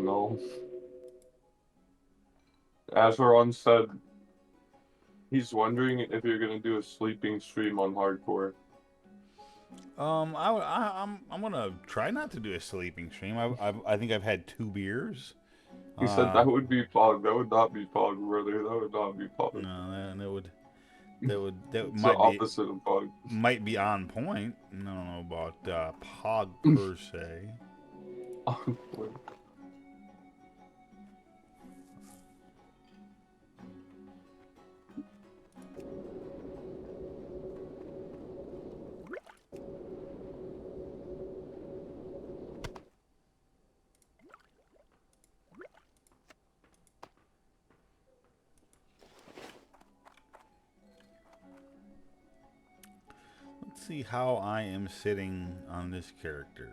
know. Azeron said he's wondering if you're gonna do a sleeping stream on hardcore. I'm gonna try not to do a sleeping stream. I think I've had 2 beers. He said Uh, that would be Pog. That would not be Pog, brother. That would not be Pog. no, that It's the opposite of Pog. might be on point. I don't know about Pog per se. Let's see how I am sitting on this character.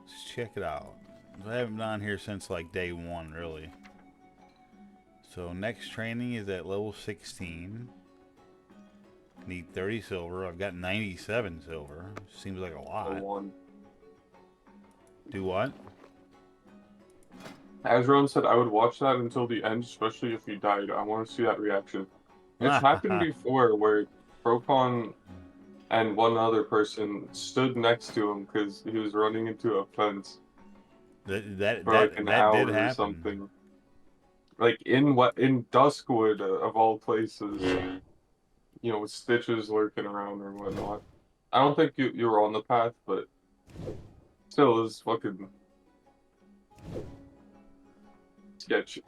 Let's check it out. I haven't been on here since like day 1, really. So next training is at level 16. Need 30 silver. I've got 97 silver. Seems like a I lot. won. Do what? Azeron said I would watch that until the end, especially if he died. I want to see that reaction. It's happened before where Procon and one other person stood next to him because he was running into a fence for like an That did hour or happen. something. Like in Duskwood, of all places, with Stitches lurking around or whatnot. I don't think you were on the path, but still, it was fucking sketch.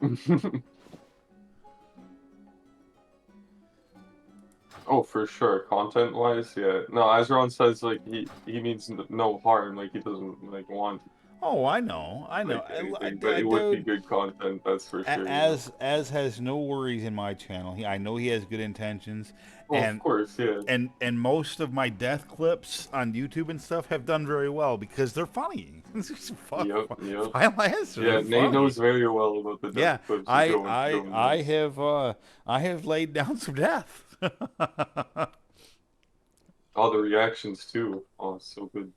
Oh, for sure. Content-wise, yeah. No, Azeron says like he means no harm, like he doesn't like want Oh, I know. I know. like anything, but it would be Dude, good content, that's for sure. as has no worries in my channel. I know he has good intentions, Well, of and course, yeah. most of my death clips on YouTube and stuff have done very well because they're funny. Yep, yep. File answer, they're Yeah, Nate funny. knows very well about the death Yeah, clips and going nuts. I have laid down some death. All the reactions too. Oh, so good.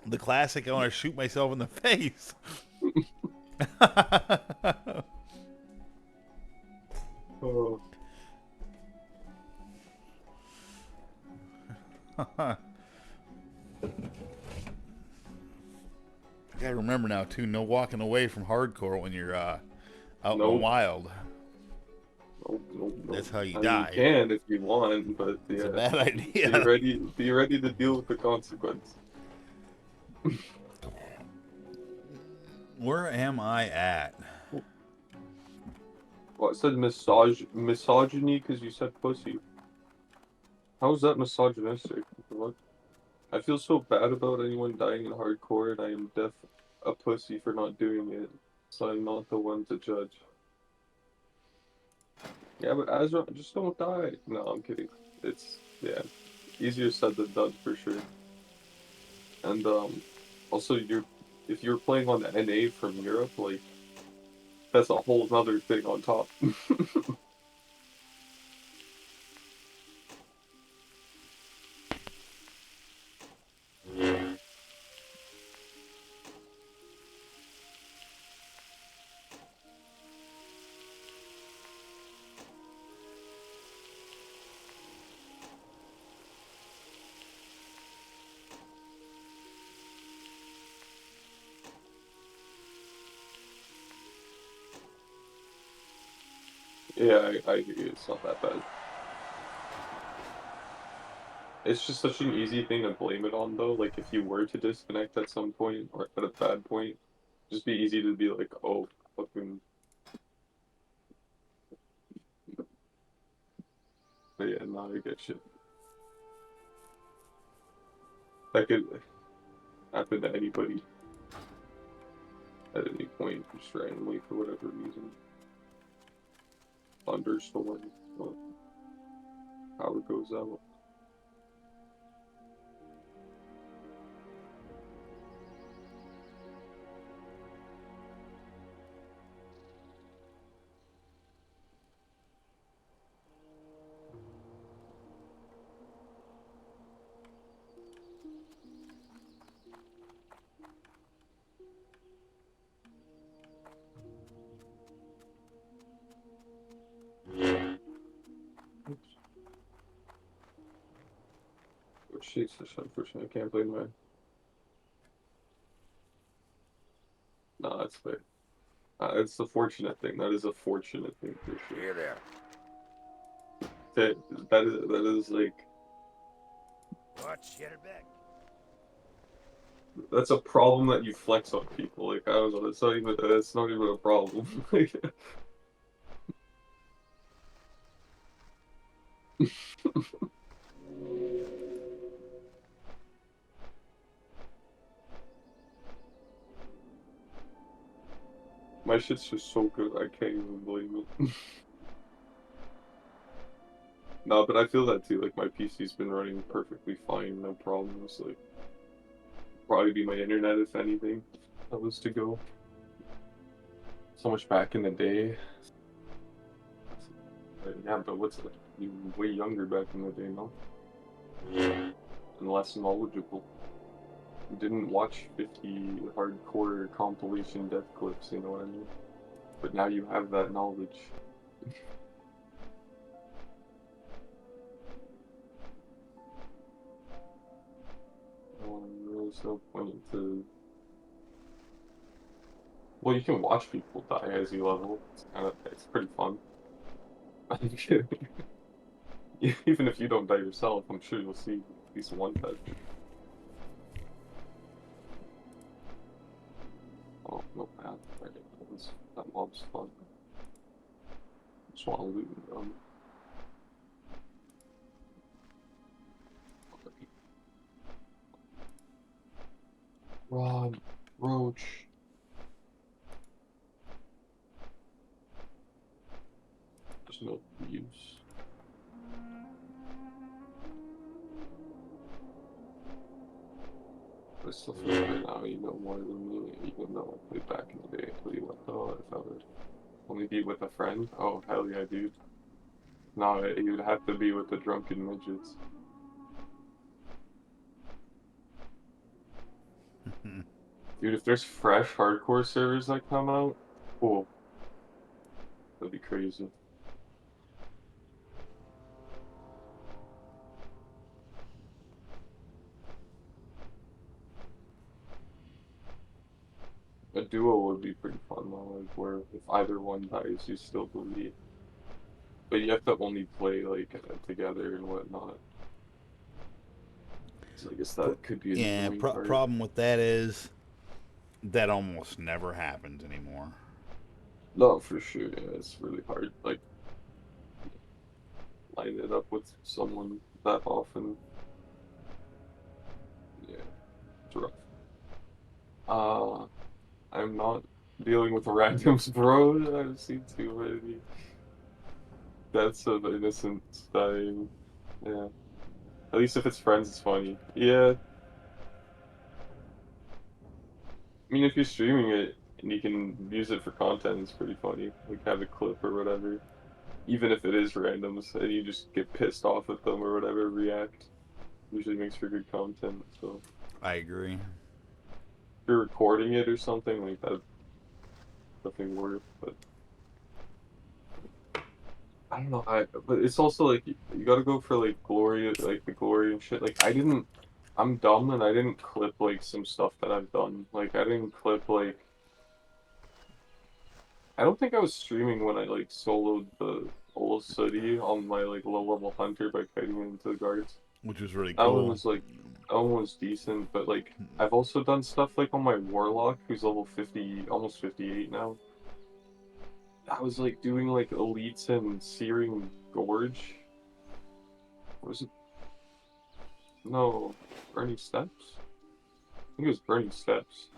The classic, I want to shoot myself in the face. Oh, I gotta remember now too. No walking away from hardcore when you're out in the nope, wild. nope, nope, That's nope. how you I mean, you die. can if you want, but It's a yeah, bad be idea. ready. Be ready to deal with the consequence. Where am I at? Well, I said misogyny because you said pussy. How is that misogynistic? What? I feel so bad about anyone dying in hardcore, and I am def a pussy for not doing it, so I'm not the one to judge. Yeah, but Azra, just don't die. No, I'm kidding. It's yeah, easier said than done for sure. And also if you're playing on the NA from Europe, like that's a whole other thing on top. Yeah, I agree. It's not that bad. It's just such an easy thing to blame it on, though. Like, if you were to disconnect at some point or at a bad point, just be easy to be like, oh, fucking. But yeah, now I get shit. That could happen to anybody at any point, just randomly for whatever reason. Thunderstorm, well, power goes out. Jesus, unfortunately, I can't blame my. No, that's fair. It's a fortunate thing. That is a fortunate thing for sure. Here there. That is like Watch, get it back. that's a problem that you flex on people. Like I don't know, that's not even a problem. Like, my shit's just so good, I can't even blame it. No, but I feel that too. Like my PC's been running perfectly fine, no problems. Like probably be my internet if anything. That was to go. So much back in the day. Yeah, but what's that? You were way younger back in the day, no? And less knowledgeable. You didn't watch 50 hardcore compilation death clips, you know what I mean? But now you have that knowledge. There's no point to. Well, you can watch people die as you level. It's pretty fun. I'm kidding. Even if you don't die yourself, I'm sure you'll see at least one dead. Oh, no path. Right. That mob's fun. Just want to loot them. Rod, Roach. There's no use. I still feel right now you know more than me, even though I played back in the day. I tell you what though, if I would only be with a friend, oh hell yeah, dude. No, you'd have to be with the drunken midgets. Dude, if there's fresh hardcore servers that come out, cool. That'd be crazy. A duo would be pretty fun though, like where if either one dies, you still believe. But you have to only play like together and whatnot. So I guess that could be an Yeah, annoying part. problem with that is that almost never happens anymore. No, for sure. Yeah, it's really hard. Like line it up with someone that often. Yeah, it's rough. Uh, I'm not dealing with randoms, bro. I've seen too many deaths of innocents dying. Yeah. At least if it's friends, it's funny. Yeah. I mean, if you're streaming it and you can use it for content, it's pretty funny. Like have a clip or whatever. Even if it is randoms and you just get pissed off at them or whatever, react. Usually makes for good content. So I agree. if you're recording it or something like that, nothing worth. But I don't know. But it's also like you gotta go for like glory, like the glory and shit. Like I didn't. I'm dumb and I didn't clip like some stuff that I've done. Like I didn't clip like. I don't think I was streaming when I like soloed the whole city on my like low level hunter by kiting into the guards. Which was really That one cool. was like, that one was decent, but like I've also done stuff like on my warlock who's level 50, almost 58 now. I was like doing like elites and Searing Gorge. What was it? No, Burning Steps? I think it was Burning Steps.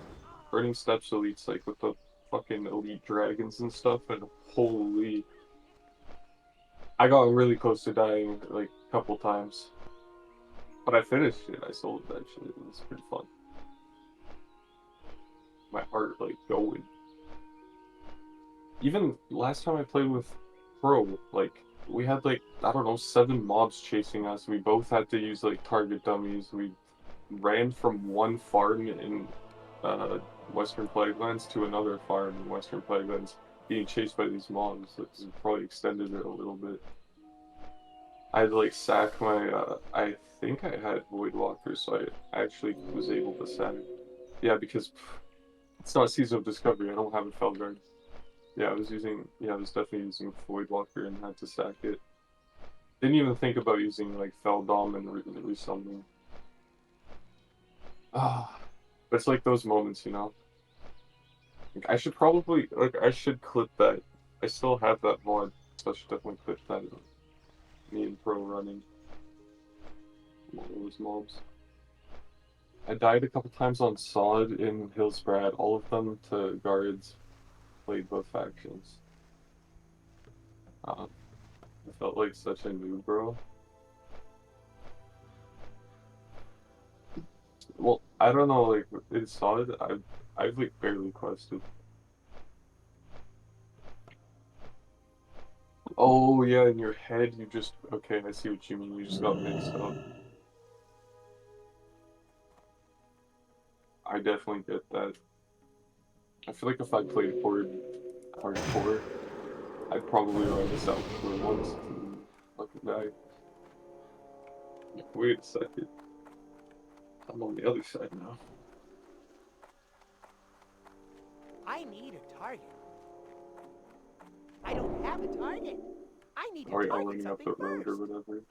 Burning Steps elites like with the fucking elite dragons and stuff, and holy. I got really close to dying like a couple times. But I finished it. I sold that shit. It was pretty fun. My heart like going. Even last time I played with Pro, like we had like I don't know 7 mobs chasing us. We both had to use like target dummies. We ran from one farm in uh, Western Plaguelands to another farm in Western Plaguelands, being chased by these mobs. It's probably extended it a little bit. I'd like sack my I think I had Void Walker, so I actually was able to sack. Yeah, because it's not Season of Discovery, I don't have a Felguard. Yeah, I was definitely using Void Walker and had to sack it. Didn't even think about using like Feldom and resummoning. Ah, but it's like those moments, you know? Like, I should probably, like, I should clip that. I still have that VOD, so I should definitely clip that. Me and Pro running all those mobs. I died a couple times on Solid in Hillsbrad, all of them to guards, played both factions. I felt like such a noob, bro. Well, I don't know, like, in Solid, I've like barely quested. Oh, yeah, in your head, you just, okay, I see what you mean, you just got mixed up. I definitely get that. I feel like if I played Horde hardcore, I'd probably run this out for once and fucking die. Wait a second. I'm on the other side now. I need a target. I don't have a target. I need to Alright, I'm target running up something the road or first. whatever.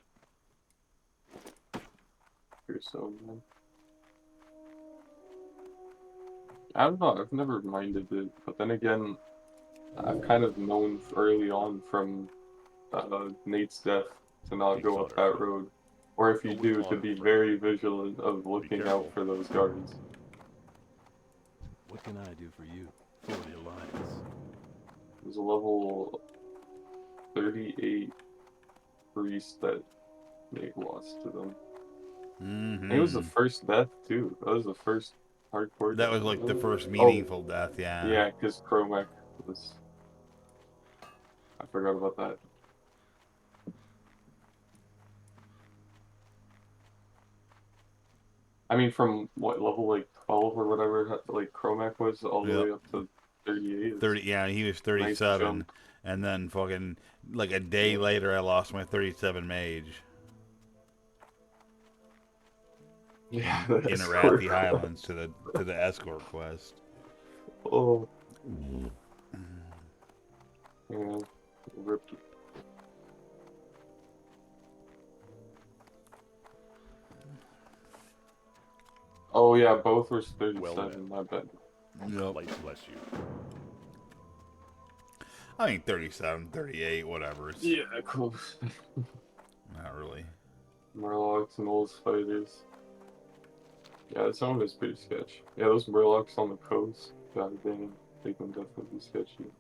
Here, so, man. I don't know, I've never minded it, but then again, I've kind of known early on from Nate's death to not Big go up fodder, that huh? road. Or if A you wood do, to log, be friend. very vigilant of Be looking out careful. for those guards. What can I do for you? For the Alliance. There's a level 38 priest that Nate lost to them. And it was the Mm-hmm. first death too. That was the first hardcore That death. was like the first Oh, meaningful death, yeah. yeah, because Chromac was. I forgot about that. I mean, from what level like 12 or whatever, like Chromac was all the Yep. way up to 38. It's 30, yeah, he was a nice 37. jump. And then fucking, like a day Yeah. later, I lost my 37 mage Yeah, in that's score Arathi quest. Highlands to the escort quest. Oh, yeah. Rip. Oh, yeah, both were Well 37, met. my bad. Yep. Light bless you. I think 37, 38, whatever. It's Yeah, cool. not really. Murlocs and those fighters. Yeah, that sound is pretty sketchy. Yeah, those Murlocs on the coast, god damn, they can definitely be sketchy.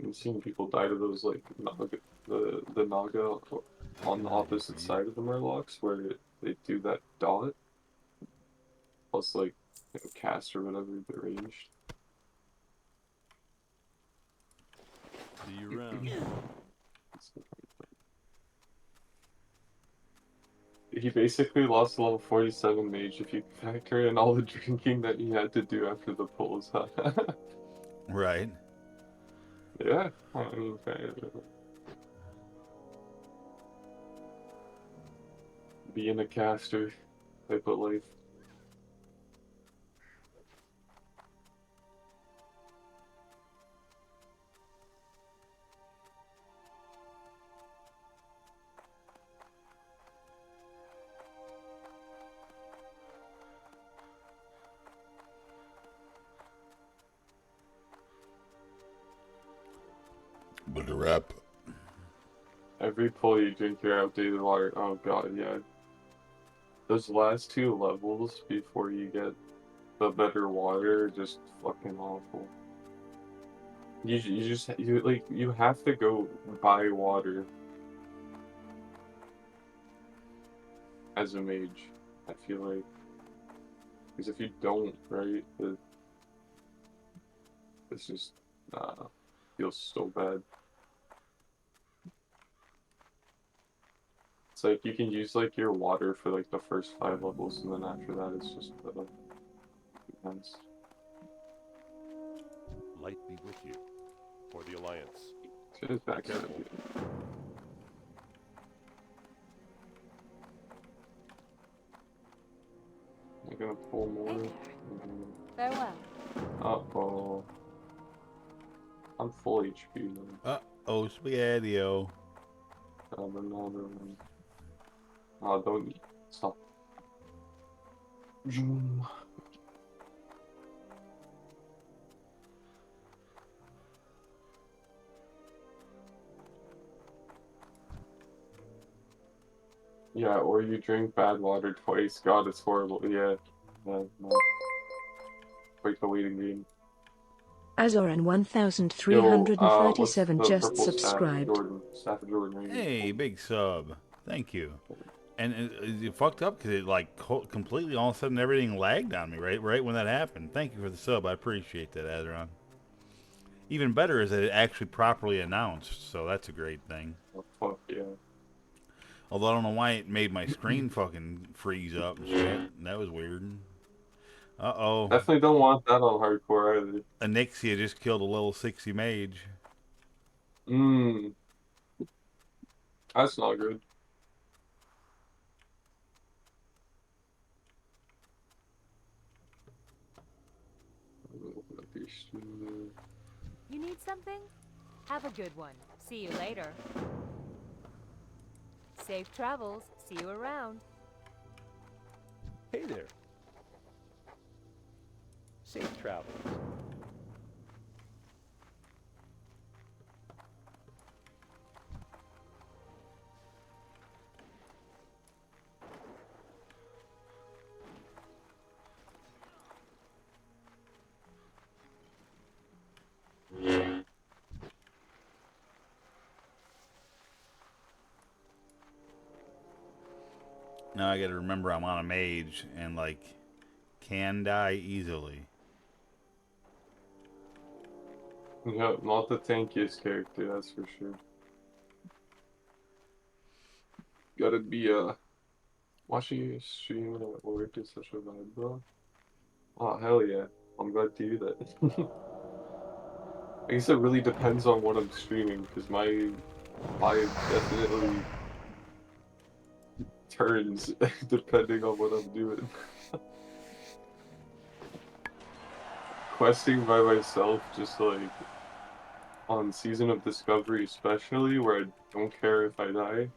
I've seen people die to those like the Naga What on can the I do for opposite you? side of the Murlocs where they do that dot plus like cast or whatever the ranged. See you around. He basically lost to level 47 mage if you factor in all the drinking that he had to do after the pulls. Right. Yeah, I mean, kind of. Being a caster type of life. But the rep. Every pull you drink your outdated water. Oh god, yeah. Those last two levels before you get the better water are just fucking awful. You have to go buy water as a mage. I feel like because if you don't, right, it's just feels so bad. It's like you can use like your water for like the first 5 levels, and then after that, it's just intense. light be with you. For the Alliance. Just back out. I'm gonna pull more. Hey there. Farewell. Uh-oh. I'm full HP now. Uh-oh, spaghetti-o. Another one. Oh, don't stop. Zoom. Yeah, or you drink bad water twice. God, it's horrible. Yeah. No. Quite the waiting game. Azoran Yo, what's 1337 the just purple subscribed. Staff of Jordan, right? Hey, big sub. Thank you. And it fucked up because it like completely all of a sudden everything lagged on me right when that happened. Thank you for the sub. I appreciate that, Azeron. Even better is that it actually properly announced, so that's a great thing. Oh, fuck yeah. Although I don't know why it made my screen fucking freeze up and shit. That was weird. Uh-oh. Definitely don't want that on hardcore either. Anixia just killed a level 60 mage. That's not good. Open up your stream. You need something? Have a good one. See you later. Safe travels. See you around. Hey there. Safe travels. Now I gotta remember I'm on a mage and like can die easily. Yeah, not the tankiest character, that's for sure. Gotta be watching your stream at work is such a vibe, bro. Oh hell yeah. I'm glad to hear that. I guess it really depends on what I'm streaming, because my vibe definitely turns depending on what I'm doing. Questing by myself, just like on Season of Discovery especially, where I don't care if I die.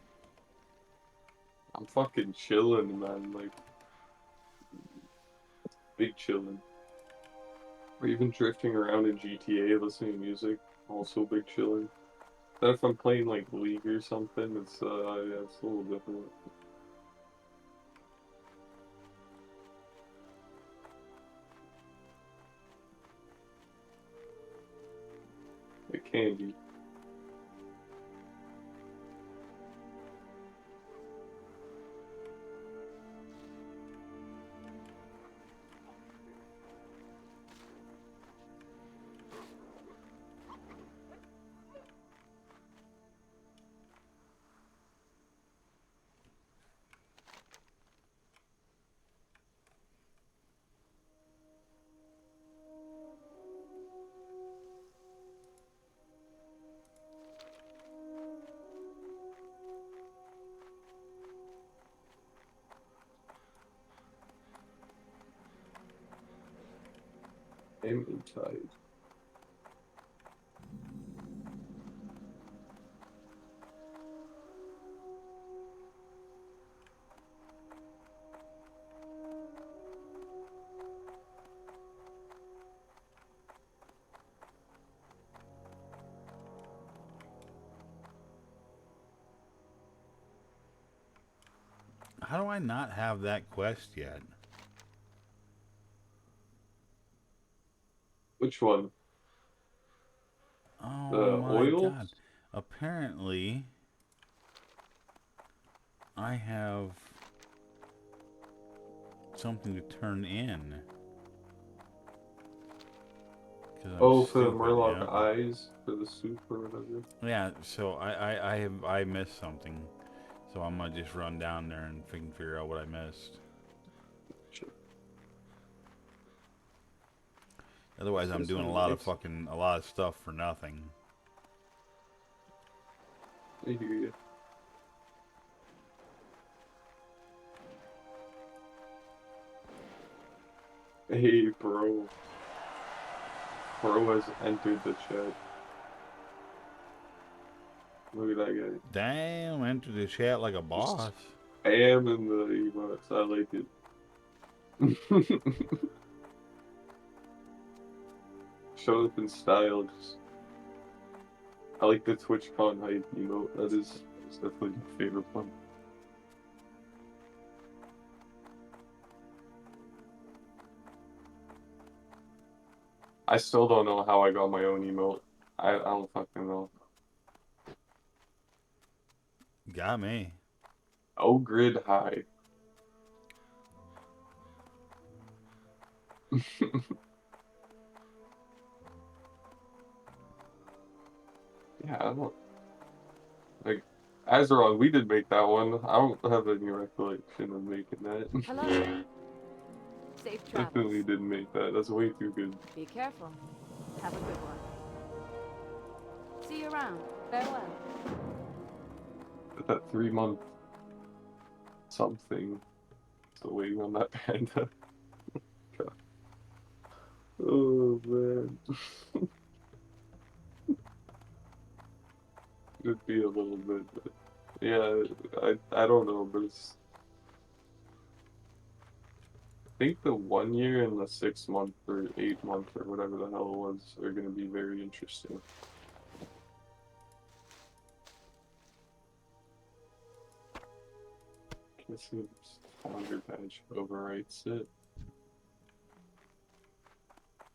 I'm fucking chilling, man, like big chilling. Or even drifting around in GTA listening to music, also big chilling. Then if I'm playing like League or something, it's yeah, it's a little different. It can be. Aiming tide. How do I not have that quest yet? Which one? Oh The my oils? god. Apparently I have something to turn in. Oh, for the stupid, Murloc yeah. eyes, for the soup or whatever. Yeah, so I missed something. So I'm gonna just run down there and figure out what I missed. Shit. Otherwise, I'm This doing one a nice. lot of stuff for nothing. I hear you. Hey, bro. Bro has entered the chat. Look at that guy. Damn, enter the chat like a boss. I am in the emotes. I like it. Show up in style. I like the TwitchCon hype emote. That's definitely my favorite one. I still don't know how I got my own emote. I don't fucking know. Got me. Oh, grid high. Yeah, I don't like Azeron. We did make that one. I don't have any recollection of making that. Hello. Safe Definitely travels. didn't make that. That's way too good. Be careful. Have a good one. See you around. Farewell. But that 3 month something. Still waiting on that panda. God. Oh man. It'd be a little bit, but yeah, I don't know, but I think the 1 year and the 6 month or 8 month or whatever the hell it was are gonna be very interesting. Let's see if founder badge overwrites it.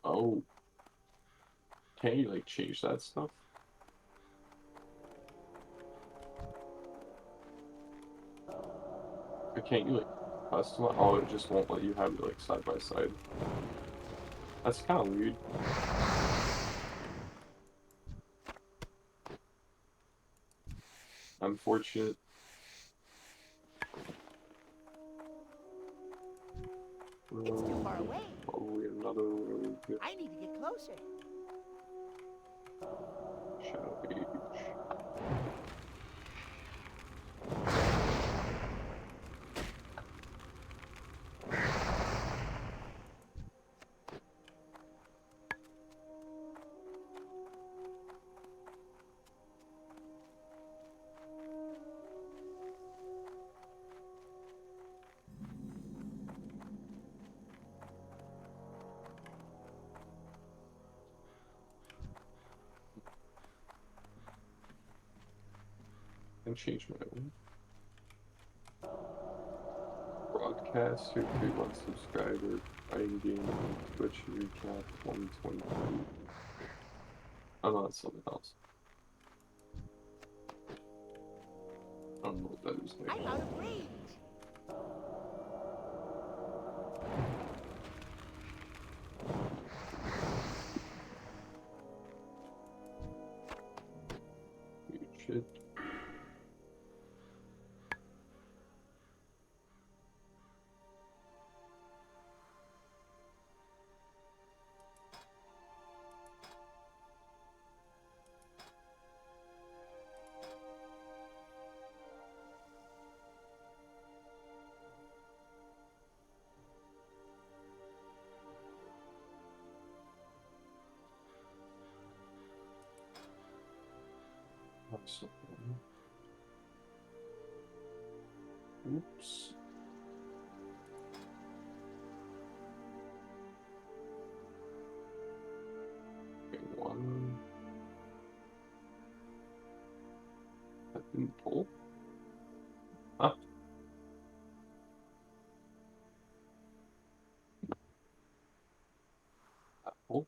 Oh, can't you like change that stuff? Or can't you like customize? Oh, it just won't let you have it like side by side. That's kind of weird. Unfortunate. It's too far away. Probably another road. I need to get closer. Shadow Age. And change my own. Broadcaster, 3 month subscriber, fighting game, Twitch recap 2023. Oh no, that's something else. I don't know what that is. I'm out of range. Weird shit. Oops. Okay, one. That didn't pull. Huh? That pull.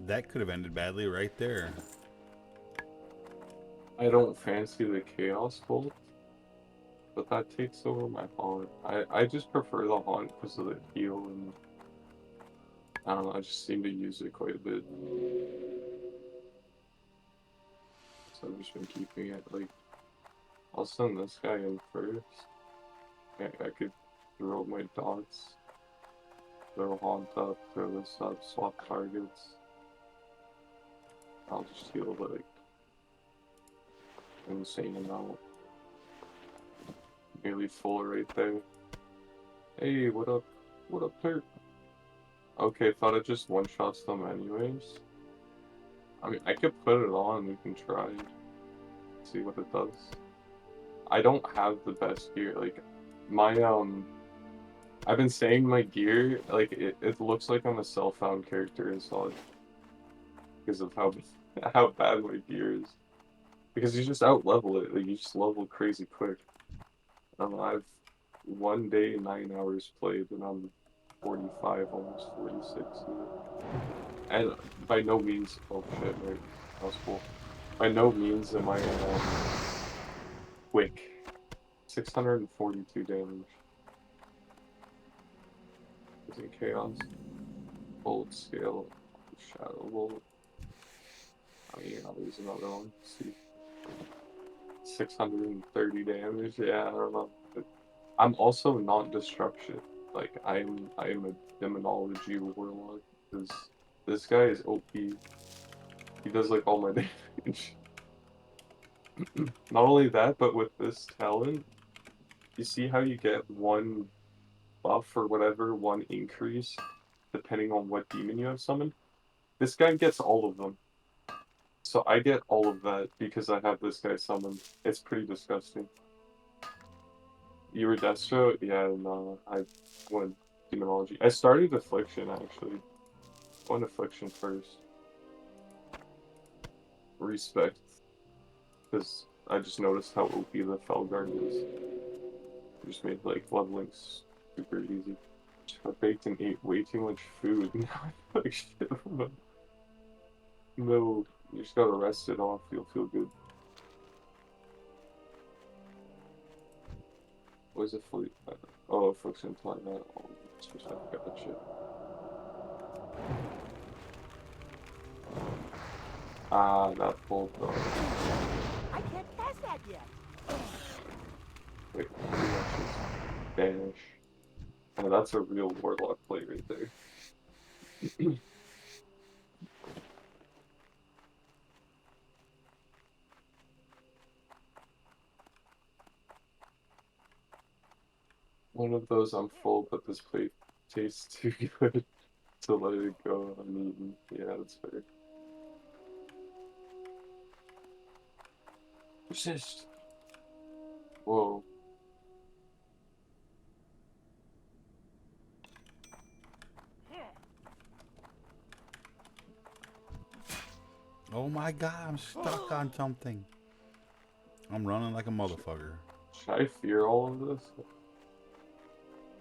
That could have ended badly right there. I don't fancy the Chaos Bolt, but that takes over my Haunt. I just prefer the Haunt because of the heal, and I don't know, I just seem to use it quite a bit. So I've just been keeping it. Like, I'll send this guy in first. I could throw my dots, throw Haunt up, throw this up, swap targets. I'll just heal like insane amount. Nearly full right there. Hey, what up? What up, Turk? Okay, thought it just one-shots them anyways. I mean, I could put it on, we can try. See what it does. I don't have the best gear, like, my, I've been saying my gear, like, it looks like I'm a self-found character in Solid. Because of how bad my gear is. Because you just out-level it, like, you just level crazy quick. I've 1 day, 9 hours played, and I'm 45, almost 46 here. And by no means, oh shit, right, that was cool. By no means am I quick. 642 damage. Using Chaos. Bolt scale. Shadow Bolt. I mean, I'll use another one. Let's see. 630 damage. Yeah, I don't know. But I'm also not destruction. Like, I'm a demonology warlock. Because this guy is OP. He does like all my damage. Not only that, but with this talent, you see how you get one buff or whatever, one increase, depending on what demon you have summoned? This guy gets all of them. So I get all of that because I have this guy summoned. It's pretty disgusting. You were Destro? Yeah, no, I went Demonology. I started Affliction, actually. I went Affliction first. Respect. Because I just noticed how OP the Felguard is. It just made, like, leveling super easy. I baked and ate way too much food. Now I feel like shit. No, you just gotta rest it off. You'll feel good. What is it for? Oh, Affliction Planet. Oh, I forgot that shit. Ah, that bolt though. I can't pass that yet. Wait, Banish. Oh, that's a real Warlock play right there. One of those I'm full, but this plate tastes too good to let it go uneaten. Yeah, that's fair. Persist. Whoa. Oh my god, I'm stuck on something. I'm running like a motherfucker. Should I fear all of this?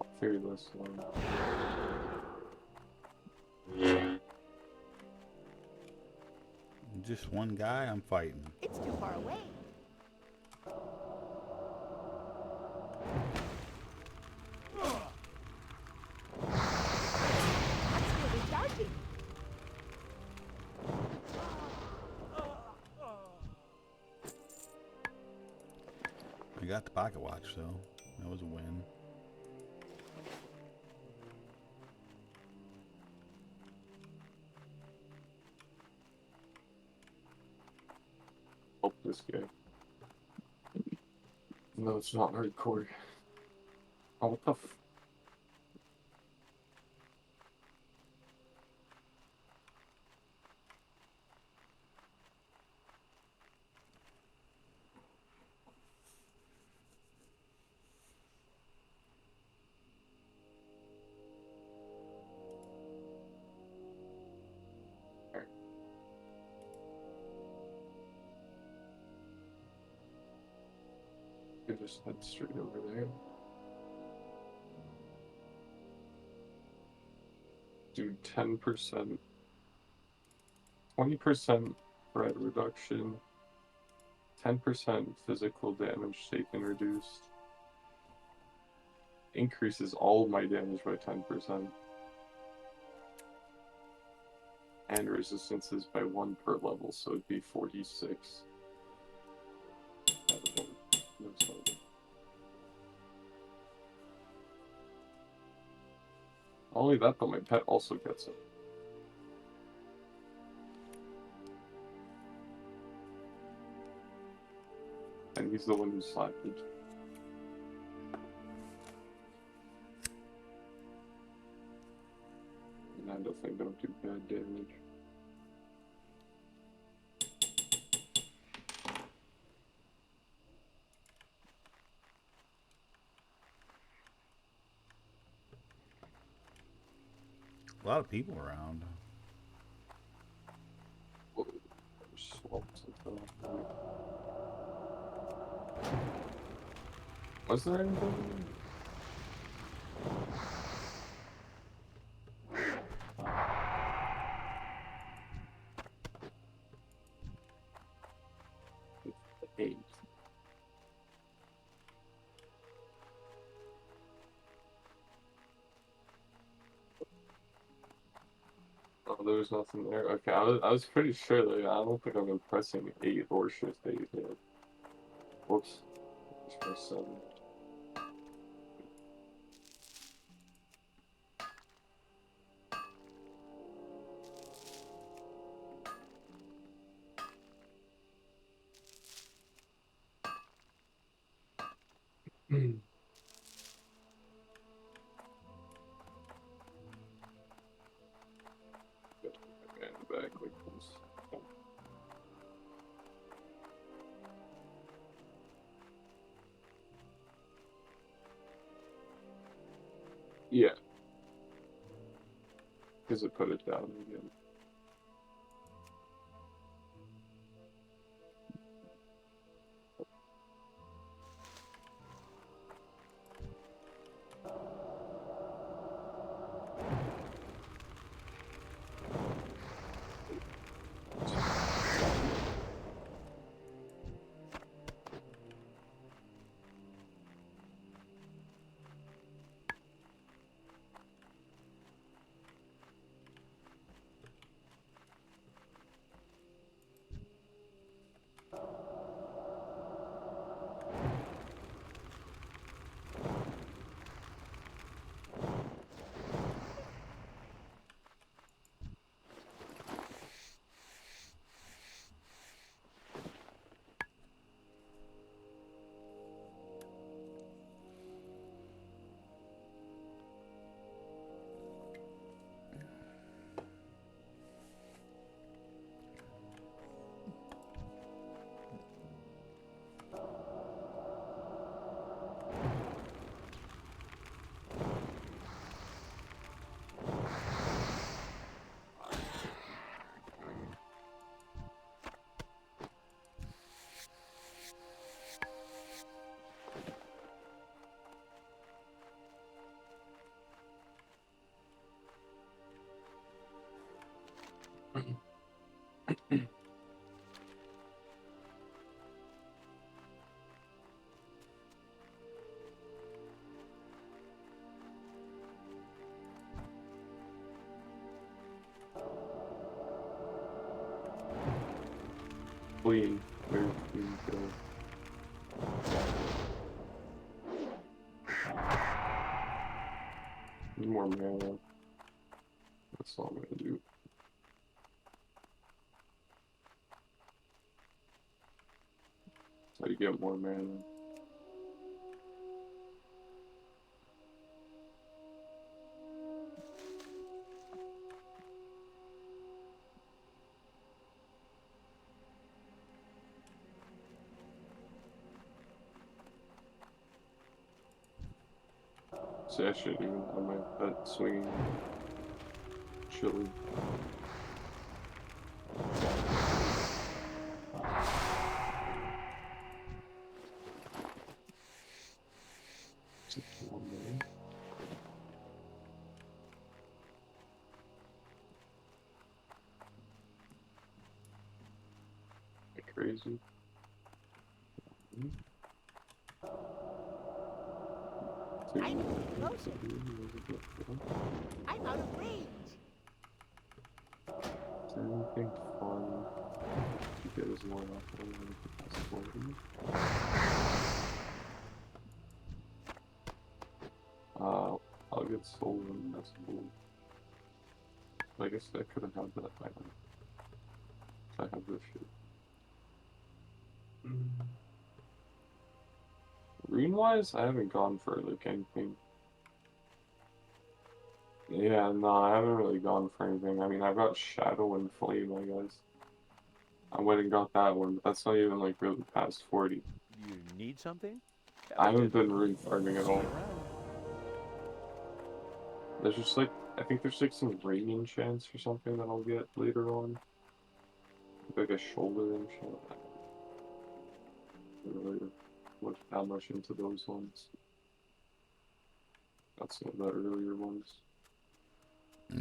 I'll fear this one. Just one guy I'm fighting. It's too far away. I'm still recharging. I got the pocket watch though. That was a win. Help this guy. No, it's not hardcore. Oh, what the f- You just head straight over there. Do 10%. 20% threat reduction, 10% physical damage taken reduced, increases all of my damage by 10%, and resistances by 1 per level, so it'd be 46. No, sorry. Not only that, but my pet also gets it. And he's the one who slapped it. And I definitely don't do bad damage. A lot of people around. Whoa, swapped something up. Was there anything? Eight. Oh, there was nothing there. Okay, I was pretty sure that I don't think I've been pressing 8 or shift 8 yet. Whoops. Just press 7. And back like this. Yeah. Because it put it down again. Clean. Very clean kill. Need more mana. That's all I'm gonna do. So you get more mana. See, I shouldn't even have my pet swinging. Chili. crazy. I'm getting closer. I'm out of range. Is there anything fun to get as more possibility? I'll get stolen, that's cool. I guess I could have had that item. I have this shit. Rune-wise, I haven't gone for like anything. Yeah, no, I haven't really gone for anything. I mean, I've got Shadow and Flame, I guess. I went and got that one, but that's not even like really past 40. You need something? I Have a haven't good been one. rune farming at See all. you around. There's just like, I think there's like some rain enchants or something that I'll get later on. Like a shoulder enchant. I don't really look that much into those ones. Got some of the earlier ones. I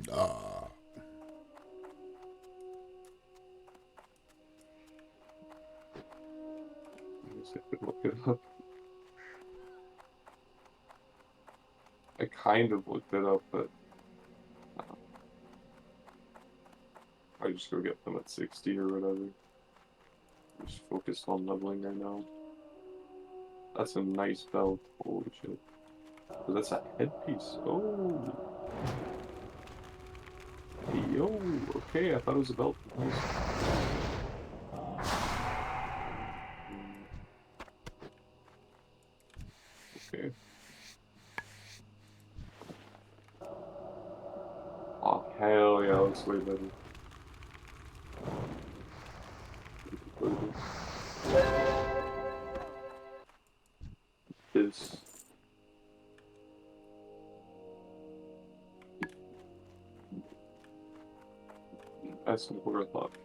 guess I could look it up. I kind of looked it up, but I just go get them at 60 or whatever. I'm just focused on leveling right now. That's a nice belt. Holy shit. Oh, that's a headpiece. Oh. Hey, yo. Okay, I thought it was a belt. Nice. Okay. Oh, hell yeah, looks way better. This. That's more luck.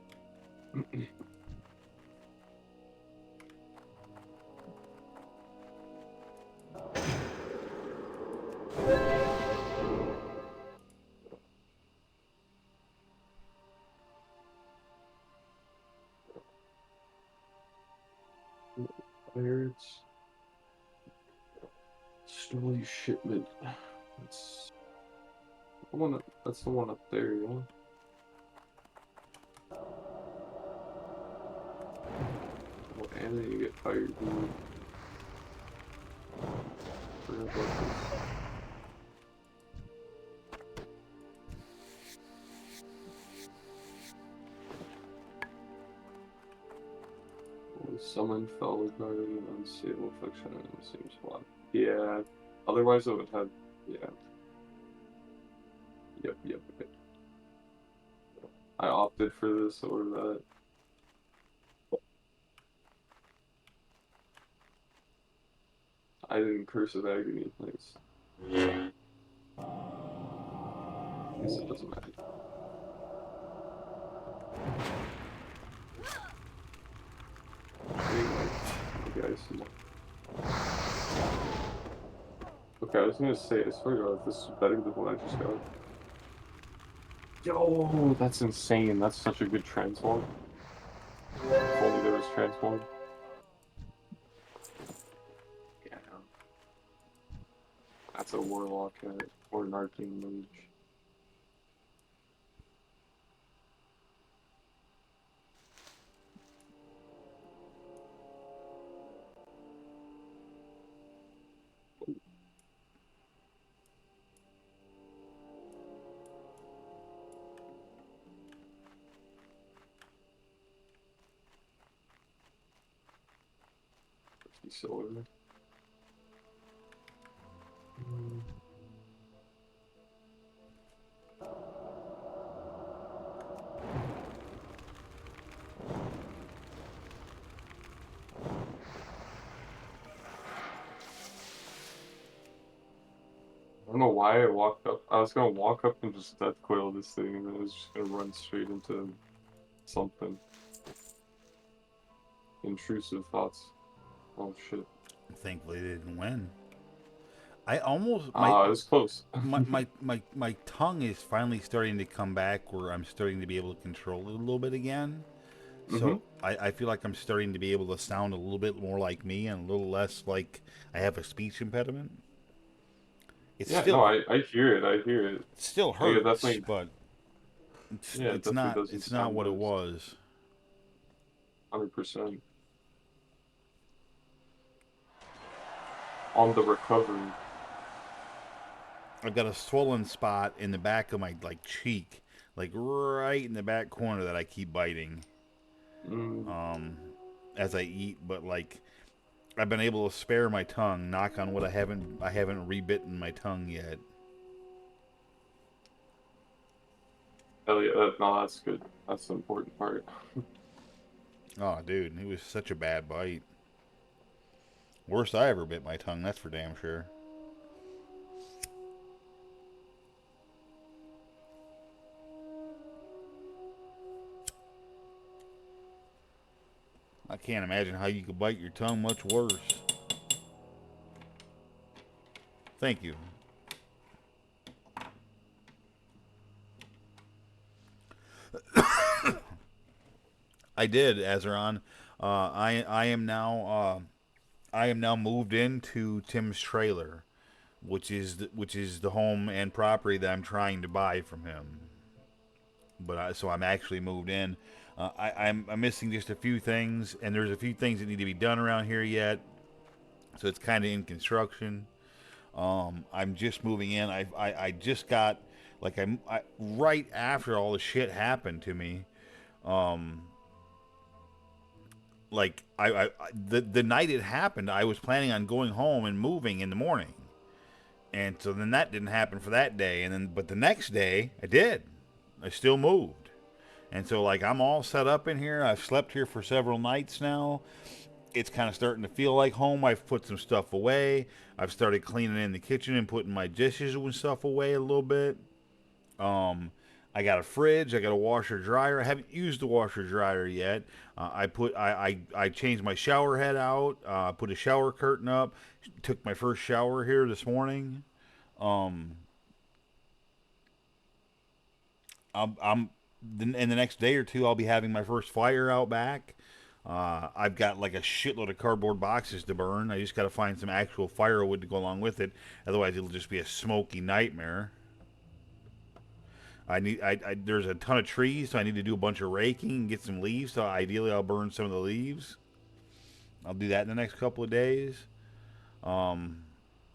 Pirates. Snowy shipment. That's the one. That's the one up there, yeah. Oh, and then you get fired, dude. Forgot about this. Summon fellow guardian unstable affliction in the same spot. Yeah. Otherwise, I would have. Yeah. Yep. Okay. I opted for this over that. I didn't curse of agony. Nice. I guess it doesn't matter. Guys. Okay, I was gonna say, I swear to God, if this is better than what I just got. Yo, that's insane. That's such a good transform. If only there was transform. Yeah. That's a warlock or an arcane mage. Silver. I don't know why I walked up. I was gonna walk up and just death coil this thing, and then I was just gonna run straight into something. Intrusive thoughts. Oh shit. Thankfully, they didn't win. I almost It was close. my tongue is finally starting to come back, where I'm starting to be able to control it a little bit again. Mm-hmm. So I feel like I'm starting to be able to sound a little bit more like me and a little less like I have a speech impediment. It Yeah, no, still I hear it. I hear it. still Like, it hurts, definitely, but yeah, it definitely doesn't it's not sound what it nice. was. 100%. On the recovery. I've got a swollen spot in the back of my like cheek, like right in the back corner that I keep biting Mm, um as I eat, but like I've been able to spare my tongue. Knock on wood, I haven't rebitten my tongue yet. hell yeah, no, that's good. That's the important part. Oh, dude, it was such a bad bite. Worst I ever bit my tongue, that's for damn sure. I can't imagine how you could bite your tongue much worse. Thank you. I did, Azeron. I am now moved into Tim's trailer, which is the home and property that I'm trying to buy from him. So I'm actually moved in. I'm missing just a few things, and there's a few things that need to be done around here yet. So it's kind of in construction. I'm just moving in. I just got like right after all the shit happened to me. Um, like the night it happened, I was planning on going home and moving in the morning, and so then that didn't happen for that day. And then but the next day I did. I still moved, and so like I'm all set up in here. I've slept here for several nights now. It's kind of starting to feel like home. I've put some stuff away. I've started cleaning in the kitchen and putting my dishes and stuff away a little bit. Um, I got a fridge. I got a washer dryer. I haven't used the washer dryer yet. I changed my shower head out. Put a shower curtain up. Took my first shower here this morning. Um, I'm in the next day or two I'll be having my first fire out back. I've got like a shitload of cardboard boxes to burn. I just got to find some actual firewood to go along with it. Otherwise, it'll just be a smoky nightmare. There's a ton of trees, so I need to do a bunch of raking and get some leaves. So ideally, I'll burn some of the leaves. I'll do that in the next couple of days. Um,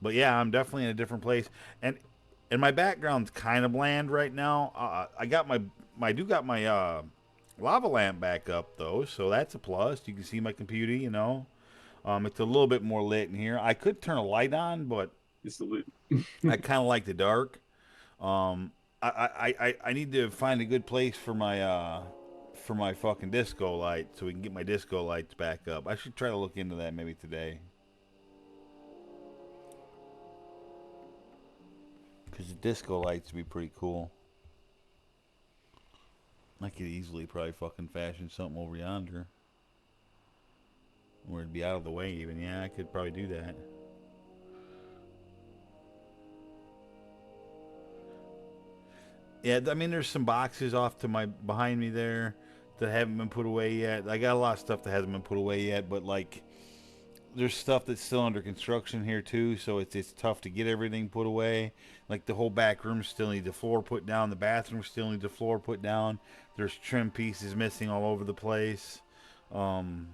but yeah, I'm definitely in a different place, and my background's kind of bland right now. I do got my lava lamp back up though, so that's a plus. You can see my computer, you know. It's a little bit more lit in here. I could turn a light on, but It's the lead. I kind of like the dark. Um, I need to find a good place for my fucking disco light so we can get my disco lights back up. I should try to look into that maybe today. Because the disco lights would be pretty cool. I could easily probably fucking fashion something over yonder. Or it'd be out of the way even. Yeah, I could probably do that. Yeah, I mean, there's some boxes off to my behind me there that haven't been put away yet. I got a lot of stuff that hasn't been put away yet, but like, there's stuff that's still under construction here too, so it's tough to get everything put away. Like the whole back room still needs the floor put down. The bathroom still needs the floor put down. There's trim pieces missing all over the place. Um,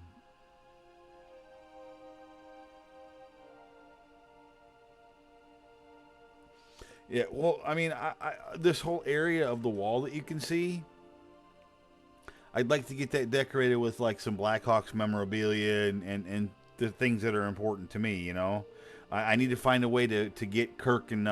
yeah, well, I mean, this whole area of the wall that you can see, I'd like to get that decorated with like some Blackhawks memorabilia and the things that are important to me. You know, I need to find a way to get Kirk and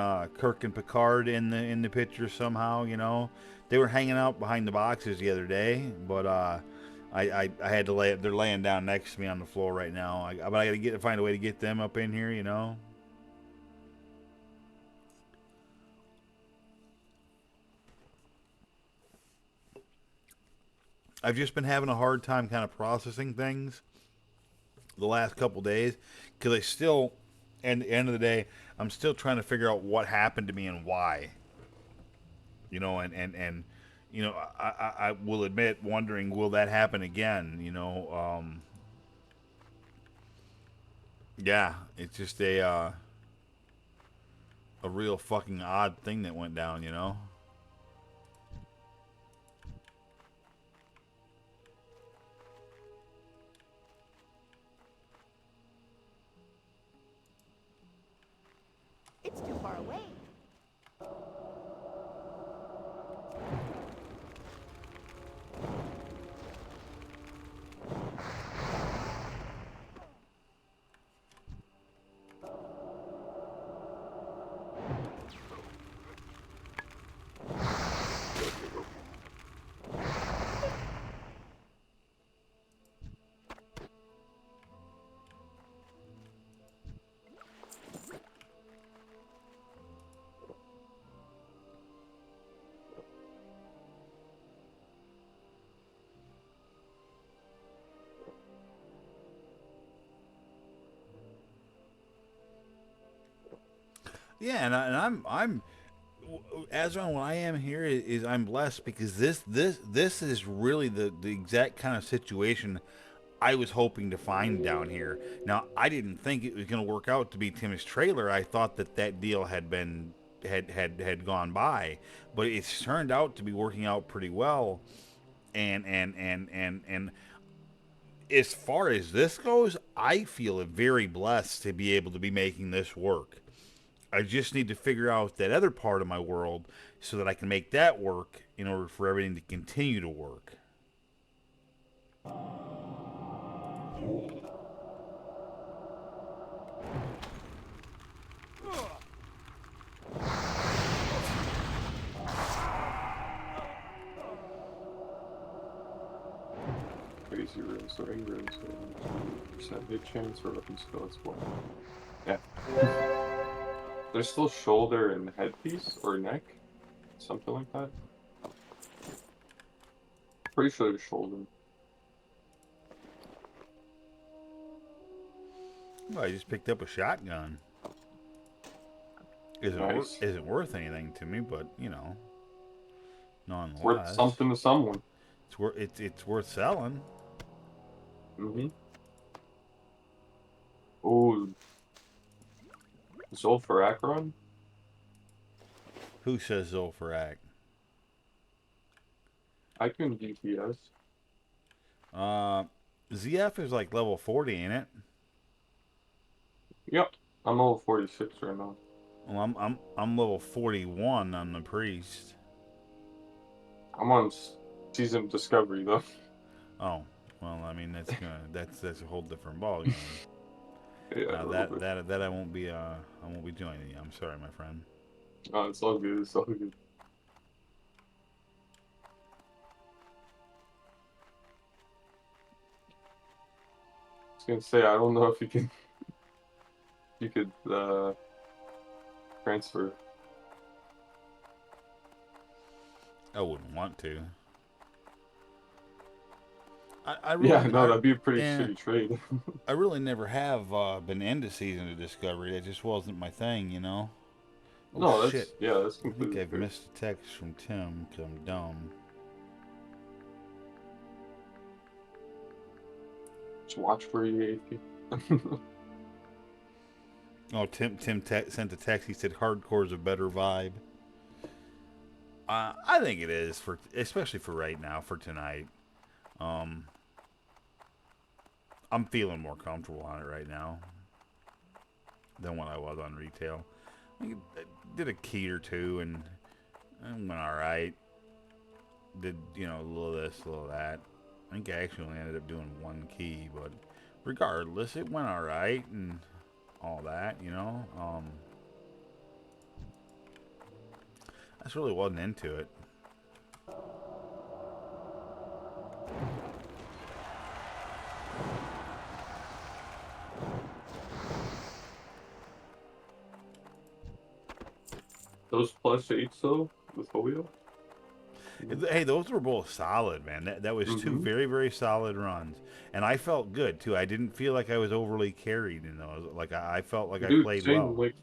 Picard in the picture somehow. You know, they were hanging out behind the boxes the other day, but I had to lay. They're laying down next to me on the floor right now. But I got to find a way to get them up in here. You know. I've just been having a hard time kind of processing things the last couple days because I still, and at the end of the day, I'm still trying to figure out what happened to me and why. You know, and you know, I will admit, wondering, will that happen again? Yeah, it's just a real fucking odd thing that went down, you know? It's too far away. Yeah, and I'm Azron, what I am here is I'm blessed because this is really the exact kind of situation I was hoping to find down here. Now, I didn't think it was going to work out to be Tim's trailer. I thought that deal had been had gone by, but it's turned out to be working out pretty well. And as far as this goes, I feel very blessed to be able to be making this work. I just need to figure out that other part of my world so that I can make that work in order for everything to continue to work. Crazy runes, or ring runes, 2% hit chance for weapon skill, that's one. Yeah. There's still shoulder and headpiece, or neck, something like that. Pretty sure it's shoulder. Well, I just picked up a shotgun. Nice. Isn't worth anything to me, but you know, It's worth nonetheless, something to someone. it's worth selling. Mm-hmm. Ooh. Zolfarakron? Who says Zolfarak? I can DPS. ZF is like level 40, ain't it? Yep. I'm level 46 right now. Well, I'm level 41 on the priest. I'm on season discovery though. Oh, well, I mean that's a whole different ballgame. Yeah, a little bit. That I won't be joining you. I'm sorry, my friend. Oh, it's all good. It's all good. I was gonna say I don't know if you can. You could transfer. I wouldn't want to. I Yeah, really, no, that'd be a pretty yeah, shitty trade. I really never have been into Season of Discovery. That just wasn't my thing, you know. Oh No, shit! that's I think completely I've fair. missed a text from Tim because I'm dumb. Just watch for you, AP. Oh, Tim sent a text. He said hardcore's a better vibe. I think it is especially for right now, for tonight. I'm feeling more comfortable on it right now than when I was on retail. I did a key or two and it went all right. Did a little of this, a little of that. I think I actually only ended up doing one key, but regardless, it went all right and all that. I just really wasn't into it. Those +8s though with Hoyo. Hey, those were both solid, man. That was two very, very solid runs, and I felt good too. I didn't feel like I was overly carried in those. Like I felt like I Dude, played same well. like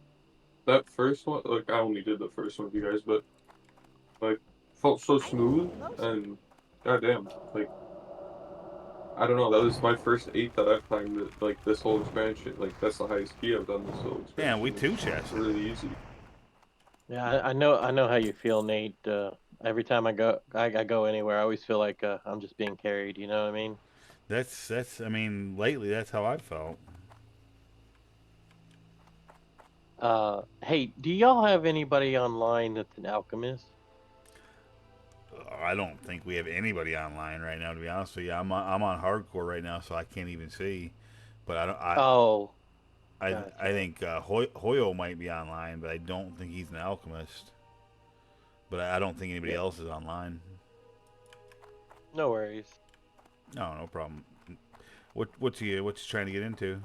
that first one. Like I only did the first one with you guys, but like felt so I'm smooth closer. and goddamn, like I don't know, that was my first 8 that I've climbed like this whole expansion. Like that's the highest key I've done this whole Man, we expansion. two It's chested. really easy. Yeah, I know how you feel, Nate. Every time I go anywhere, I always feel like I'm just being carried. You know what I mean? That's. I mean, lately that's how I felt. Hey, do y'all have anybody online that's an alchemist? I don't think we have anybody online right now. To be honest with you, I'm on hardcore right now, so I can't even see. But I don't. Oh, I gotcha. think Hoyo might be online, but I don't think he's an alchemist. But I don't think anybody Yeah, else is online. no worries. No, no problem. What's he trying to get into?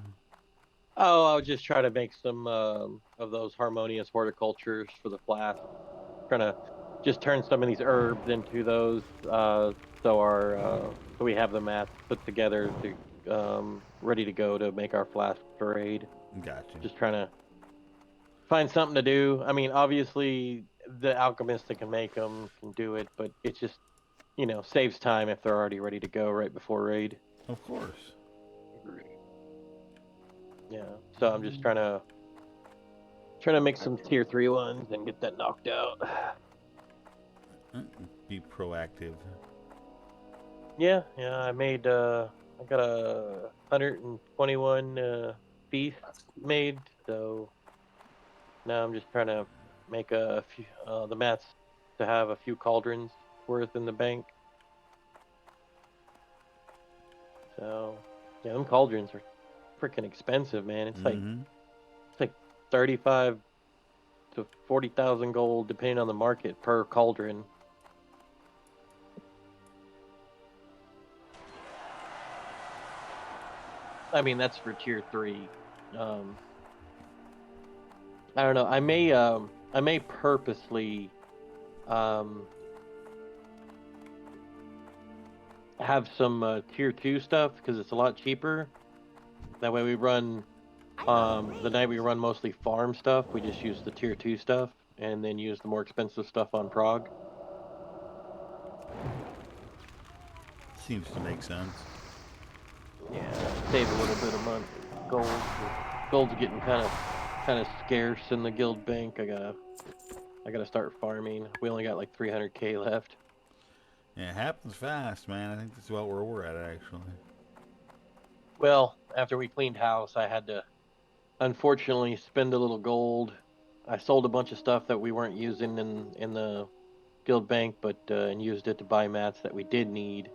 Oh, I'll just try to make some of those harmonious horticultures for the flask. Trying to just turn some of these herbs into those, so we have the mats put together to ready to go to make our flask parade. Gotcha. Just trying to find something to do. I mean, obviously the alchemist that can make them can do it, but it's just saves time if they're already ready to go right before raid. Of course. Yeah, so I'm just trying to make some tier 3 ones and get that knocked out. Uh, Be proactive. Yeah, yeah, I got a 121 feast That's cool. made, so now I'm just trying to make a few the mats to have a few cauldrons worth in the bank. So yeah, them cauldrons are freaking expensive, man. Mm-hmm. It's like 35 to 40,000 gold depending on the market per cauldron. I mean, that's for tier 3. Um, I don't know. I may purposely um have some tier 2 stuff because it's a lot cheaper. That way we run I'm on the the range. night we run mostly farm stuff. We just use the tier 2 stuff and then use the more expensive stuff on prog. Seems to make sense. Yeah, save a little bit of money gold. 'Cause gold's getting kind of scarce in the guild bank. I gotta start farming. We only got like 300k left. Yeah, it happens fast, man. I think that's about where we're at, actually. Well, after we cleaned house, I had to unfortunately spend a little gold. I sold a bunch of stuff that we weren't using in the guild bank, but and used it to buy mats that we did need.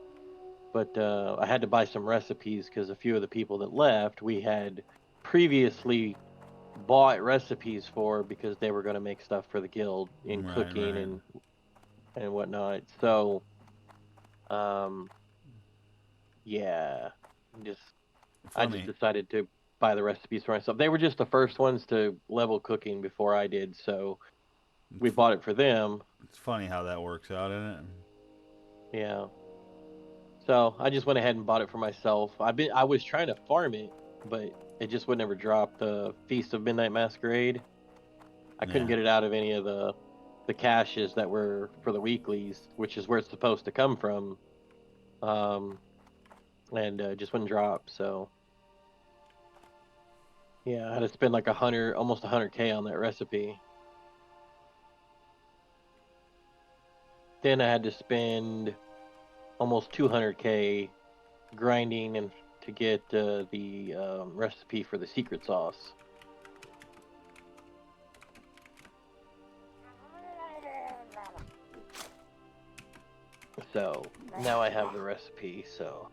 But I had to buy some recipes because a few of the people that left we had previously bought recipes for because they were going to make stuff for the guild in Right, cooking right. and whatnot. So um, yeah, just I just Funny. decided to buy the recipes for myself. They were just the first ones to level cooking before I did, so we It's, bought it for them. it's funny how that works out, isn't it? Yeah. So I just went ahead and bought it for myself. I was trying to farm it, but it just would never drop the Feast of Midnight Masquerade. I couldn't Yeah. get it out of any of the caches that were for the weeklies, which is where it's supposed to come from. Um, and it just wouldn't drop. So yeah, I had to spend like almost 100k on that recipe. Then I had to spend almost 200k grinding and to get the recipe for the secret sauce. So now I have the recipe. So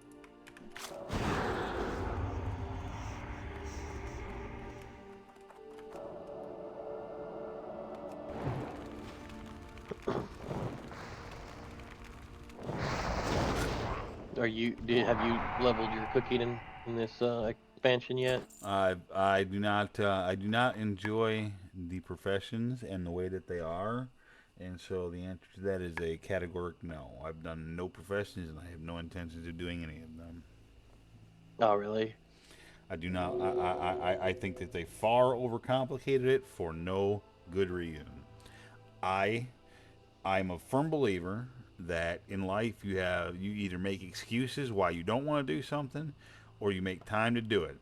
have you leveled your cooking in this expansion yet? I do not enjoy the professions and the way that they are, and so the answer to that is a categoric no. I've done no professions, and I have no intentions of doing any of them. Oh, really? I do not. I think that they far overcomplicated it for no good reason. I I'm a firm believer that in life you either make excuses why you don't want to do something, or you make time to do it.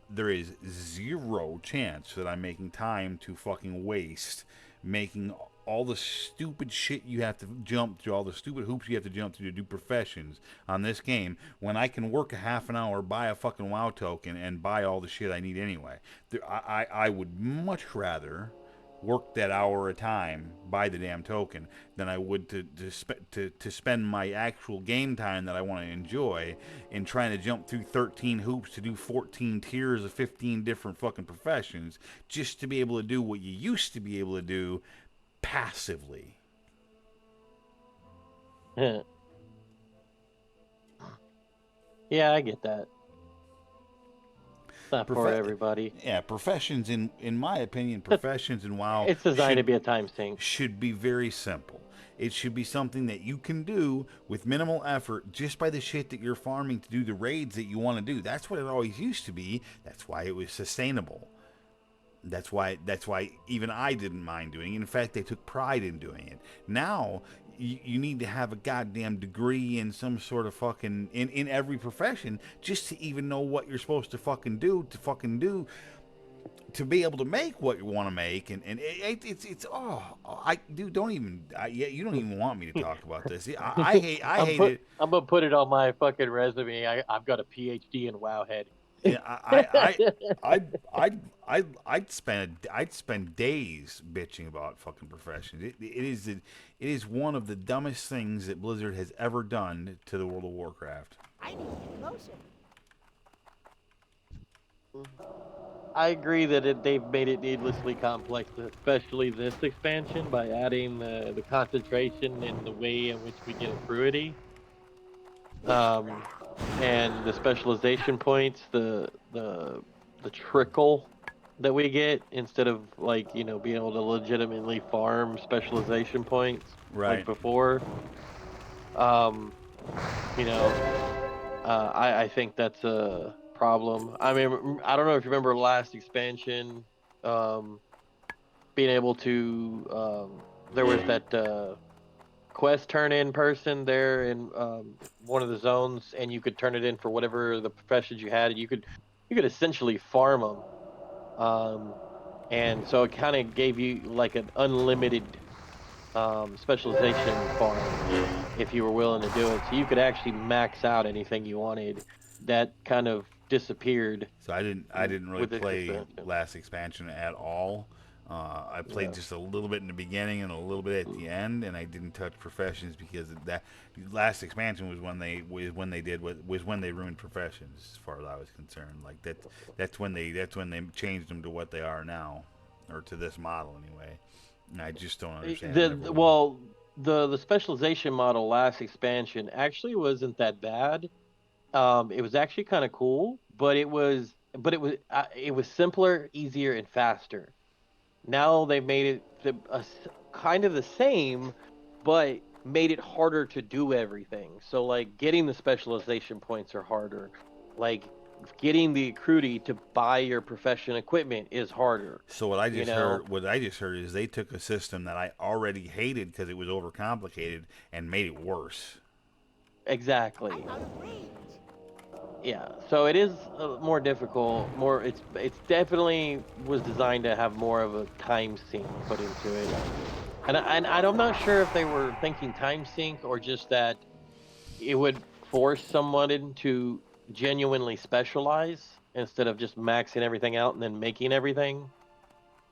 There is zero chance that I'm making time to fucking waste making all the stupid shit you have to jump through, all the stupid hoops you have to jump through to do professions on this game when I can work a half an hour, buy a fucking WoW token, and buy all the shit I need anyway. I would much rather work that hour a time, buy the damn token, than I would to spend my actual game time that I want to enjoy in trying to jump through 13 hoops to do 14 tiers of 15 different fucking professions just to be able to do what you used to be able to do passively. Yeah, I get that. It's not for everybody. Yeah, professions in my opinion, professions in WoW It's designed to be a time sink. should be very simple. It should be something that you can do with minimal effort just by the shit that you're farming to do the raids that you want to do. That's what it always used to be. That's why it was sustainable. That's why even I didn't mind doing it. In fact, they took pride in doing it. Now you need to have a goddamn degree in some sort of fucking in every profession just to even know what you're supposed to fucking do to be able to make what you want to make, and it's I dude don't even you don't even want me to talk about this. I hate it. I'm gonna put it on my fucking resume. I've got a PhD in WoWhead. Yeah, I'd spend days bitching about fucking professions. It is one of the dumbest things that Blizzard has ever done to the World of Warcraft. I need to get closer. I agree that they've made it needlessly complex, especially this expansion, by adding the concentration and the way in which we get accruity. And the specialization points, the trickle that we get instead of being able to legitimately farm specialization points like before. I think that's a problem. I mean, I don't know if you remember last expansion, being able to there was that quest turn in person there in one of the zones, and you could turn it in for whatever the professions you had. You could essentially farm them, and so it kind of gave you like an unlimited specialization farm if you were willing to do it. So you could actually max out anything you wanted. That kind of disappeared. So I didn't really play last expansion at all. I played just a little bit in the beginning and a little bit at the end, and I didn't touch professions because that last expansion was when they ruined professions, as far as I was concerned. Like that's when they changed them to what they are now, or to this model anyway. And I just don't understand. The specialization model last expansion actually wasn't that bad. It was actually kind of cool, but it was simpler, easier, and faster. Now they made it kind of the same, but made it harder to do everything. So like getting the specialization points are harder. Like getting the accruity to buy your profession equipment is harder. So what I just heard is they took a system that I already hated because it was overcomplicated and made it worse. Exactly. I'm out of range. Yeah, so it is more difficult. It's definitely was designed to have more of a time sink put into it, and I'm not sure if they were thinking time sink or just that it would force someone to genuinely specialize instead of just maxing everything out and then making everything.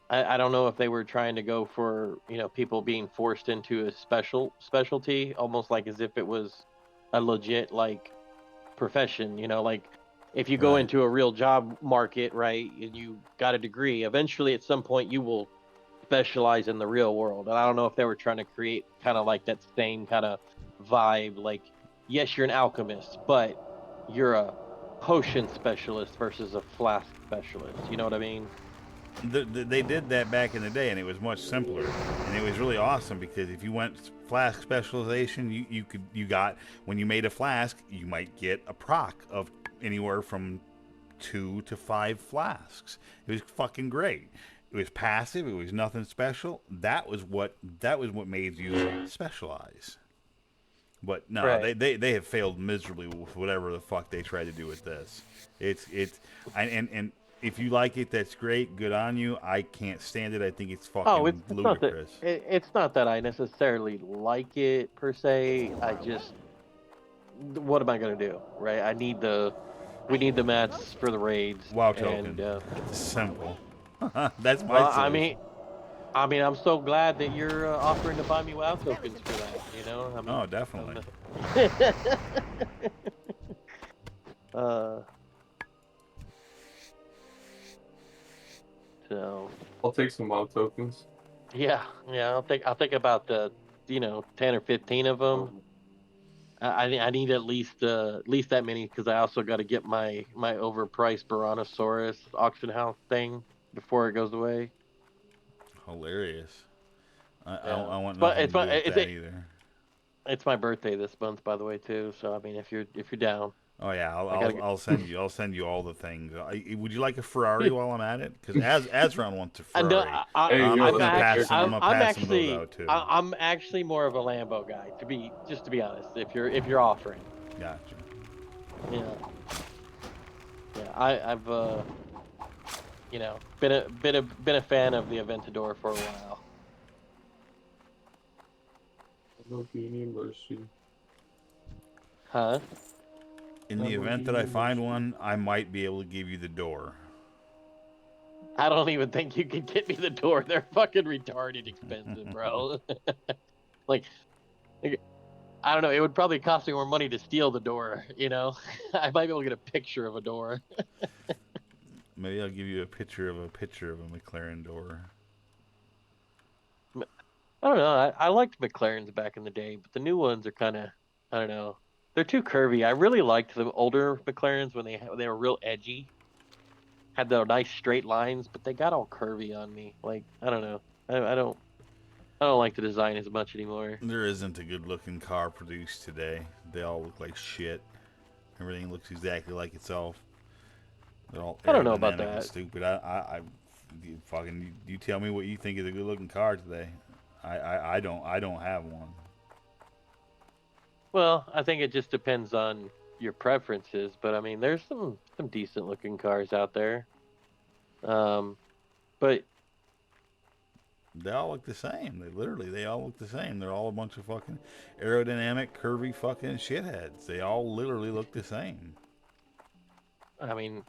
I don't know if they were trying to go for people being forced into a specialty, almost like as if it was a legit profession, like if you go into a real job market, right, and you got a degree, eventually at some point you will specialize in the real world. And I don't know if they were trying to create kind of like that same kind of vibe, like yes, you're an alchemist, but you're a potion specialist versus a flask specialist, you know what I mean? They did that back in the day, and it was much simpler, and it was really awesome because if you went flask specialization, you got, when you made a flask, you might get a proc of anywhere from 2 to 5 flasks. It was fucking great. it was passive. It was nothing special. That was what made you specialize. But no, Right. they have failed miserably with whatever the fuck they tried to do with this. And if you like it, that's great. Good on you. I can't stand it. I think it's Oh, fucking it's not that ludicrous. it's not that I necessarily like it per se. I just, what am I gonna do, right? We need the mats for the raids, WoW and token. Simple. That's my well, solution. I mean, I'm so glad that you're offering to buy me WoW tokens for that. You know, I mean, Oh, definitely. uh, so I'll take some WoW tokens. yeah, I'll think about 10 or 15 of them. Um, I need at least that many because I also got to get my overpriced Brontosaurus auction house thing before it goes away. Hilarious. Yeah, I want but nothing to do with that either. it's my birthday this month, by the way, too. So I mean, if you're down, Oh yeah, I gotta get. I'll send you all the things. Would you like a Ferrari while I'm at it? Because Azron wants a I know. Ferrari. Hey, yo, I'm let's get actually, there. I'm gonna pass some of those out too. I'm actually more of a Lambo guy, to be honest. If you're offering, Gotcha. yeah, yeah. I've been a fan of the Aventador for a while. Lamborghini Mercy. Huh? In the event that I find one, I might be able to give you the door. I don't even think you can get me the door. They're fucking retarded expensive, bro. like, I don't know. It would probably cost me more money to steal the door. You know, I might be able to get a picture of a door. Maybe I'll give you a picture of a McLaren door. I don't know. I liked McLarens back in the day, but the new ones are kind of, I don't know. They're too curvy. I really liked the older McLarens when they were real edgy, had the nice straight lines, but they got all curvy on me. Like, I don't know. I don't like the design as much anymore. There isn't a good-looking car produced today. They all look like shit. Everything looks exactly like itself. They're all I don't know about aerodynamic and that. stupid. You tell me what you think is a good-looking car today. I don't have one. Well, I think it just depends on your preferences, but I mean, there's some decent looking cars out there. But They all look the same. They all look the same. They're all a bunch of fucking aerodynamic, curvy fucking shitheads. They all literally look the same. I mean,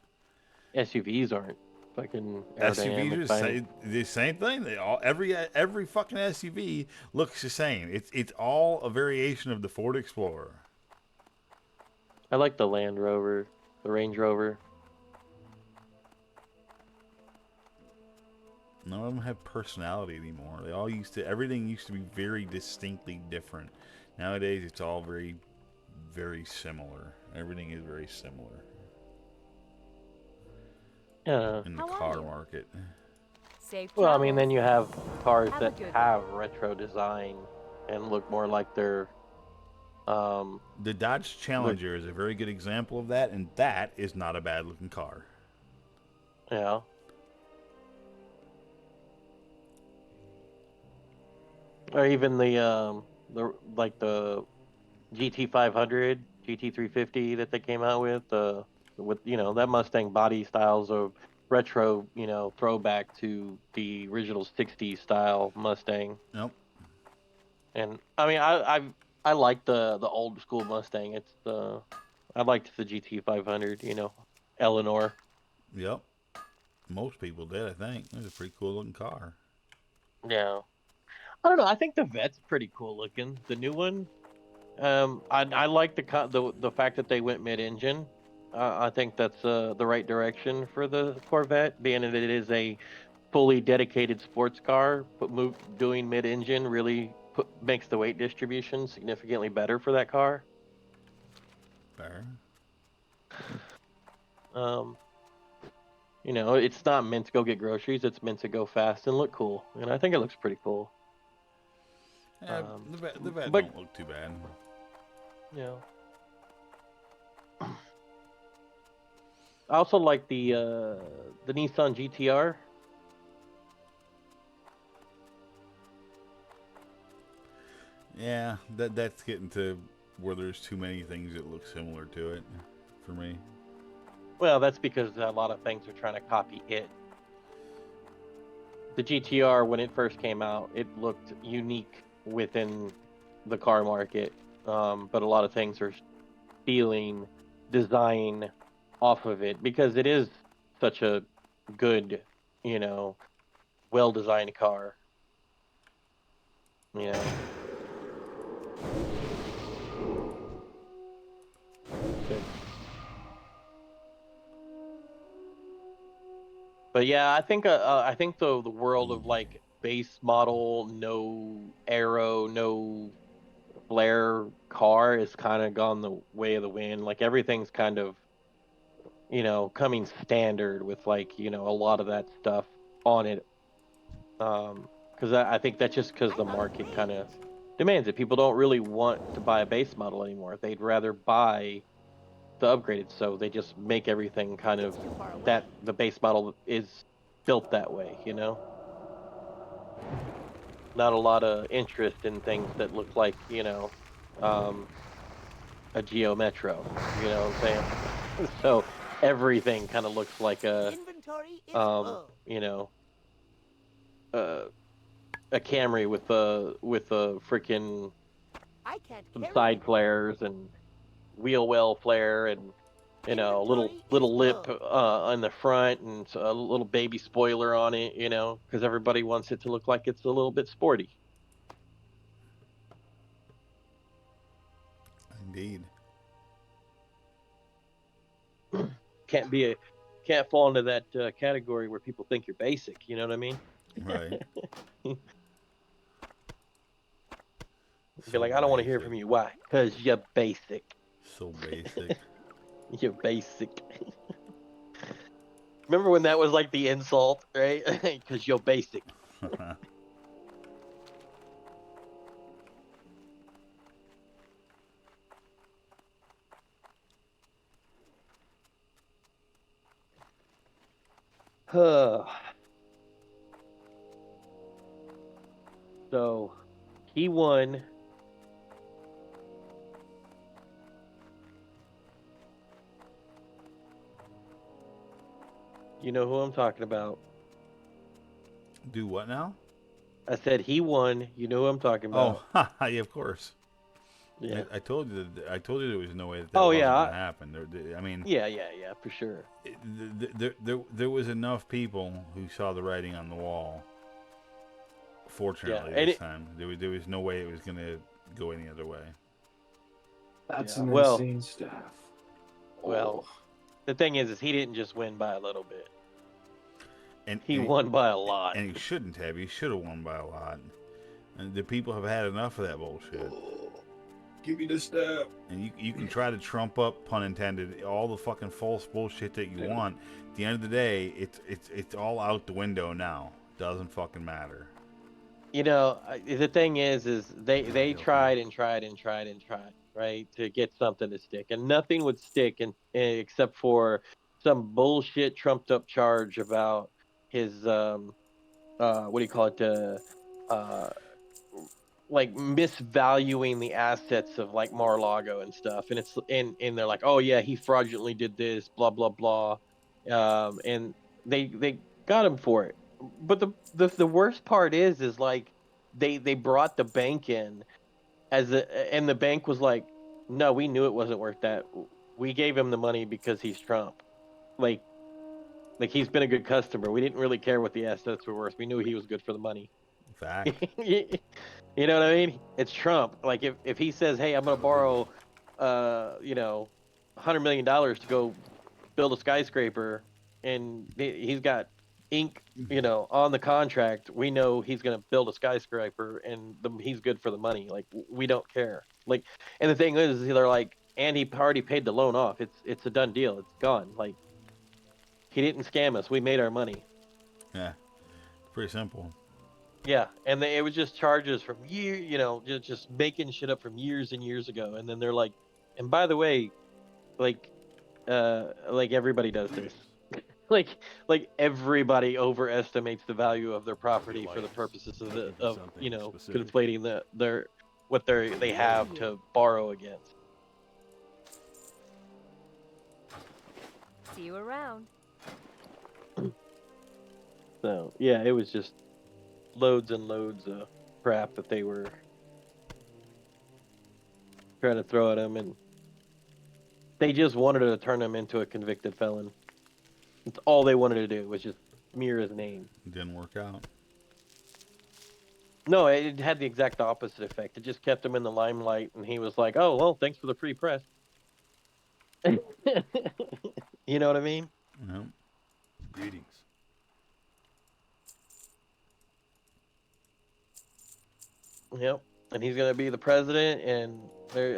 SUVs aren't fucking SUVs aerodynamic are by the same thing. They all every fucking SUV looks the same. It's all a variation of the Ford Explorer. I like the Land Rover, the Range Rover. None of them have personality anymore. Everything used to be very distinctly different. Nowadays, it's all very, very similar. Everything is very similar Yeah. in the How are car you? market. Safe Well, I mean, then travels. you have cars Have a that good have retro design and look more like they're, The Dodge Challenger is a very good example of that, and that is not a bad looking car. you know, or even the GT500, GT350 that they came out with that Mustang body styles of retro, throwback to the original '60s style Mustang. Nope. And I mean, I like the old school Mustang. I liked the GT500. Eleanor. Yep. Most people did, I think. It's a pretty cool looking car. Yeah. I don't know. I think the Vet's pretty cool looking. The new one. I like the fact that they went mid-engine. I think that's the right direction for the Corvette, being that it is a fully dedicated sports car. But doing mid-engine really makes the weight distribution significantly better for that car. Fair. It's not meant to go get groceries. It's meant to go fast and look cool, and I think it looks pretty cool. Yeah, the Vet but don't look too bad. you know, I also like the Nissan GTR. Yeah, that's getting to where there's too many things that look similar to it for me. Well, that's because a lot of things are trying to copy it. The GTR, when it first came out, it looked unique within the car market, but a lot of things are stealing design off of it because it is such a good, you know, well-designed car. You know, but yeah, I think the world of like base model, no aero, no flare car is kind of gone the way of the wind. Like everything's kind of, coming standard with like, a lot of that stuff on it. Because I think that's just because the I'm on a market kind of range. demands it. People don't really want to buy a base model anymore. They'd rather buy the upgraded, so they just make everything kind of It's too far away. that the base model is built that way, you know? Not a lot of interest in things that look like, um, a Geo Metro. You know what I'm saying? So everything kind of looks like Inventory is um, full. you know, uh, a Camry with a freaking I can't some carry side it. flares and wheel well flare and a little Inventory is little lip full. on the front and a little baby spoiler on it, because everybody wants it to look like it's a little bit sporty. Indeed. Can't fall into that category where people think you're basic. You know what I mean? Right. Be So like, I don't want to hear basic. from you. Why? Because you're basic. So basic. You're basic. Remember when that was like the insult, right? Because you're basic. So he won. You know who I'm talking about. Do what now? I said he won. You know who I'm talking Oh, about. yeah, of course. Yeah. I told you that. I told you there was no way that Oh wasn't yeah. going to happen. I mean, Yeah, for sure. there was enough people who saw the writing on the wall. Yeah, Fortunately, and this time there was no way it was going to go any other way. That's yeah. an Well, insane staff. well, the thing is he didn't just win by a little bit. And He and won by a lot. and he shouldn't have. He should have won by a lot. And the people have had enough of that bullshit. Give me the staff. And you can try to trump up, pun intended, all the fucking false bullshit that you want. At the end of the day, it's all out the window now. Doesn't fucking matter. The thing is they tried and tried and tried and tried, right, to get something to stick, and nothing would stick, except for some bullshit trumped up charge about his what do you call it, uh like misvaluing the assets of like Mar-a-Lago and stuff, and they're like, oh yeah, he fraudulently did this, blah blah blah, and they got him for it. But the worst part is like they brought the bank in and the bank was like, no, we knew it wasn't worth that. We gave him the money because he's Trump. Like like he's been a good customer. We didn't really care what the assets were worth. We knew he was good for the money. Fact. You know what I mean? It's Trump. Like if he says, "Hey, I'm going to borrow $100 million to go build a skyscraper," and he's got ink, on the contract, we know he's going to build a skyscraper and he's good for the money. Like we don't care. Like, and the thing is, they're like, and he already paid the loan off. It's a done deal. It's gone. Like he didn't scam us. We made our money. Yeah. Pretty simple. Yeah, and it was just charges from just making shit up from years and years ago, and then they're like, and by the way, like, like everybody does this, like, everybody overestimates the value of their property for the Alliance purposes looking for of something specific. conflating what they have to borrow against. See you around. So yeah, it was just loads and loads of crap that they were trying to throw at him, and they just wanted to turn him into a convicted felon. That's all they wanted to do, was just smear his name. Didn't work out. No, it had the exact opposite effect. It just kept him in the limelight, and he was like, "Oh well, thanks for the free press." You know what I mean? Yep. Greetings. Yep. And he's gonna be the president, and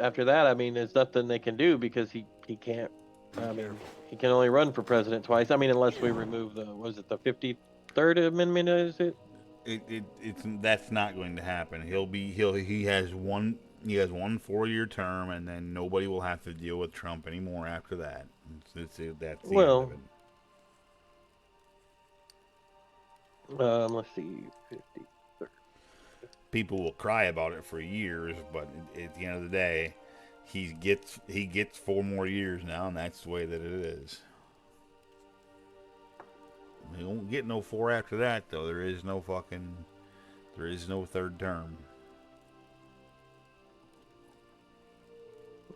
after that, I mean, there's nothing they can do because he can't. I mean, he can only run for president twice. I mean, unless we remove the 53rd Amendment? Is it? It's that's not going to happen. He has one 4-year term, and then nobody will have to deal with Trump anymore after that. That's the end of it. Let's see, 50. People will cry about it for years, but at the end of the day, he gets 4 more years now, and that's the way that it is. He won't get no 4 after that, though. There is no 3rd term.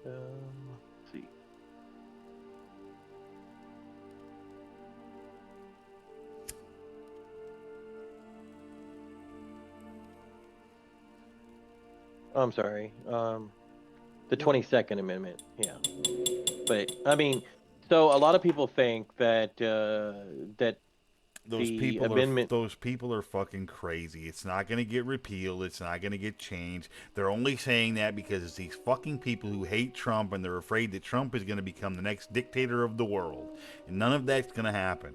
Let's see. I'm sorry. The 22nd Amendment. Yeah. But I mean, so a lot of people think that that Those the amendment. Those people are fucking crazy. It's not going to get repealed. It's not going to get changed. They're only saying that because it's these fucking people who hate Trump, and they're afraid that Trump is going to become the next dictator of the world. And none of that's going to happen.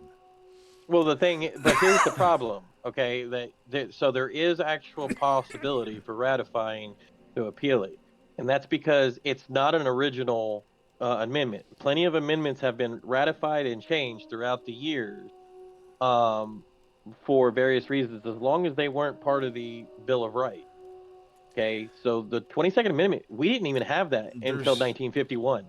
Well, but here's the problem. Okay, so there is actual possibility for ratifying to appeal it, and that's because it's not an original amendment. Plenty of amendments have been ratified and changed throughout the years, for various reasons, as long as they weren't part of the Bill of Rights. Okay, so the 22nd Amendment, we didn't even have that until 1951.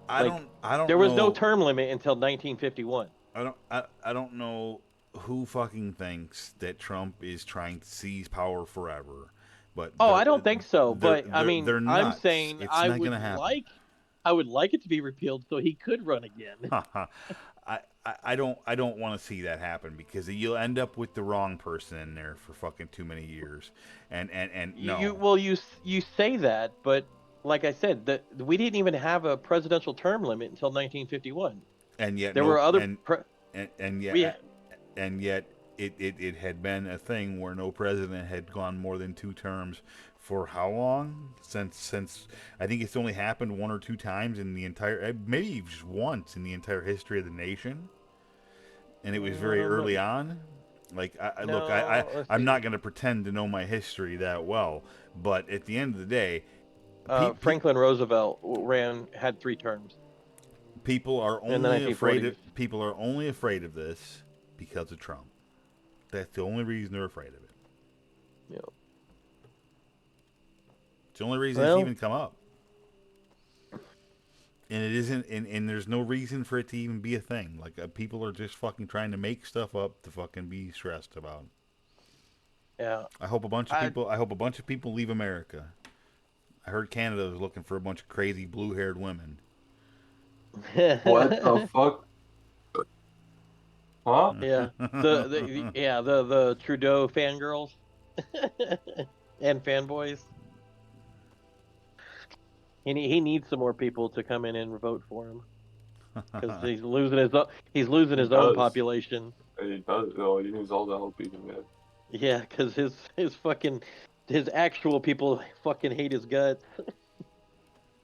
I don't there was know. no term limit until 1951. I don't know who fucking thinks that Trump is trying to seize power forever. But I don't think so. But I mean, they're I'm nuts. saying It's I not would gonna happen. I would like it to be repealed so he could run again. I don't want to see that happen, because you'll end up with the wrong person in there for fucking too many years. And no. You say that, but like I said, we didn't even have a presidential term limit until 1951. And yet there no were other and yet it had been a thing where no president had gone more than 2 terms for how long? Since I think it's only happened 1 or 2 times in the entire, maybe just once in the entire history of the nation, and it was very early on. Like, I'm not going to pretend to know my history that well, but at the end of the day, Franklin Roosevelt had 3 terms. People are only afraid of this because of Trump. That's the only reason they're afraid of it. Yeah. It's the only reason it's even come up. And it isn't, and there's no reason for it to even be a thing. Like, people are just fucking trying to make stuff up to fucking be stressed about. Yeah. I hope a bunch of people leave America. I heard Canada was looking for a bunch of crazy blue-haired women. What the fuck? Huh? Yeah. The Trudeau fangirls and fanboys. He needs some more people to come in and vote for him, because he's losing his own population. He does. Oh, he needs all the help he can get. Yeah, because his actual people fucking hate his guts.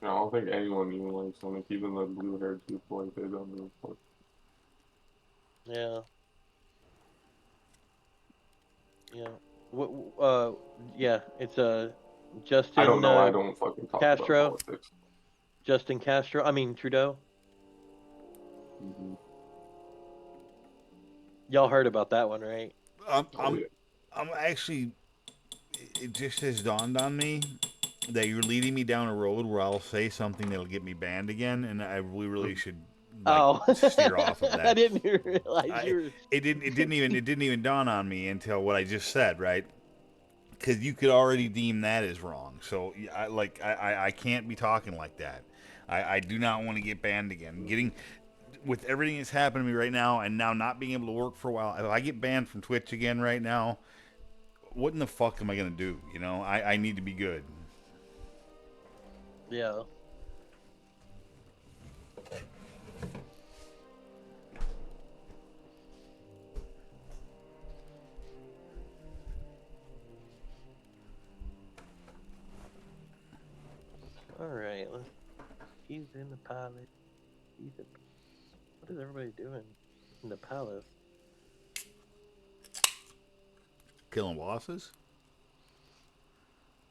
I don't think anyone even likes him. Like, even the blue-haired people, like, they don't give a fuck. Yeah. Yeah. Yeah. It's Justin. I don't know. I don't fucking talk Castro. about politics. Justin Castro. I mean Trudeau. Mm-hmm. Y'all heard about that one, right? I'm actually. It just has dawned on me that you're leading me down a road where I'll say something that'll get me banned again, and we really should steer off of that. I didn't realize you were. It didn't even dawn on me until what I just said, right? Because you could already deem that as wrong. So I can't be talking like that. I do not want to get banned again. With everything that's happening to me right now, and now not being able to work for a while, if I get banned from Twitch again right now, what in the fuck am I gonna do? You know, I need to be good. Yeah. All right. He's in the palace. What is everybody doing in the palace? Killing bosses?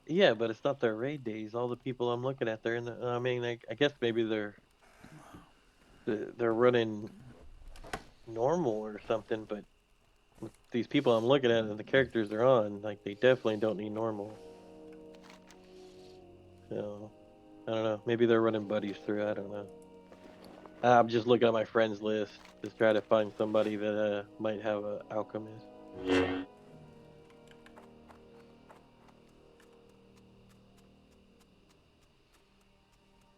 Yeah, but it's not their raid days. All the people I'm looking at, they're in the. I mean, I guess maybe they're running normal or something. But with these people I'm looking at and the characters they're on, like they definitely don't need normal. So I don't know. Maybe they're running buddies through. I don't know. I'm just looking at my friends list to try to find somebody that might have an alchemist.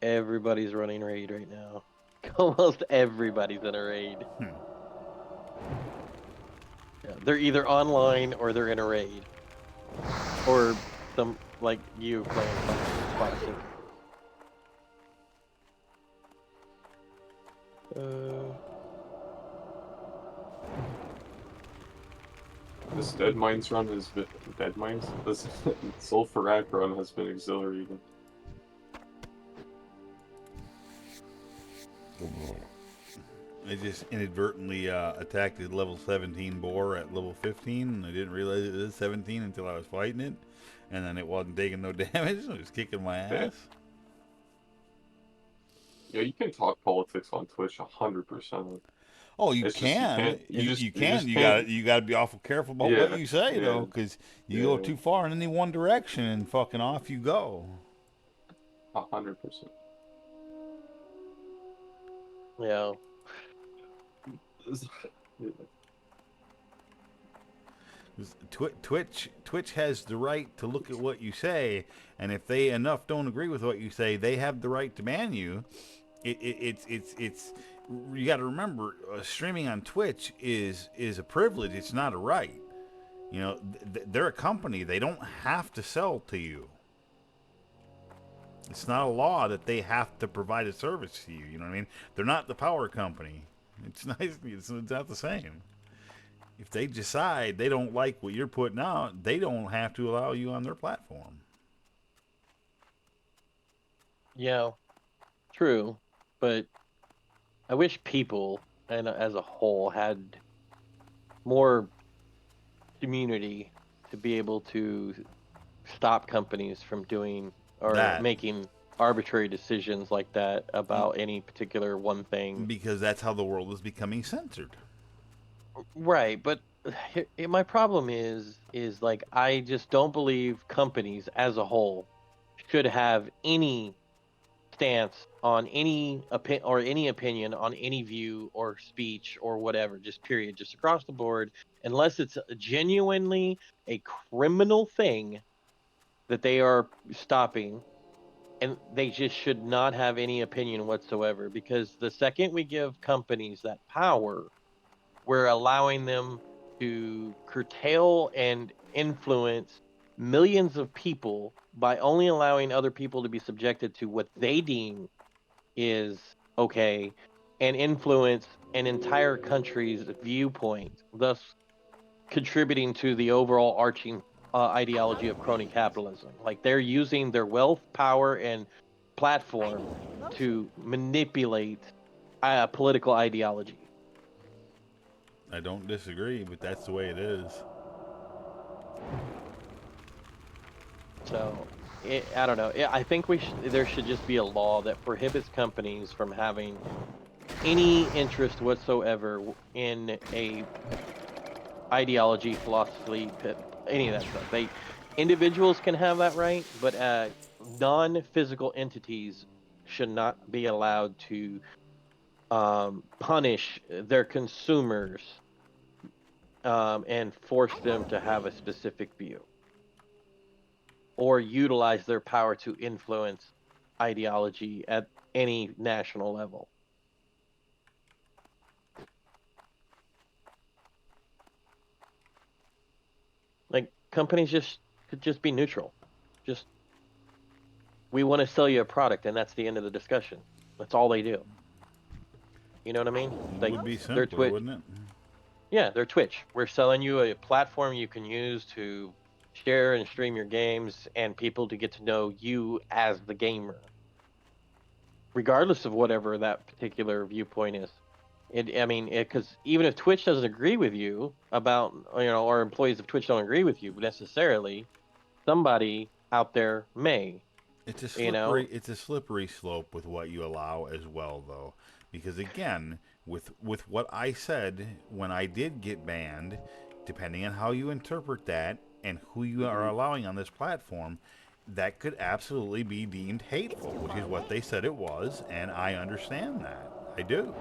Everybody's running raid right now. Almost everybody's in a raid. Yeah, they're either online or they're in a raid. Or some, like you playing Classic. This Dead Mines run has been Dead Mines. This Sulfurak run has been exhilarating. I just inadvertently attacked a level 17 boar at level 15, and I didn't realize it was 17 until I was fighting it, and then it wasn't taking no damage. It was kicking my ass. Yeah, you can talk politics on Twitch 100%. Oh, you It's can. just, You can. You gotta be awful careful about what you say though, because you go too far in any one direction and fucking off you go. 100%. Yeah. Twitch has the right to look at what you say, and if they enough don't agree with what you say, they have the right to ban you. It's you got to remember, streaming on Twitch is a privilege. It's not a right. You know, they're a company. They don't have to sell to you. It's not a law that they have to provide a service to you. You know what I mean? They're not the power company. It's nice. It's not the same. If they decide they don't like what you're putting out, they don't have to allow you on their platform. Yeah, true. But I wish people, and as a whole, had more community to be able to stop companies from doing or making arbitrary decisions like that about any particular one thing. Because that's how the world is becoming censored. Right, but my problem is like I just don't believe companies as a whole should have any stance on any opinion on any view or speech or whatever, just period, just across the board, unless it's genuinely a criminal thing that they are stopping, and they just should not have any opinion whatsoever, because the second we give companies that power, we're allowing them to curtail and influence millions of people by only allowing other people to be subjected to what they deem is okay, and influence an entire country's viewpoint, thus contributing to the overall arching ideology of crony capitalism. Like they're using their wealth, power, and platform to manipulate political ideology. I don't disagree, but that's the way it is. So, I don't know. I think there should just be a law that prohibits companies from having any interest whatsoever in a ideology, philosophy, any of that stuff. Individuals can have that right, but non-physical entities should not be allowed to punish their consumers and force them to have a specific view or utilize their power to influence ideology at any national level. Like companies just could just be neutral. Just we want to sell you a product and that's the end of the discussion. That's all they do. You know what I mean? It Like would be they're simpler, Twitch. wouldn't it? Yeah, they're Twitch. We're selling you a platform you can use to share and stream your games and people to get to know you as the gamer, regardless of whatever that particular viewpoint is. I mean, because even if Twitch doesn't agree with you about, or employees of Twitch don't agree with you necessarily, somebody out there may, It's a you know. slippery slope with what you allow as well, though, because again, with what I said when I did get banned, depending on how you interpret that and who you are allowing on this platform, that could absolutely be deemed hateful, which is what they said it was, and I understand that. I do.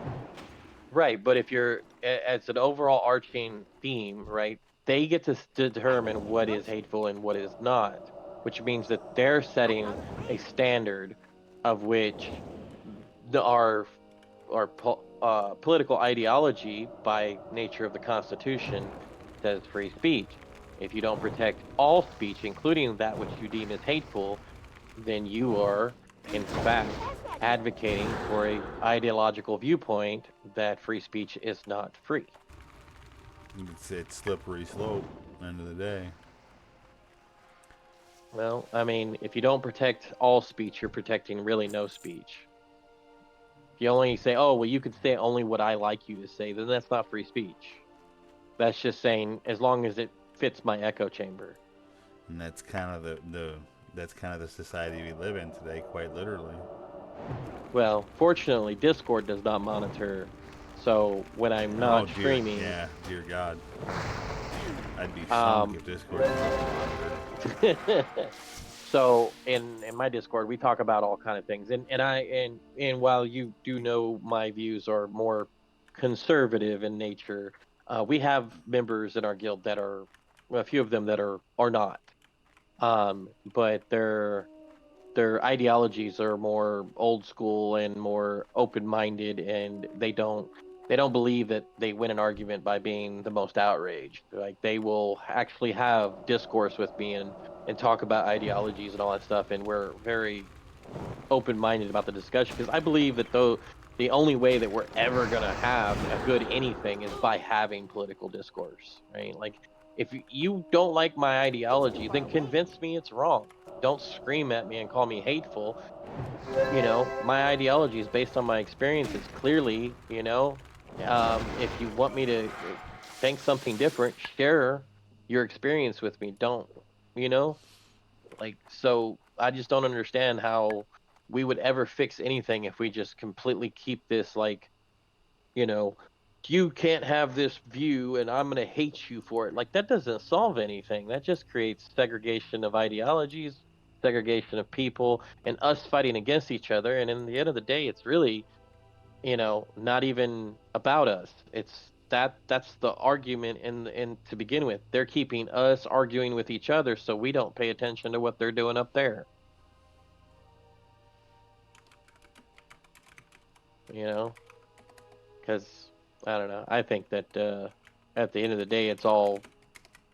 Right, but if you're as an overall arching theme, right, they get to determine what is hateful and what is not, which means that they're setting a standard of which our political ideology, by nature of the Constitution, says free speech. If you don't protect all speech, including that which you deem as hateful, then you are, in fact, advocating for a ideological viewpoint that free speech is not free. It's slippery slope. End of the day. Well, I mean, if you don't protect all speech, you're protecting really no speech. If you only say, "Oh, well, you can say only what I like you to say," then that's not free speech. That's just saying as long as it fits my echo chamber. And that's kind of the society we live in today, quite literally. Well, fortunately, Discord does not monitor, so when I'm Oh not dear, streaming, yeah, dear God, I'd be sunk um, if Discord was not monitored. so in my Discord we talk about all kind of things, and while you do know my views are more conservative in nature, we have members in our guild that are, well, a few of them that are not, but their ideologies are more old school and more open minded, and they don't believe that they win an argument by being the most outraged. Like they will actually have discourse with me and talk about ideologies and all that stuff, and we're very open minded about the discussion because I believe that though the only way that we're ever gonna have a good anything is by having political discourse, right? Like if you don't like my ideology, then convince me it's wrong. Don't scream at me and call me hateful. My ideology is based on my experiences. Clearly, if you want me to think something different, share your experience with me. Don't, you know, so I just don't understand how we would ever fix anything if we just completely keep this you know, you can't have this view and I'm going to hate you for it. Like that doesn't solve anything. That just creates segregation of ideologies, segregation of people, and us fighting against each other. And in the end of the day, it's really, not even about us. It's that's the argument in to begin with. They're keeping us arguing with each other so we don't pay attention to what they're doing up there. You know, because I don't know. I think that at the end of the day, it's all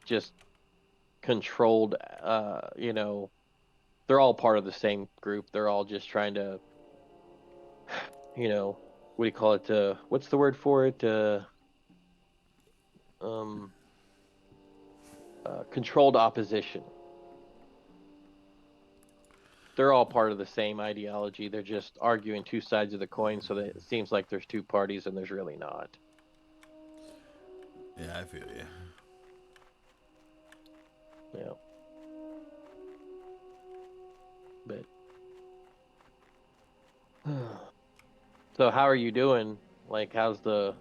just controlled. They're all part of the same group. They're all just trying to, you know, what do you call it? What's the word for it? Um, Controlled opposition. They're all part of the same ideology. They're just arguing two sides of the coin, so that it seems like there's two parties, and there's really not. Yeah, I feel you. Yeah, but so how are you doing? Like, how's the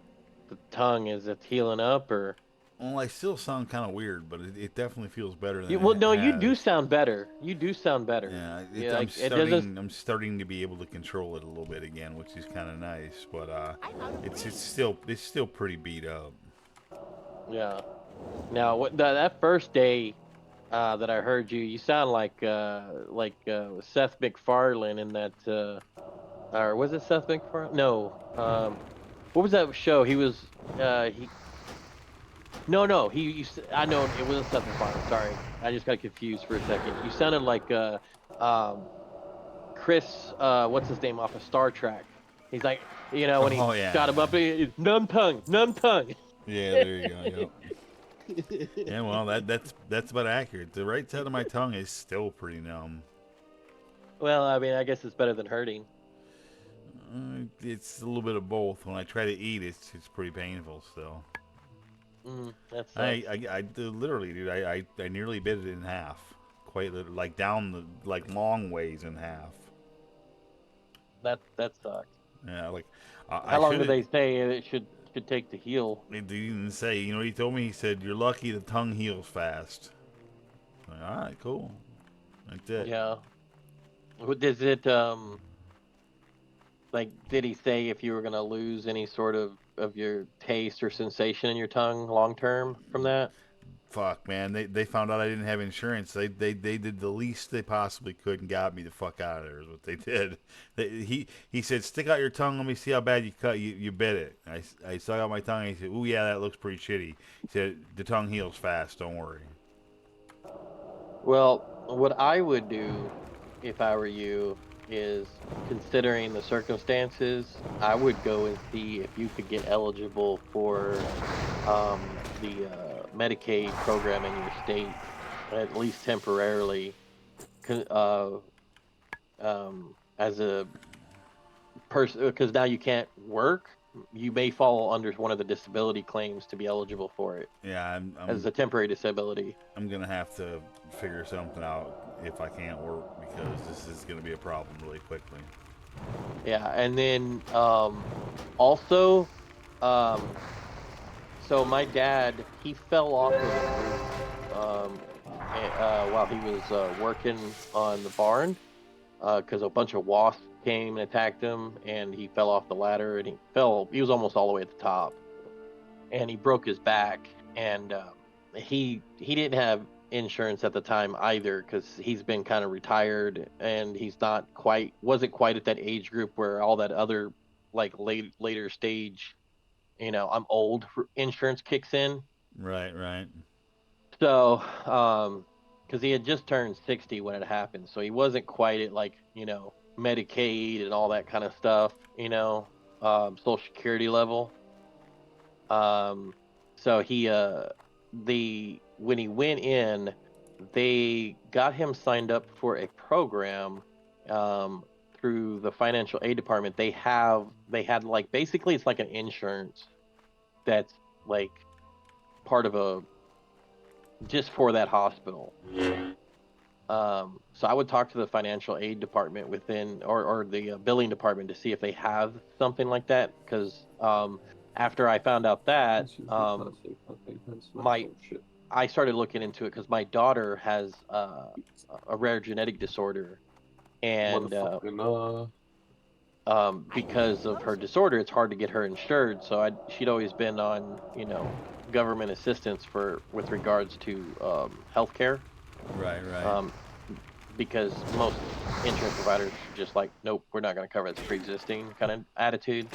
tongue? Is it healing up or? Well, I still sound kind of weird, but it definitely feels better than Well, it no, you do has. sound better. You do sound better. Yeah, Yeah, I'm like it doesn't. starting. I'm starting to be able to control it a little bit again, which is kind of nice. But I'm out of it's still pretty beat up. Yeah. Now, that first day that I heard you, you sound like Seth MacFarlane in that. Or was it Seth MacFarlane? No. What was that show? He was. He. No, no. I know it wasn't Seth MacFarlane. Sorry, I just got confused for a second. You sounded like um, Chris. What's his name off of Star Trek? He's like, when he Oh yeah, got him yeah, up, numb tongue, numb tongue. yeah. There you go. Yep. Yeah, well, that's about accurate. The right side of my tongue is still pretty numb. Well, I mean, I guess it's better than hurting. It's a little bit of both. When I try to eat, it's pretty painful still. That sucks. Literally, dude, I nearly bit it in half, quite like down the like long ways in half. That sucks. Yeah, like I How long do should. they say it should take to heal? They didn't say. You know what he told me? He said, "You're lucky the tongue heals fast." I'm like, all right, cool. That's it. Yeah. Does it like did he say if you were gonna lose any sort of your taste or sensation in your tongue long term from that? Fuck, man. They found out I didn't have insurance. They did the least they possibly could and got me the fuck out of there. Is what they did. He said, "Stick out your tongue. Let me see how bad you bit it." I stuck out my tongue. And he said, "Ooh, yeah, that looks pretty shitty." He said, "The tongue heals fast. Don't worry." Well, what I would do if I were you is considering the circumstances, I would go and see if you could get eligible for the Medicaid program in your state, at least temporarily, as a person, because now you can't work. You may fall under one of the disability claims to be eligible for it Yeah, as a temporary disability. I'm gonna have to figure something out if I can't work because this is gonna be a problem really quickly. Yeah, and then also, um, so my dad he fell off of a roof while he was working on the barn because a bunch of wasps came and attacked him, and he fell off the ladder and he fell. He was almost all the way at the top, and he broke his back, and he didn't have insurance at the time either because he's been kind of retired and he's not quite wasn't quite at that age group where all that other like later stage I'm old insurance kicks in. Right, right. So because he had just turned 60 when it happened, so he wasn't quite at like Medicaid and all that kind of stuff, Social Security level. So when he went in, they got him signed up for a program um, through the financial aid department. They had like basically it's like an insurance that's like part of a just for that hospital. So I would talk to the financial aid department within or the billing department to see if they have something like that because after I found out that my I started looking into it because my daughter has a rare genetic disorder, and Motherfucking because of her disorder, it's hard to get her insured. So she'd always been on government assistance with regards to healthcare. Right, right. Because most insurance providers are just like, nope, we're not going to cover it. It's pre-existing kind of attitude.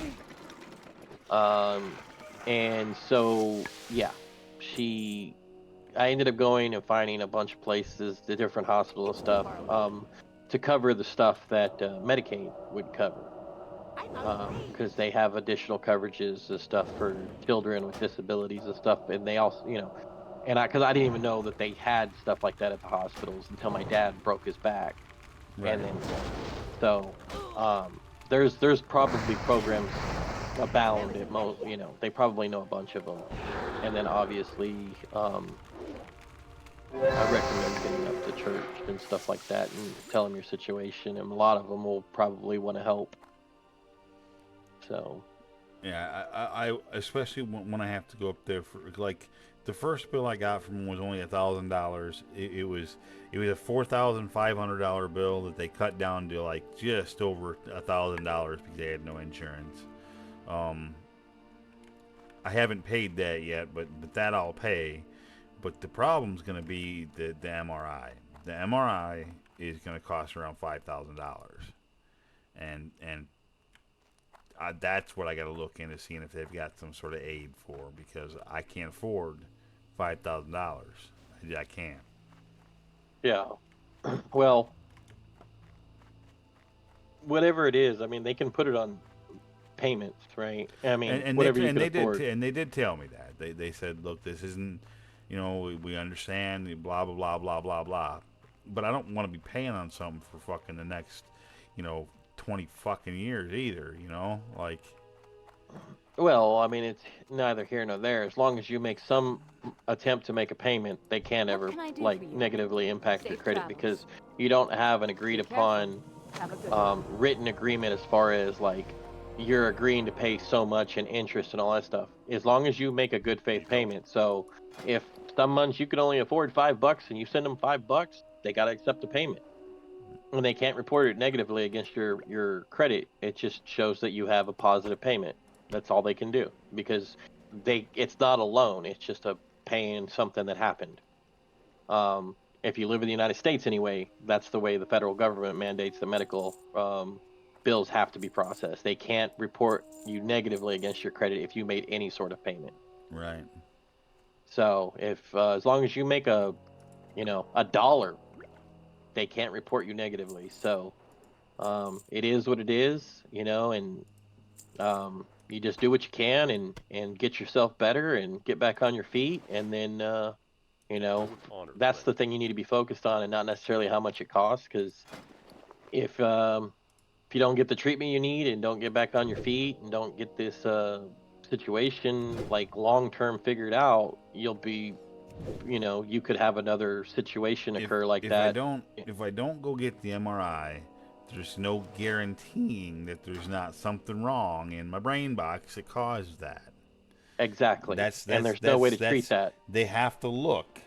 And so yeah, I ended up going and finding a bunch of places, the different hospitals and stuff, to cover the stuff that Medicaid would cover. Because they have additional coverages and stuff for children with disabilities and stuff, and they also, and because I didn't even know that they had stuff like that at the hospitals until my dad broke his back, Right. and then so there's probably programs abound at most. They probably know a bunch of them, and then obviously I recommend getting up to church and stuff like that and tell them your situation, and a lot of them will probably want to help. So Yeah, I especially when I have to go up there for like the first bill I got from him was only $1,000. It was a $4,500 bill that they cut down to like just over $1,000 because they had no insurance. I haven't paid that yet, but that I'll pay. But the problem's going to be the MRI. The MRI is going to cost around $5,000, and that's what I got to look into, seeing if they've got some sort of aid for, because I can't afford $5,000. I can't. Yeah. Well, whatever it is, I mean, they can put it on payments, right? I mean, whatever you can afford. And they did tell me that. They said, look, this isn't, we understand, blah, blah, blah, blah, blah, blah. But I don't want to be paying on something for fucking the next, 20 fucking years either, Like. Well, I mean, it's neither here nor there. As long as you make some attempt to make a payment, they can't What ever, can I do like, for you? negatively impact your Safe credit travels. because you don't have an agreed Be careful. upon Have a good one. written agreement as far as, like, you're agreeing to pay so much in interest and all that stuff. As long as you make a good faith payment. So if some months you can only afford $5 and you send them $5, they got to accept the payment. And they can't report it negatively against your credit. It just shows that you have a positive payment. That's all they can do, because it's not a loan. It's just a paying something that happened. If you live in the United States anyway, that's the way the federal government mandates that medical bills have to be processed. They can't report you negatively against your credit if you made any sort of payment. Right. So if as long as you make a $1, they can't report you negatively. So it is what it is, and you just do what you can and get yourself better and get back on your feet, and then With honor, that's friend. the thing you need to be focused on, and not necessarily how much it costs. Because if you don't get the treatment you need and don't get back on your feet and don't get this situation like long term figured out, you'll be, you could have another situation occur like if that. if I don't go get the MRI, there's no guaranteeing that there's not something wrong in my brain box that caused that. Exactly. And there's no way to treat that. They have to look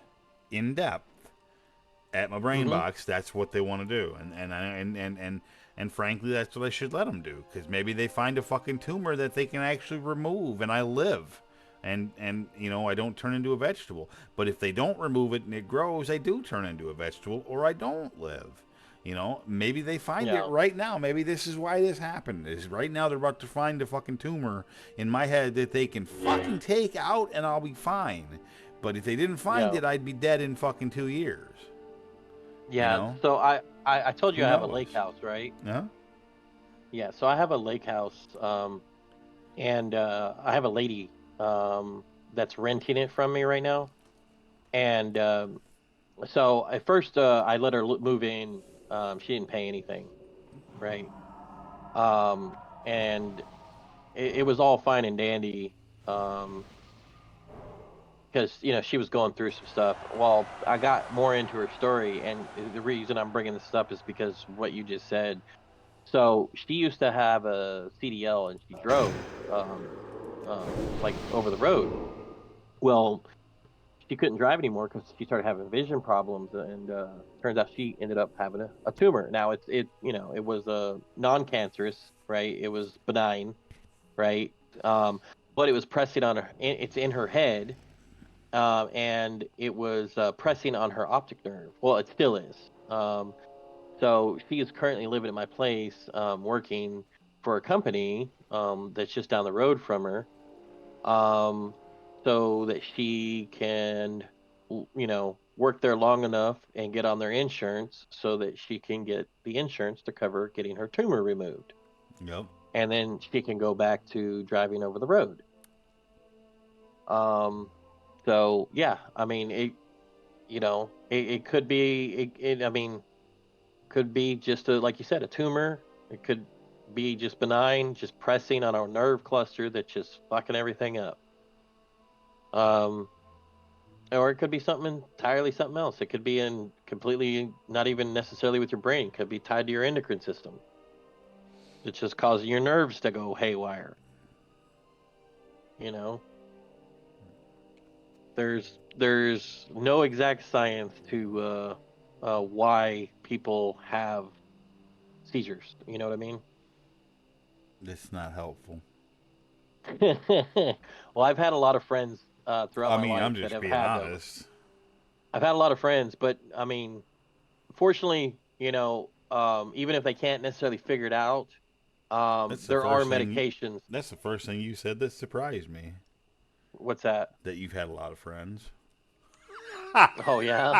in depth at my brain box. That's what they want to do, and frankly, that's what I should let them do, because maybe they find a fucking tumor that they can actually remove, and I live, and I don't turn into a vegetable. But if they don't remove it and it grows, I do turn into a vegetable, or I don't live. Maybe they find it right now. Maybe this is why this happened. Is right now they're about to find a fucking tumor in my head that they can fucking take out, and I'll be fine. But if they didn't find it, I'd be dead in fucking 2 years. Yeah. So I told you Who I have a knows? lake house, right? Huh? Yeah. So I have a lake house, and I have a lady that's renting it from me right now, and so at first I let her move in. She didn't pay anything, right? And it was all fine and dandy. Because she was going through some stuff. Well, I got more into her story, and the reason I'm bringing this up is because what you just said. So she used to have a CDL, and she drove like over the road. Well, she couldn't drive anymore because she started having vision problems, and turns out she ended up having a tumor. Now it was non-cancerous, right? It was benign, right? But it was pressing on her. It's in her head, and it was pressing on her optic nerve. Well, it still is. So she is currently living at my place, working for a company that's just down the road from her, um, so that she can, work there long enough and get on their insurance so that she can get the insurance to cover getting her tumor removed. Yep. And then she can go back to driving over the road. So yeah, I mean it could be I mean could be just like you said, a tumor. It could be just benign, just pressing on a nerve cluster that's just fucking everything up. Um, or it could be something something else. It could be in completely not even necessarily with your brain. It could be tied to your endocrine system. It's just causing your nerves to go haywire. You know. there's no exact science to why people have seizures. You know what I mean? It's not helpful. Well, I've had a lot of friends throughout I my mean, life I'm that just have being had those. honest. I've had a lot of friends, but I mean, fortunately, even if they can't necessarily figure it out, That's the there are first thing. medications. That's the first thing you said that surprised me. What's that? That you've had a lot of friends. Oh yeah,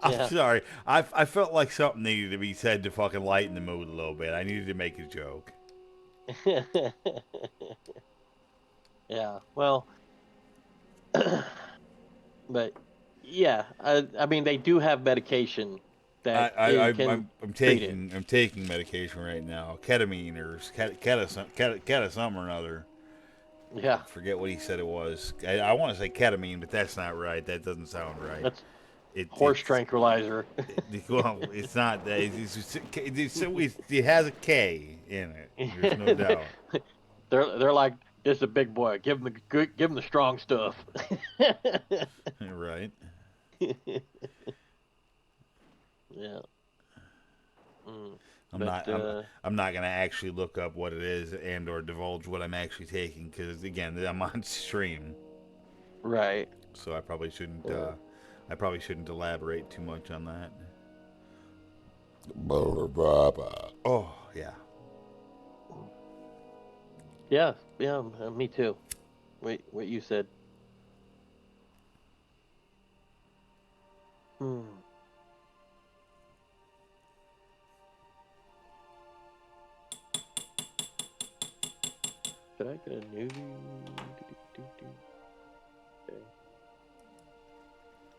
I'm yeah, sorry. I felt like something needed to be said to fucking lighten the mood a little bit. I needed to make a joke. yeah. Well, but yeah, I mean they do have medication that it can I'm treat it. taking medication right now, ketamine or keta something or another. Yeah, Forget what he said it was. I want to say ketamine, but that's not right. That doesn't sound right. that's It horse it's tranquilizer. well, it's not that. It has a K in it. There's no doubt. They're like, this is a big boy. Give him the good, give him the strong stuff. Right. Yeah. Mm. I'm But not. I'm not gonna actually look up what it is and or divulge what I'm actually taking because again, I'm on stream, right. so I probably shouldn't. Yeah. I probably shouldn't elaborate too much on that. Oh yeah. Yeah. Yeah. Me too. Wait, what you said. Hmm. Should I get a new? Okay.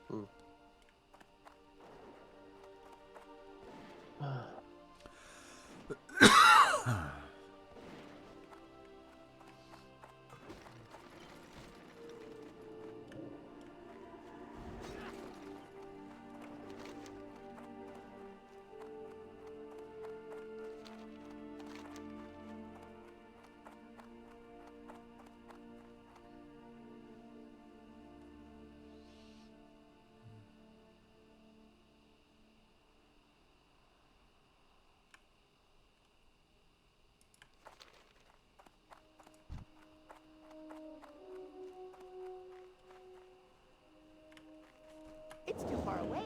Hmm. It's too far away.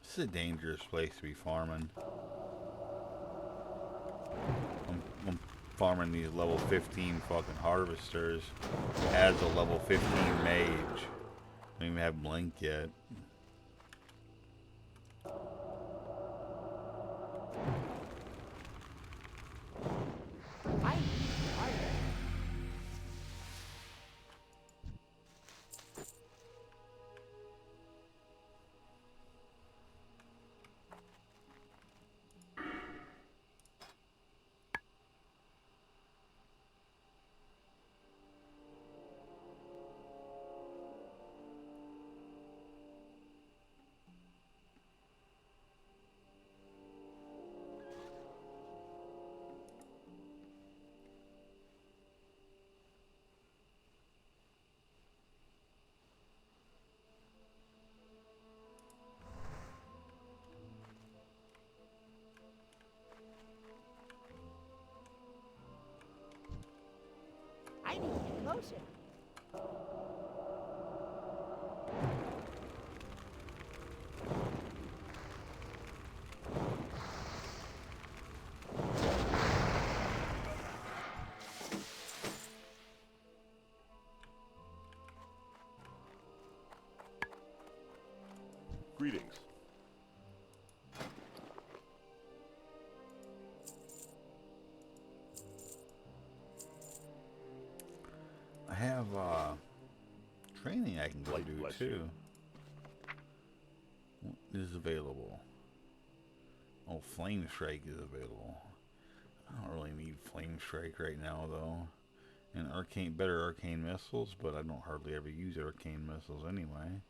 This is a dangerous place to be farming. I'm farming these level 15 fucking harvesters as a level 15 mage. I don't even have Blink yet. I need harder. I need to get closer. Greetings. I have training I can go Light do bless too. you. What is available? Oh, Flame Strike is available. I don't really need Flame Strike right now though. And better arcane missiles, but I don't hardly ever use arcane missiles anyway.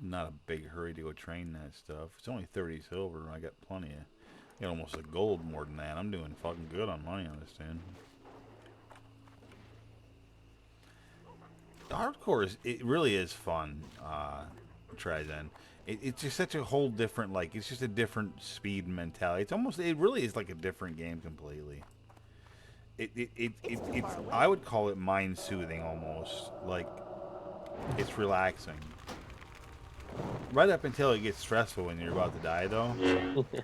I'm not a big hurry to go train that stuff. It's only 30 silver. I got plenty of. I got almost a gold more than that. I'm doing fucking good on money on this thing. The hardcore it really is fun. Try then. It's just such a whole different, like, it's just a different speed and mentality. It really is like a different game completely. It's I would call it mind soothing almost. Like, it's relaxing. Right up until it gets stressful when you're about to die, though.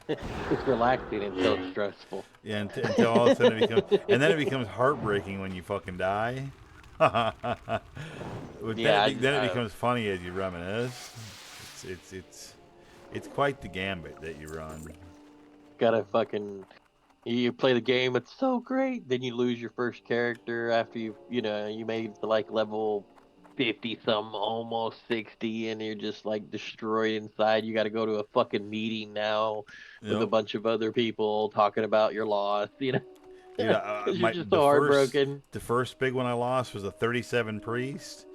It's relaxing until it's stressful. Yeah, until all of a sudden then it becomes heartbreaking when you fucking die. But Yeah, then it becomes funny as you reminisce. It's quite the gambit that you run. gotta fucking. You play the game, it's so great. Then you lose your first character after you made it to like level 50 some, almost 60, and you're just like destroyed inside. You got to go to a fucking meeting now with a Yep. bunch of other people talking about your loss, Dude, because you're just so heartbroken. the first big one I lost was a 37 priest.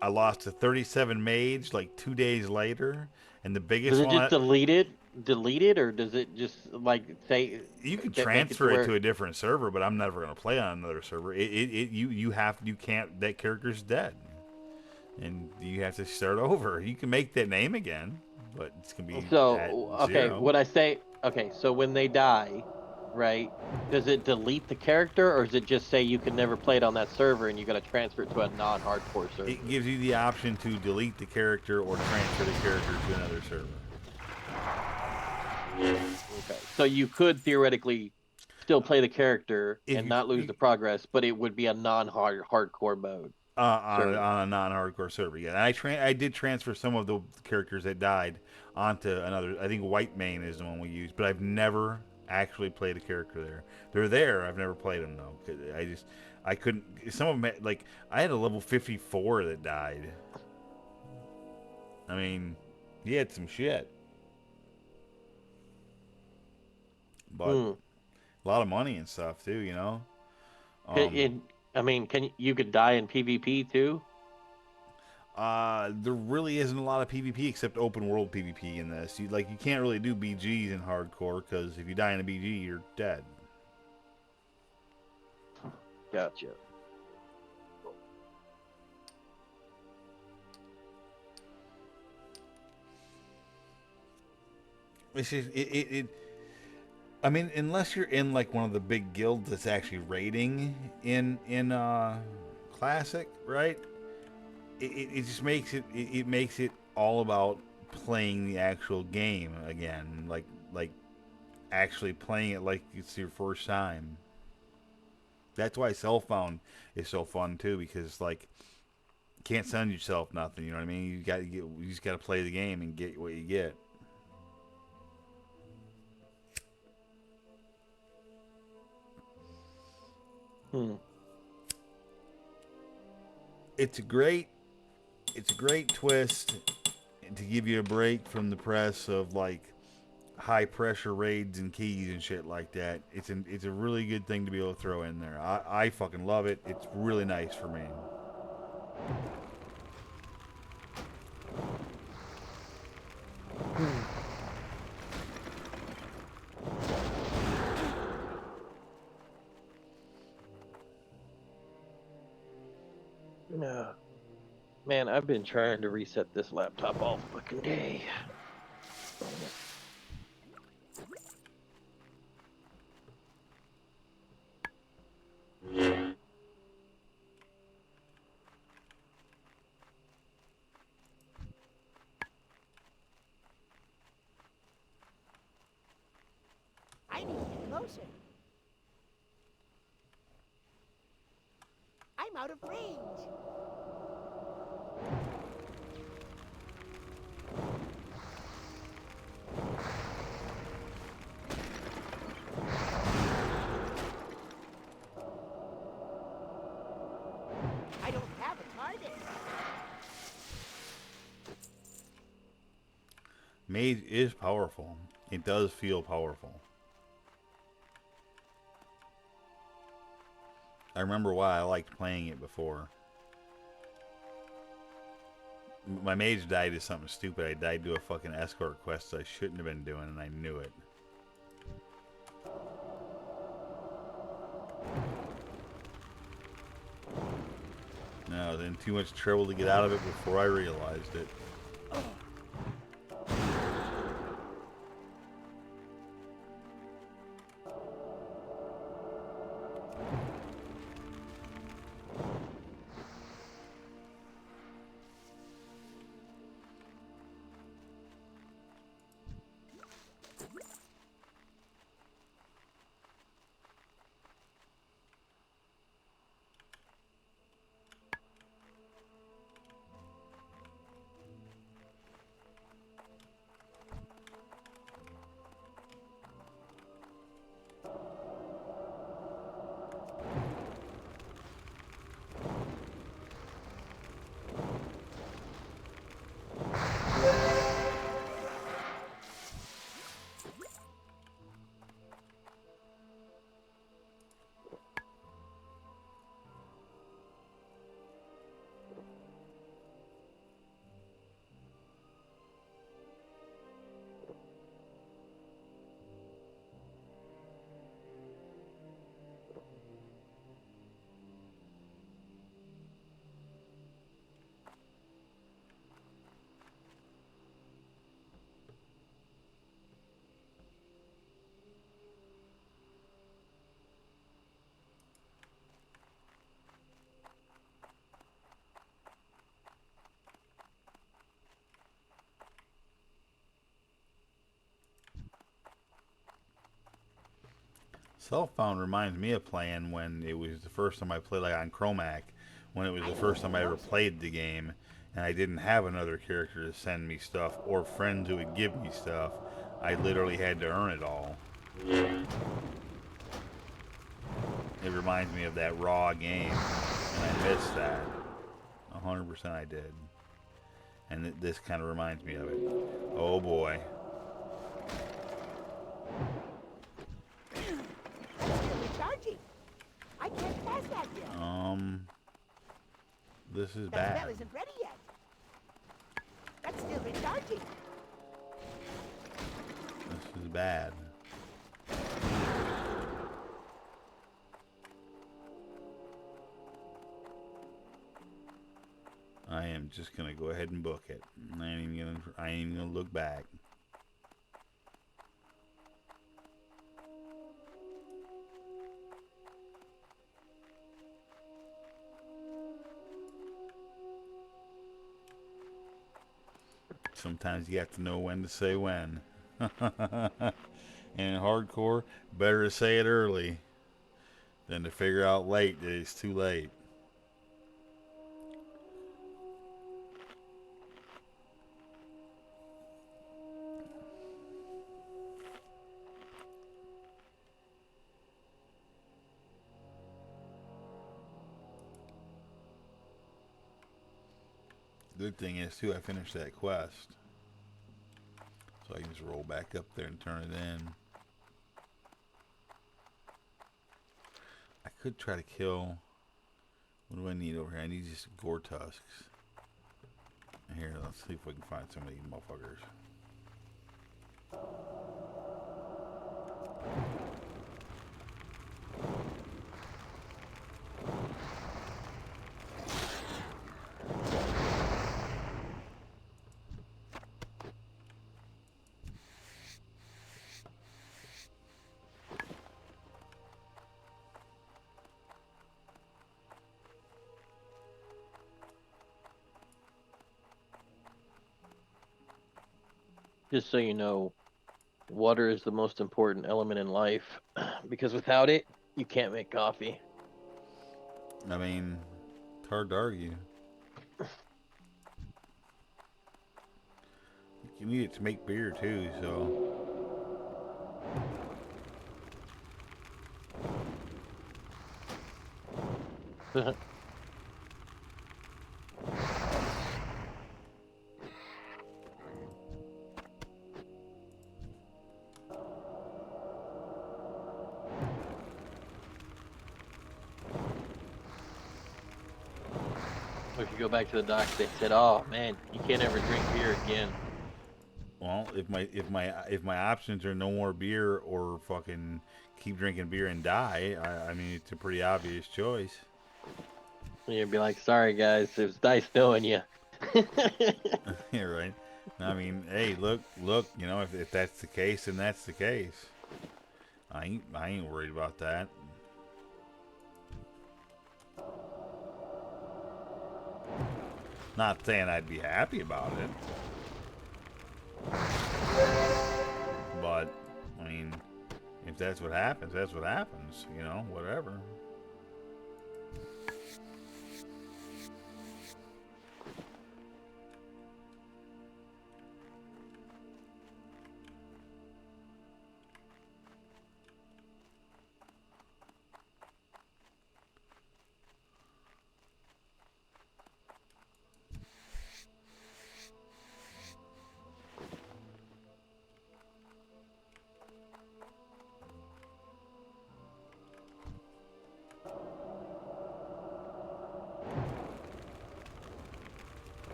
I lost a 37 mage like 2 days later, and the biggest Does it one just delete it, or does it just like say you can make it transfer it where to a different server, but I'm never gonna play on another server. You can't, that character's dead, and you have to start over. You can make that name again, but it's gonna be at So, okay, 0. what I say, okay, so when they die, right, does it delete the character, or does it just say you can never play it on that server and you got to transfer it to a non-hardcore server? It gives you the option to delete the character or transfer the character to another server. Okay, so you could theoretically still play the character and not lose the progress, but it would be a non-hardcore mode. On a non-hardcore server, yeah. And I did transfer some of the characters that died onto another. I think White Mane is the one we used, but I've never actually played a character there. They're there. I've never played them though. I couldn't. Some of them, like, I had a level 54 that died. I mean, he had some shit, but a lot of money and stuff too. You know. You could die in PvP too? There really isn't a lot of PvP except open world PvP in this. You can't really do BGs in hardcore because if you die in a BG, you're dead. Gotcha. It's just, I mean, unless you're in like one of the big guilds that's actually raiding in classic, right? It just makes it makes it all about playing the actual game again, like actually playing it like it's your first time. That's why Self-Found is so fun too, because like you can't send yourself nothing. You know what I mean? You just got to play the game and get what you get. It's a great twist to give you a break from the press of like high pressure raids and keys and shit like that. It's a really good thing to be able to throw in there. I fucking love it. It's really nice for me. No. Man, I've been trying to reset this laptop all fucking day. I need to get closer. I'm out of range. Mage is powerful. It does feel powerful. I remember why I liked playing it before. My mage died to something stupid. I died to a fucking escort quest I shouldn't have been doing, and I knew it. No, I was in too much trouble to get out of it before I realized it. Self-found reminds me of playing when it was the first time I played, like on Chromac, when it was the first time I ever played the game, and I didn't have another character to send me stuff or friends who would give me stuff. I literally had to earn it all. It reminds me of that raw game, and I missed that. 100% I did. And this kind of reminds me of it. Oh boy. Recharging. I can't pass that yet. This is That bad. spell isn't ready yet. That's still recharging. This is bad. I am just gonna go ahead and book it. I ain't even gonna look back. Sometimes you have to know when to say when. And in hardcore, better to say it early than to figure out late that it's too late. Good thing is, too, I finished that quest. So I can just roll back up there and turn it in. I could try to kill... What do I need over here? I need just gore tusks. Here, let's see if we can find some of these motherfuckers. Just so you know, water is the most important element in life because without it, you can't make coffee. I mean, it's hard to argue. You need it to make beer too, so... So if you go back to the docks, they said, "Oh man, you can't ever drink beer again." Well, if my options are no more beer or fucking keep drinking beer and die, I mean it's a pretty obvious choice. And you'd be like, "Sorry guys, it was nice knowing you." Yeah, right. I mean, hey, look, you know, if that's the case, then that's the case. I ain't worried about that. Not saying I'd be happy about it, but I mean, if that's what happens, that's what happens. You know, whatever.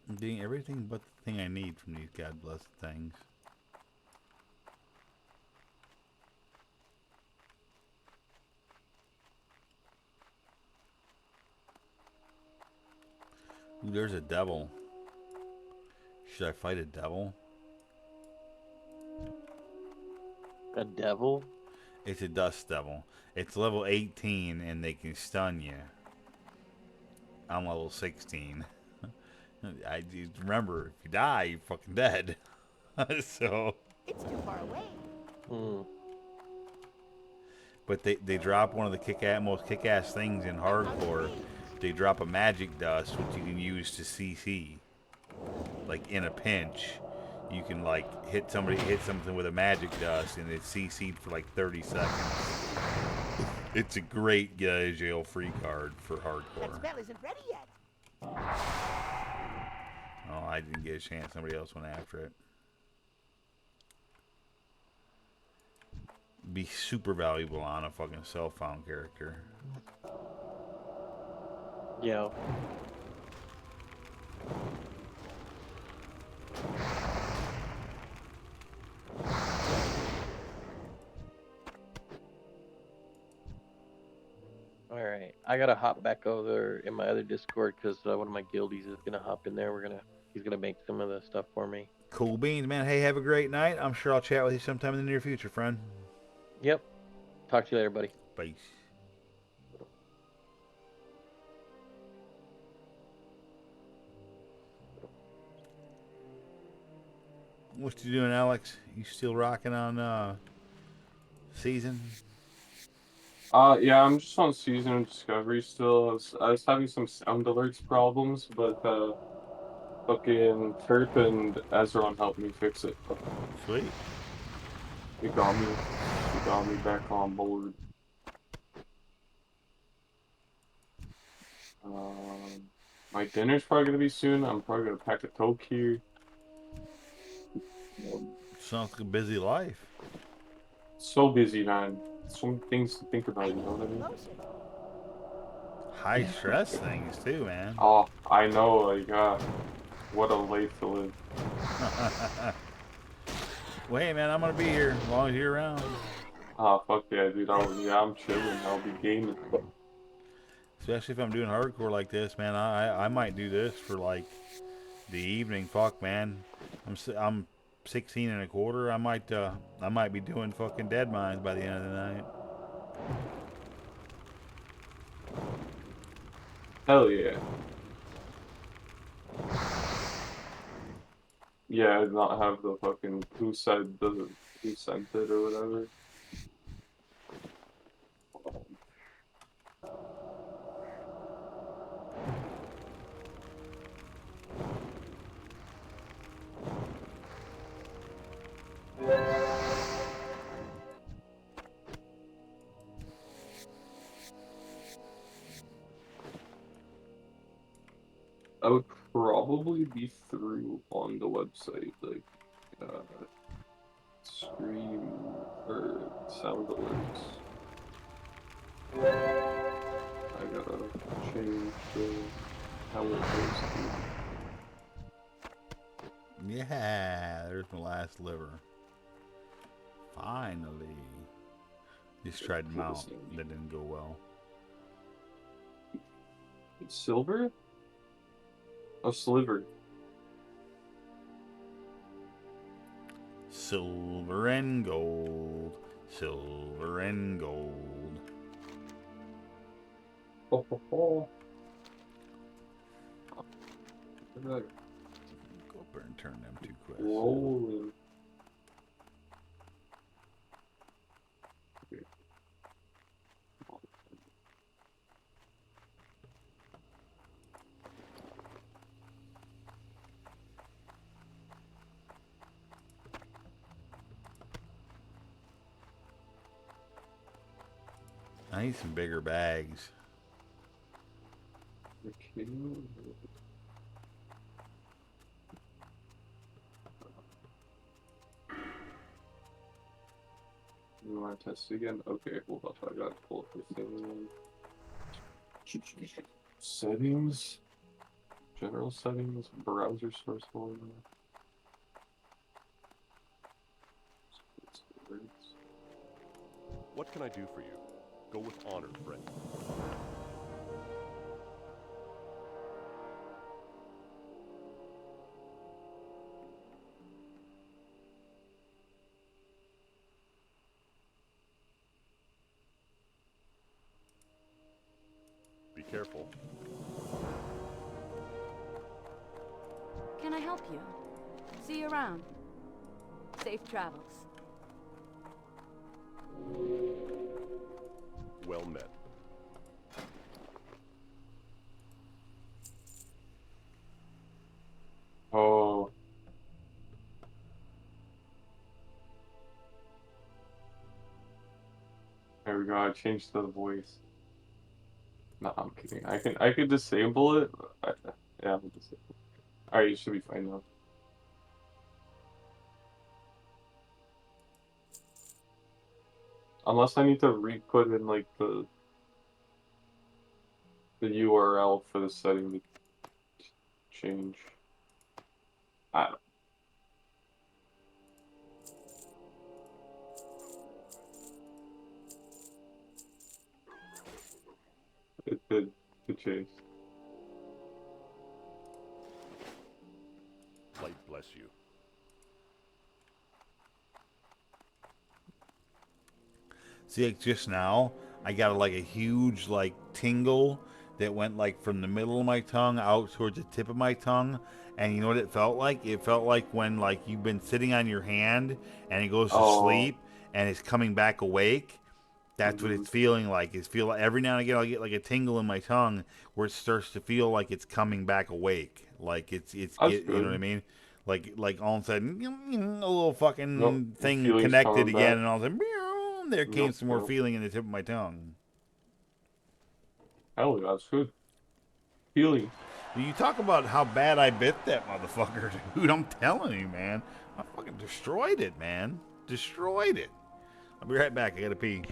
I'm getting everything but the thing I need from these god blessed things. Ooh, there's a devil. Should I fight a devil? A devil? It's a dust devil. It's level 18 and they can stun you. I'm level 16. I remember, if you die, you're fucking dead. So, It's too far away. Hmm. but they drop one of the most kick-ass things in hardcore. They drop a magic dust, which you can use to CC. Like in a pinch, you can like hit something with a magic dust, and it's CC'd for like 30 seconds. It's a great get out of jail free card for That hardcore. spell isn't ready yet. Oh, I didn't get a chance. Somebody else went after it. Be super valuable on a fucking self-found character. Yeah. All right, I gotta hop back over in my other Discord because one of my guildies is gonna hop in there. He's gonna make some of the stuff for me. Cool beans, man. Hey, have a great night. I'm sure I'll chat with you sometime in the near future, friend. Yep. Talk to you later, buddy. Bye. What you doing, Alex? You still rocking on season? Yeah, I'm just on season of Discovery still. I was having some sound alerts problems, but fucking Turp and Ezron helped me fix it. Sweet. They got me back on board. My dinner's probably gonna be soon. I'm probably gonna pack a toke here. Sounds like a busy life. So busy, man. So many things to think about, you know what I mean? High stress things too, man. Oh, I know, like, what a life to live. Well, hey, man, I'm gonna be here as long as you're around. Ah, fuck yeah, dude. I'm chilling. I'll be gaming. Especially if I'm doing hardcore like this, man. I might do this for like the evening. Fuck, man. I'm 16 and a quarter. I might be doing fucking Dead Mines by the end of the night. Hell yeah. Yeah, not have the fucking who sent it or whatever. I would probably be through on the website, like, stream or sound alerts. I gotta change how it goes through. Yeah, there's my last liver. Finally. Just tried mount. That didn't go well. It's silver? Oh, sliver. Silver and gold. Silver and gold. Ho, ho, ho. Look at that. Go up there and turn them 2 quests. Rolling. I need some bigger bags. Okay. You want to test again? Okay, hold up. I gotta pull up the thing. Settings. General settings. Browser source format. What can I do for you? Go with honor, friend. Be careful. Can I help you? See you around. Safe travels. Well met. Oh. There we go. I changed the voice. No, I'm kidding. I could disable it. Yeah, I'll disable it. Alright, you should be fine now. Unless I need to re-put in like the URL for the setting to change. I don't. It did change. Light bless you. See, like just now, I got like a huge like tingle that went like from the middle of my tongue out towards the tip of my tongue. And you know what it felt like? It felt like when like you've been sitting on your hand and it goes to Oh. sleep and it's coming back awake. That's what Mhm. it's feeling like. It's feel every now and again I'll get like a tingle in my tongue where it starts to feel like it's coming back awake. Like it's That's you know what I good. mean? Like all of a sudden a little Nope. fucking The thing feeling's connected coming again back. and all of a sudden meow, there came Nope. some more Nope. feeling in the tip of my tongue. Hell, that's good. Feeling. You talk about how bad I bit that motherfucker, dude. I'm telling you, man. I fucking destroyed it, man. Destroyed it. I'll be right back. I gotta pee.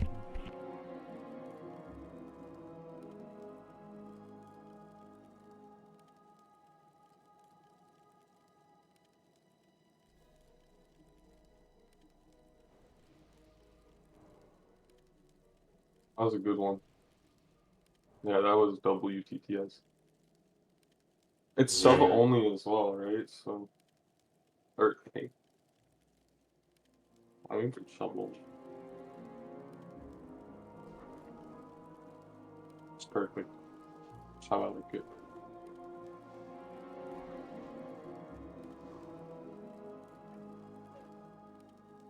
That was a good one. Yeah, that was WTTS. It's sub only as well, right? So, or hey, I mean for shovel. It's perfect. That's how I like it.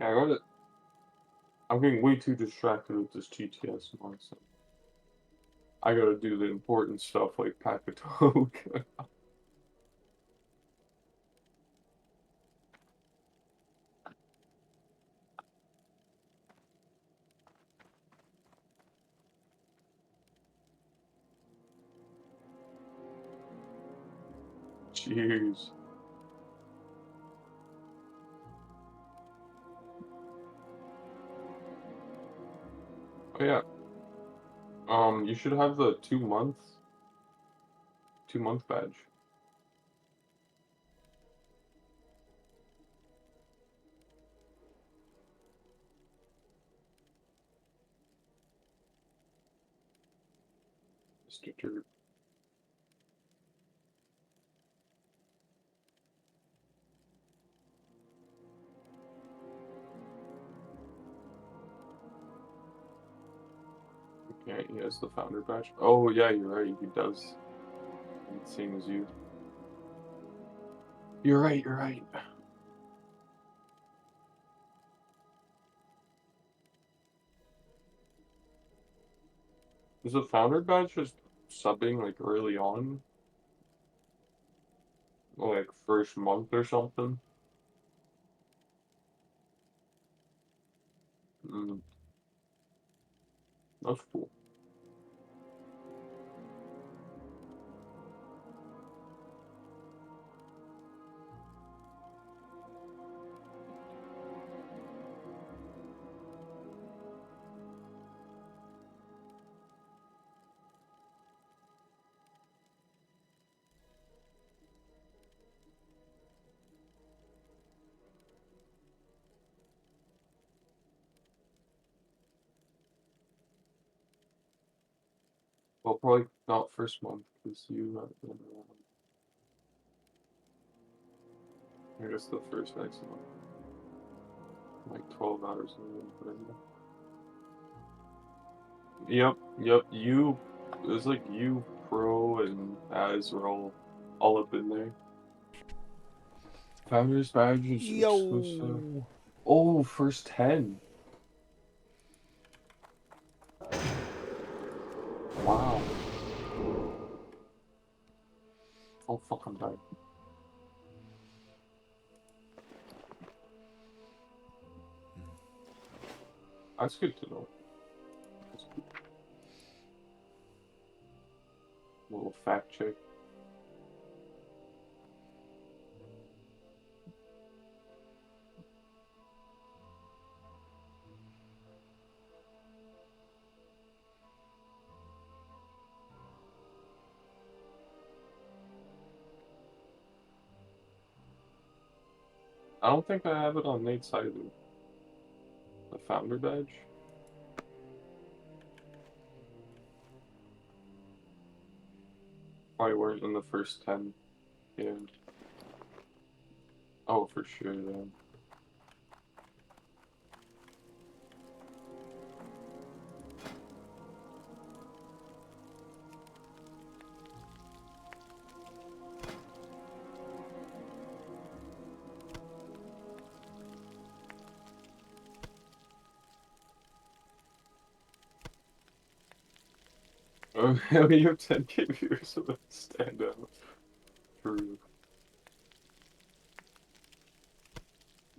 Yeah, I'm getting way too distracted with this GTS nonsense. I gotta do the important stuff like pack a token. Jeez. Oh yeah. You should have the 2-month badge. Mr. Dirt. Okay, he has the founder badge. Oh yeah, you're right, he does. Same as you. You're right, you're right. Is the founder badge just subbing like early on? Like first month or something? Mm, that's cool. Well, probably not first month, because you I guess the first next month. Like 12 hours a month, whatever. Yep, you, it was like you, Pro, and Az were all up in there. Founders badge is exclusive. Yo. Oh, first 10. Wow. Oh, fuck, I'm dying. That's good to know. That's good. A little fact check. I don't think I have it on Nate's either. The founder badge. Probably weren't in the first 10. Yeah. Oh, for sure, yeah. Oh, you have 10K viewers of that stand out. True.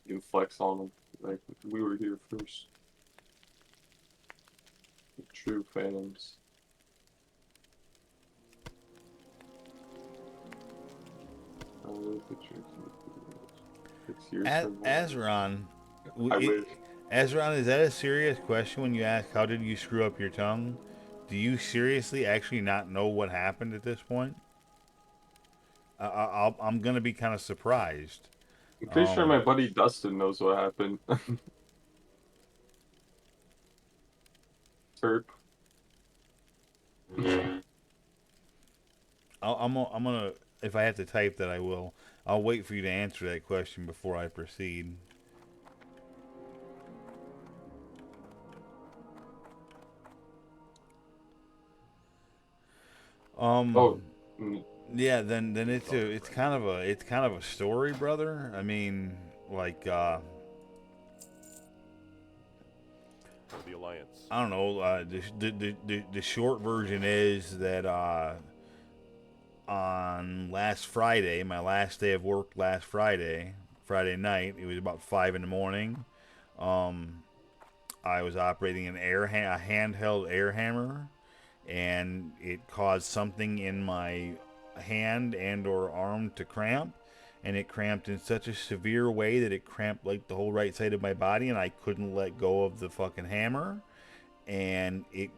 You can flex on them. Like, we were here first. True fans. Look at you. 6 years from now. Azron, I wish. Azron, is that a serious question when you ask how did you screw up your tongue? Do you seriously actually not know what happened at this point? I'm gonna be kind of surprised. I'm pretty sure my buddy Dustin knows what happened. Terp. I'm gonna, if I have to type that, I will. I'll wait for you to answer that question before I proceed. Oh. Yeah, then it's kind of a story, brother. I mean, like Alliance. I don't know. The short version is that on last Friday, my last day of work last Friday night, it was about 5 in the morning. I was operating a handheld air hammer, and it caused something in my hand and or arm to cramp, and it cramped in such a severe way that it cramped like the whole right side of my body, and I couldn't let go of the fucking hammer, and it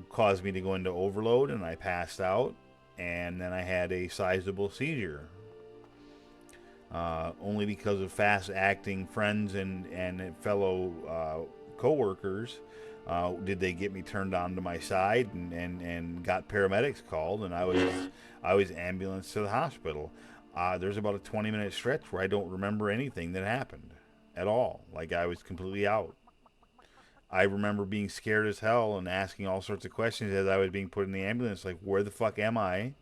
caused me to go into overload, and I passed out, and then I had a sizable seizure. Only because of fast-acting friends and fellow co-workers did they get me turned onto my side and got paramedics called, and I was ambulanced to the hospital. There's about a 20-minute stretch where I don't remember anything that happened at all. Like, I was completely out. I remember being scared as hell and asking all sorts of questions as I was being put in the ambulance, like, where the fuck am I?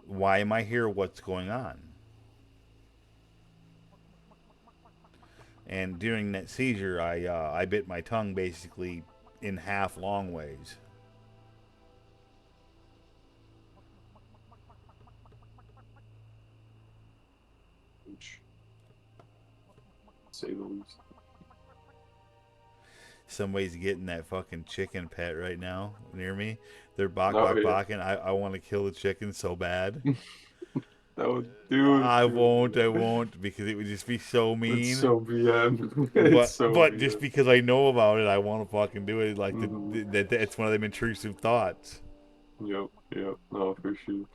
Why am I here? What's going on? And during that seizure, I bit my tongue basically in half long ways. Say the least. Somebody's getting that fucking chicken pet right now near me. They're Oh, yeah. barking. I want to kill the chicken so bad. That would do it I to won't, because it would just be so It's mean. so BM. It's so But just BM. because I know about it, I want to fucking do it. Like, Mm-hmm. it's one of them intrusive thoughts. Yep, yep. No, for sure.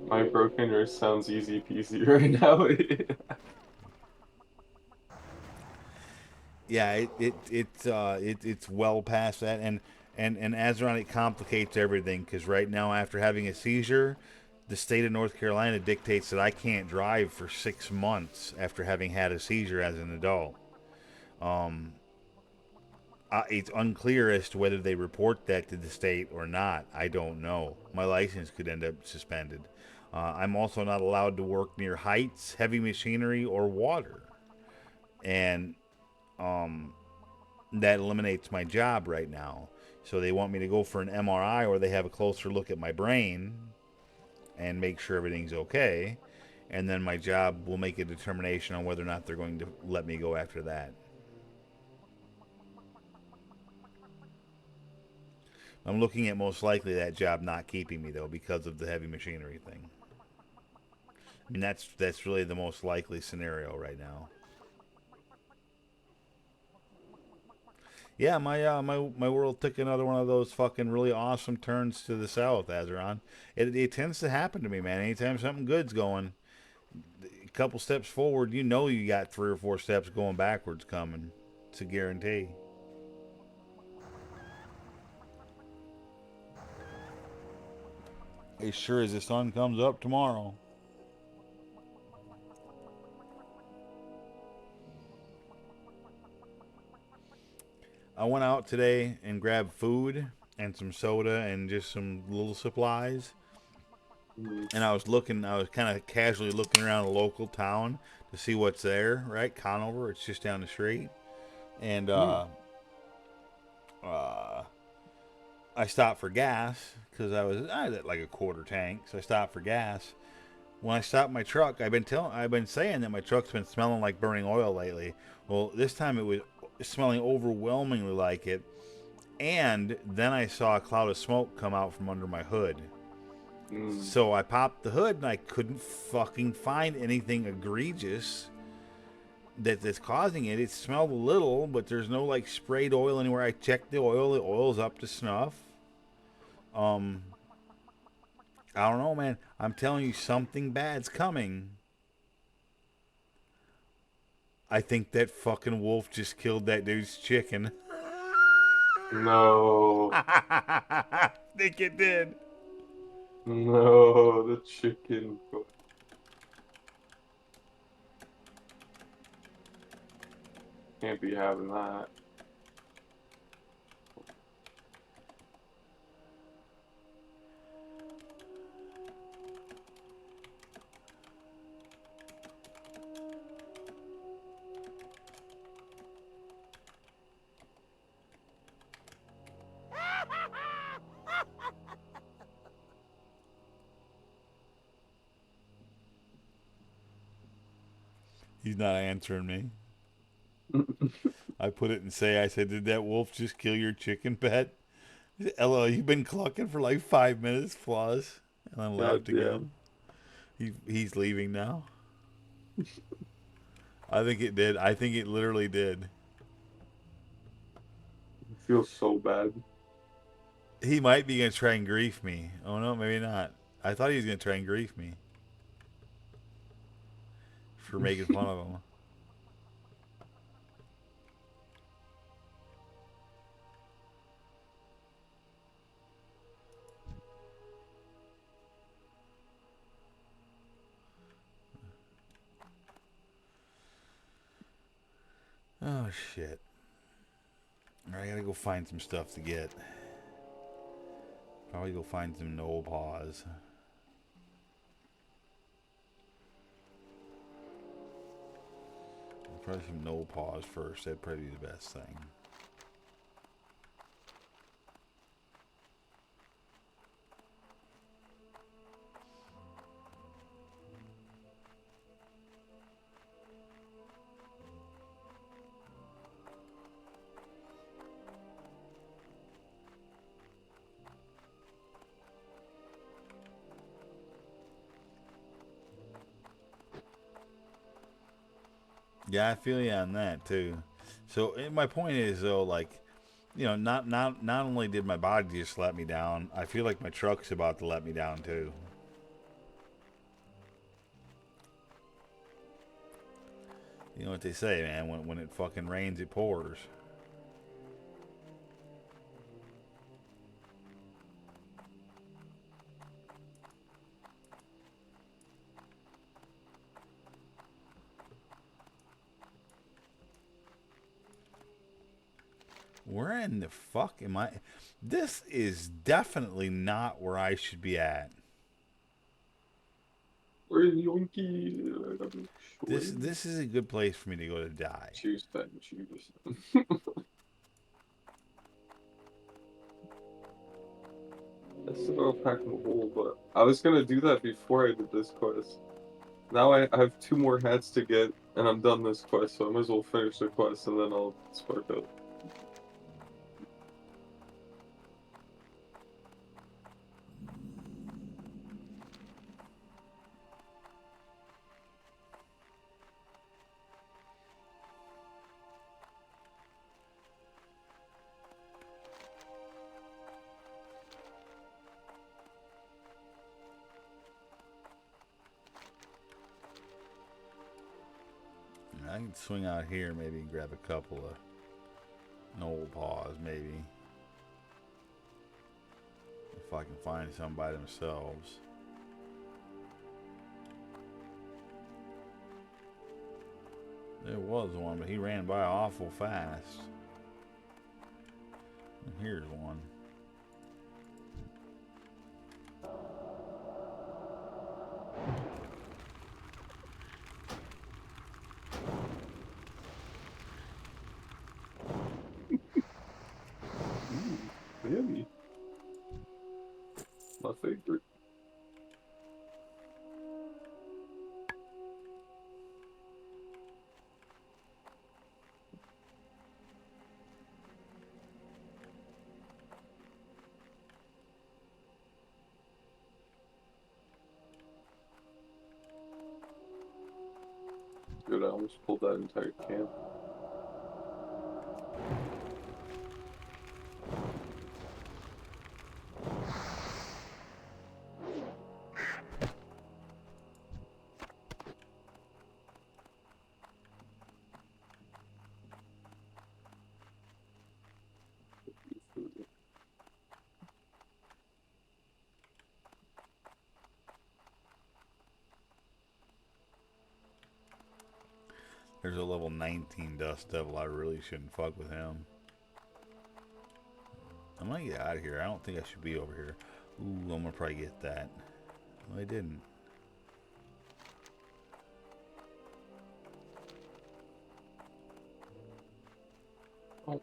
My broken wrist sounds easy peasy right now. Yeah, it's well past that, and Azeron, it complicates everything, because right now, after having a seizure, the state of North Carolina dictates that I can't drive for 6 months after having had a seizure as an adult. It's unclear as to whether they report that to the state or not. I don't know. My license could end up suspended. I'm also not allowed to work near heights, heavy machinery, or water, and that eliminates my job right now. So they want me to go for an MRI, or they have a closer look at my brain and make sure everything's okay. And then my job will make a determination on whether or not they're going to let me go after that. I'm looking at most likely that job not keeping me, though, because of the heavy machinery thing. I mean, that's really the most likely scenario right now. Yeah, my world took another one of those fucking really awesome turns to the south, Azeron. It tends to happen to me, man. Anytime something good's going, a couple steps forward, you know you got 3 or 4 steps going backwards coming. It's a guarantee. As sure as the sun comes up tomorrow. I went out today and grabbed food and some soda and just some little supplies. And I was kind of casually looking around a local town to see what's there, right? Conover, it's just down the street. And I stopped for gas because I had like a quarter tank, so I stopped for gas. When I stopped my truck, I've been saying that my truck's been smelling like burning oil lately. Well, this time it was smelling overwhelmingly like it, and then I saw a cloud of smoke come out from under my hood. So I popped the hood, and I couldn't fucking find anything egregious that's causing it. It smelled a little, but there's no like sprayed oil anywhere. I checked the oil's up to snuff. I don't know, man. I'm telling you, something bad's coming. I think that fucking wolf just killed that dude's chicken. No. I think it did. No, the chicken. Can't be having that. He's not answering me. I put it I said, did that wolf just kill your chicken pet? LL, you've been clucking for like 5 minutes plus. And I laughed again. He's leaving now. I think it did. I think it literally did. I feel so bad. He might be going to try and grief me. Oh, no, maybe not. I thought he was going to try and grief me. For making fun of him. Oh, shit. Alright, I gotta go find some stuff to get. Probably go find some Knoll Paws. Probably some Knoll Paws first. That'd probably be the best thing. Yeah, I feel you on that too. So my point is though, like, you know, not only did my body just let me down, I feel like my truck's about to let me down too. You know what they say, man? When it fucking rains, it pours. Where in the fuck am I? This is definitely not where I should be at. Where's Yoinky? This is a good place for me to go to die. Cheers, Ben. Cheers. I still gotta pack my hole, but I was gonna do that before I did this quest. Now I have 2 more hats to get, and I'm done this quest, so I might as well finish the quest, and then I'll spark up. I can swing out here maybe and grab a couple of Knoll Paws, maybe. If I can find some by themselves. There was one, but he ran by awful fast. And here's one. Yummy. My favorite. Good, I almost pulled that entire camp. There's a level 19 Dust Devil. I really shouldn't fuck with him. I'm gonna get out of here. I don't think I should be over here. Ooh, I'm gonna probably get that. No, I didn't. Oh.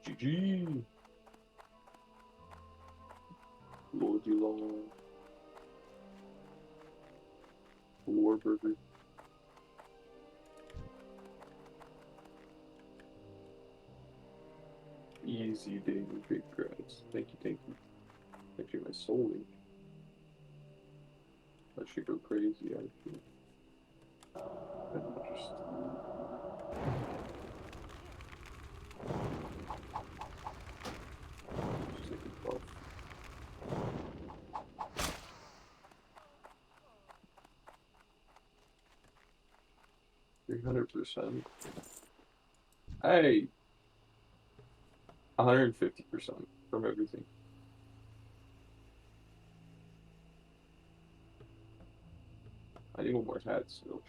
GG. Lord, you long. Warburger. Easy day with big crowds. Thank you, thank you. Thank you, my soul. I should go crazy, actually. Just... 300%. Hey! 150% from everything. I need one more hat still.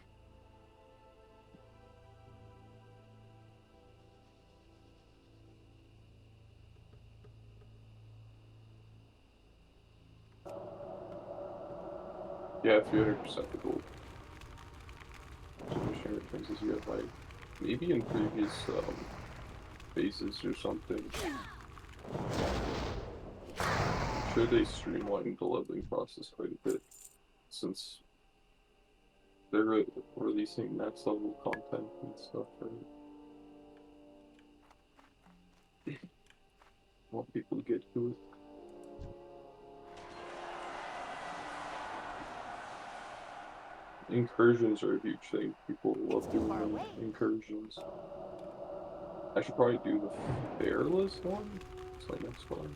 Yeah, 300% the gold. Diminishing returns as you have like maybe in previous phases or something. I'm sure they streamlined the leveling process quite a bit since they're releasing next level content and stuff, right? Want people to get to it. Incursions are a huge thing. People love doing them. Incursions. I should probably do the Fairless one. It's my next one.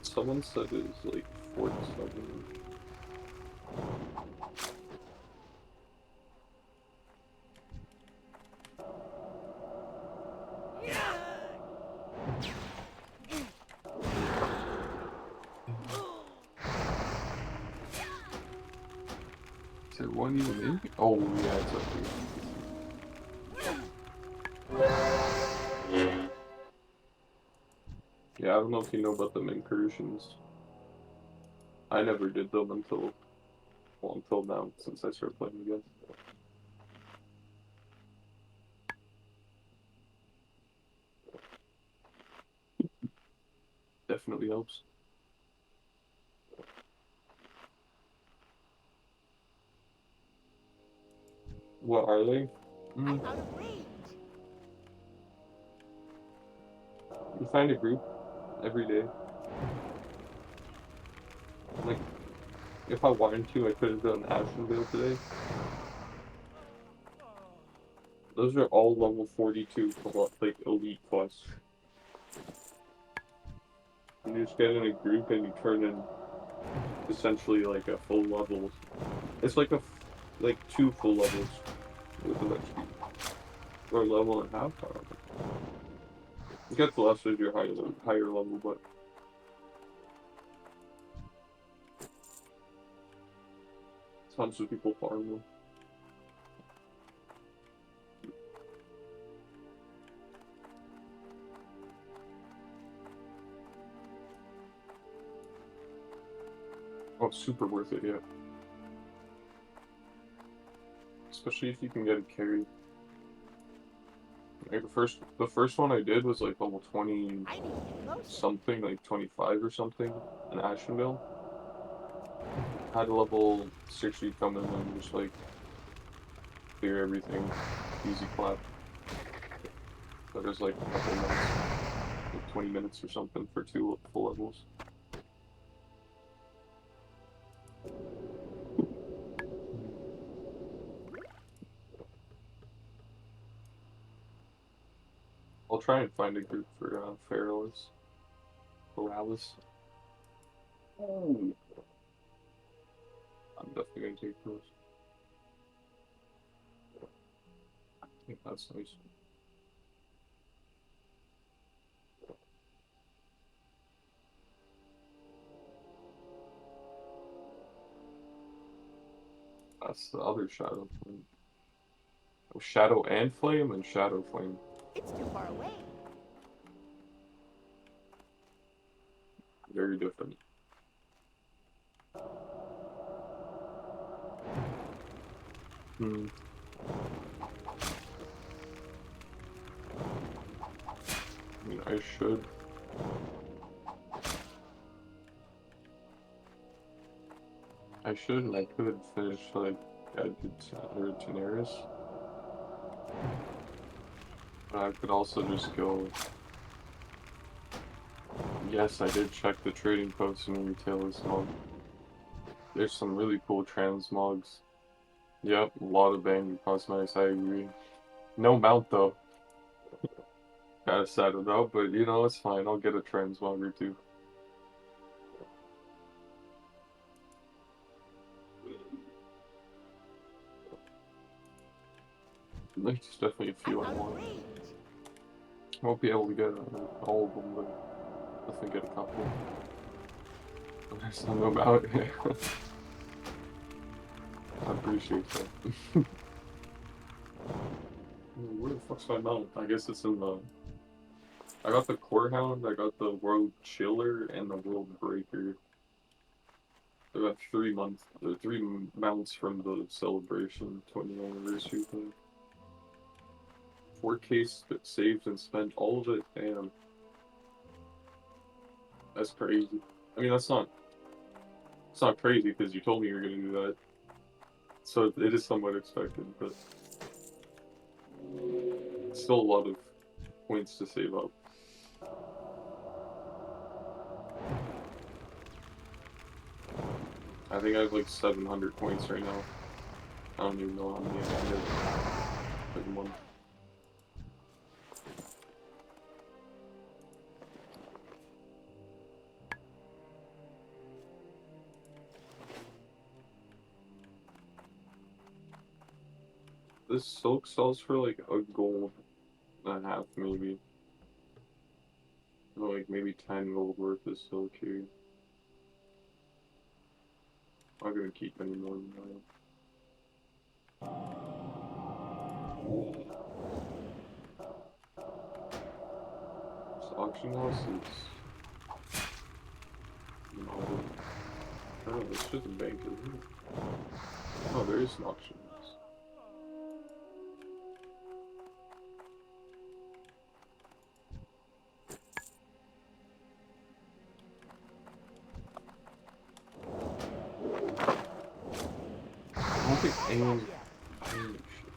Someone said it was like 47. Is there one even in here? Oh yeah, it's up here. Yeah, I don't know if you know about them incursions. I never did them until now, since I started playing again. Definitely helps. What are they? I'm out of range. You find a group every day. Like, if I wanted to, I could have done Ashenvale today. Those are all level 42 for like elite quests. You just get in a group and you turn in essentially like a full level. It's like like 2 full levels with the next group. Or a level and a half, I don't know. It gets less as you're higher level, but tons of people farm them. Oh, it's super worth it, yeah. Especially if you can get it carried. Like the first one I did was like level 20 something, like 25 or something in Ashenville. Had a level 60 come in and just like clear everything, easy clap. But it was like a couple minutes, like 20 minutes or something for 2 full levels. I'll try and find a group for Feralus. Oh, I'm definitely gonna take those. I think that's nice. That's the other Shadow Flame. Oh, Shadow and Flame and Shadow Flame. It's too far away. Very different. Hmm. I mean, I should. I should and I could finish like I did Daenerys. I could also just go. Yes, I did check the trading post in retail this month. There's some really cool transmogs. Yep, a lot of banging cosmetics, I agree. No mount though. Kinda sad about, but you know, it's fine. I'll get a transmog or two. There's definitely a few I want. I won't be able to get all of them, but definitely get a couple. There's some about it. I appreciate that. Where the fuck's my mount? I guess it's in the. I got the Core Hound, I got the World Chiller, and the World Breaker. I got 3 months, or 3 mounts from the celebration 20th anniversary thing. 4K saved and spent all of it, damn. That's crazy. I mean, it's not crazy because you told me you were gonna do that. So it is somewhat expected, but it's still a lot of points to save up. I think I have like 700 points right now. I don't even know how many I have every month. This silk sells for like a gold and a half, maybe. Or like maybe 10 gold worth of silk here. I'm not gonna keep any more than that. This auction house is. No, I don't know, it's just a bank, isn't it? Oh, there is an auction house. I don't think anyone's buying this shit.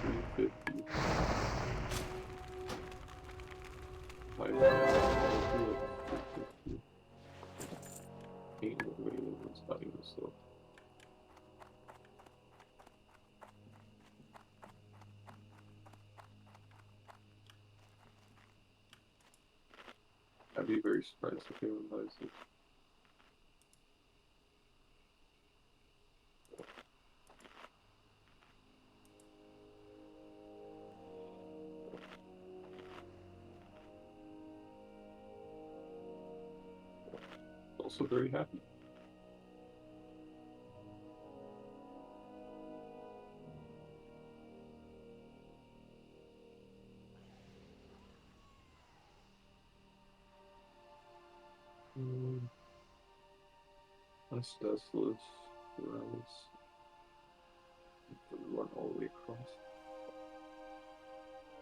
350. Like, 350. Ain't no way anyone's buying this stuff. I'd be very surprised if anyone buys it. Also very happy. That's Tesla's. Run all the way across.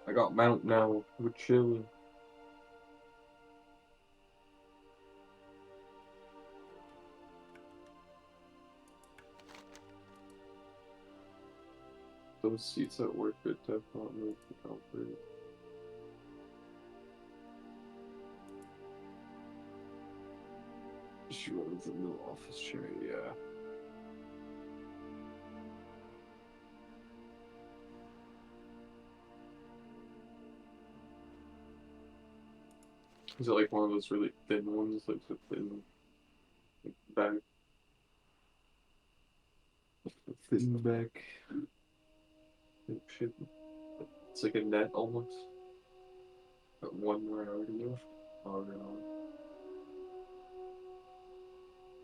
I got mount now. We're chilling. Those seats at work are definitely comfort. She runs a new office chair, yeah. Is it like one of those really thin ones, like the thin back? The thin back. Like shit. It's like a net almost. But one where I already know. Oh no.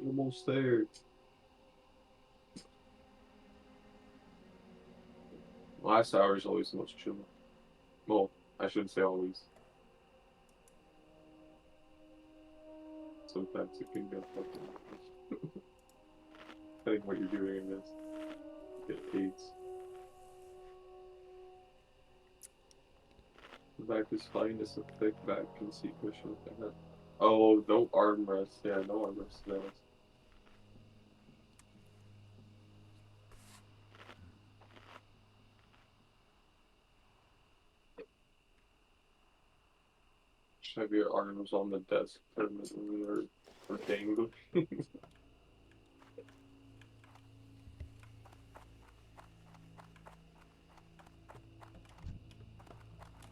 Almost there. Last hour is always the most chill. Well, I shouldn't say always. Sometimes it can get fucking. Depending what you're doing in this. Get paid. The back is fine, it's a thick back conceit cushion with the head. Oh, no armrest. Yeah, no armrest. No. Should have your arms on the desk permanently or dangling.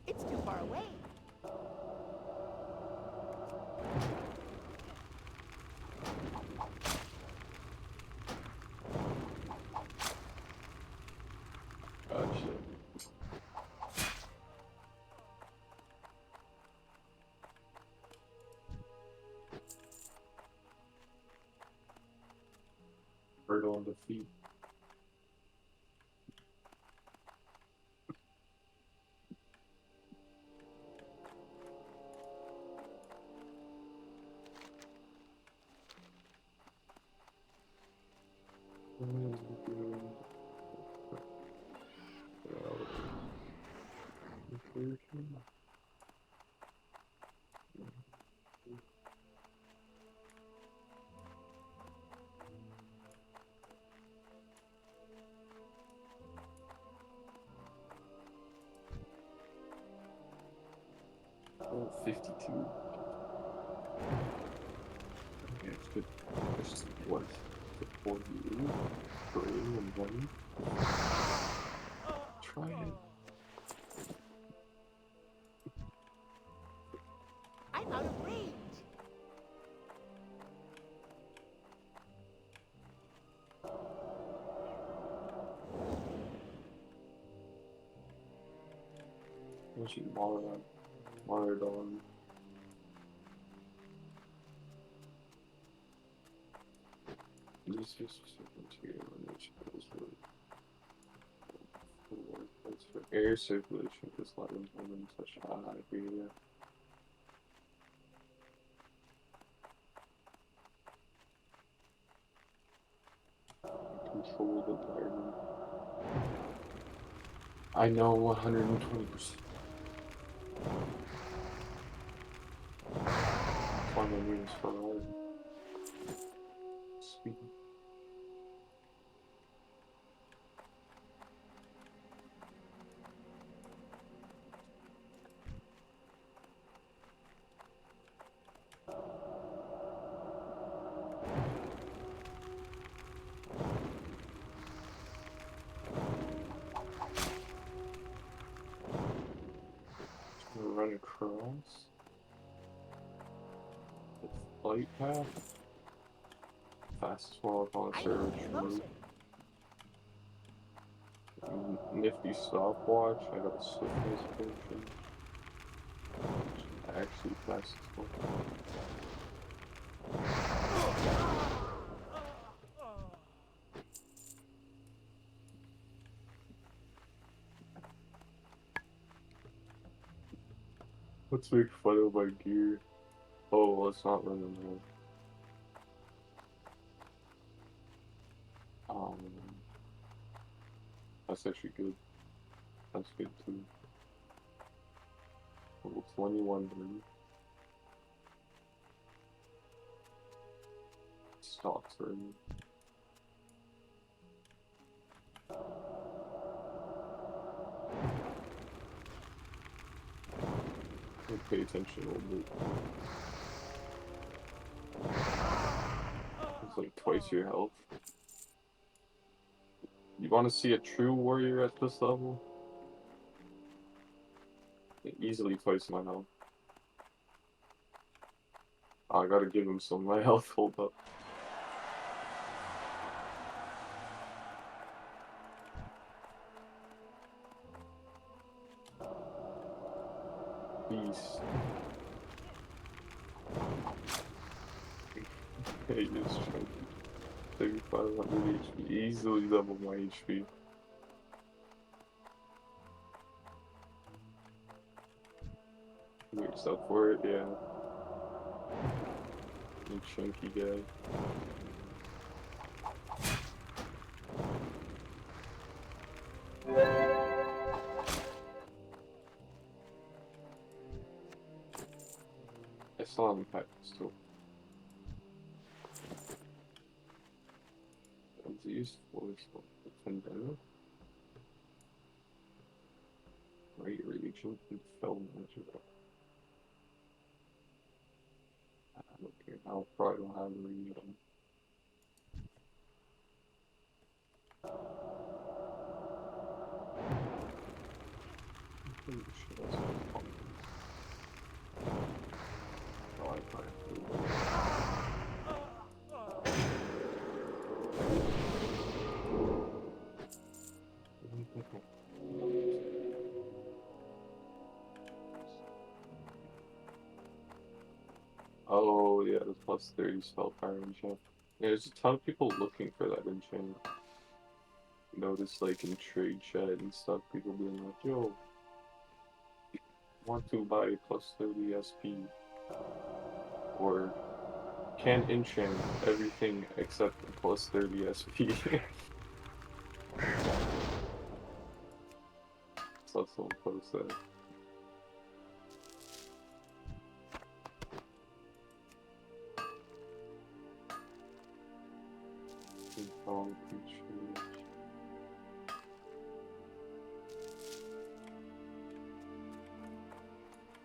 It's too far away. Gotcha. Bird on the feet. Oh, 52. Okay, it's good. There's what? 48? 3 and 1? Try it. I'm out of range. What's your Maradon? This is material in which goes for air circulation is not in such a high area. Controlled environment. I know 120%. Final meters per hour. Speed. Run across the flight path. Fastest walk on I server need to get true. closer. Nifty stopwatch. I got a swiftness potion. Actually, fastest walk. Let's make fun of my gear. Oh, let's not run them all. That's actually good. That's good too. Level 21 burn. Stocks burn. Pay attention a little bit. It's like twice your health. You want to see a true warrior at this level? Easily twice my health. I gotta give him some of my health. Hold up. Beast. Hey, it's chunky. 3500 HP. Easily double my HP. Get yourself for it, yeah. You chunky guy. still haven't packed too. It's used for the pandemic. Right reagent and film magic. I don't care. I'll probably don't have a reagent. Oh, I probably Oh, yeah, the plus 30 spell power enchant. Yeah, there's a ton of people looking for that enchant. Notice, like, in trade chat and stuff, people being like, yo, want to buy plus 30 SP. Or can enchant everything except the plus 30 SP. So someone post that. Inform creatures.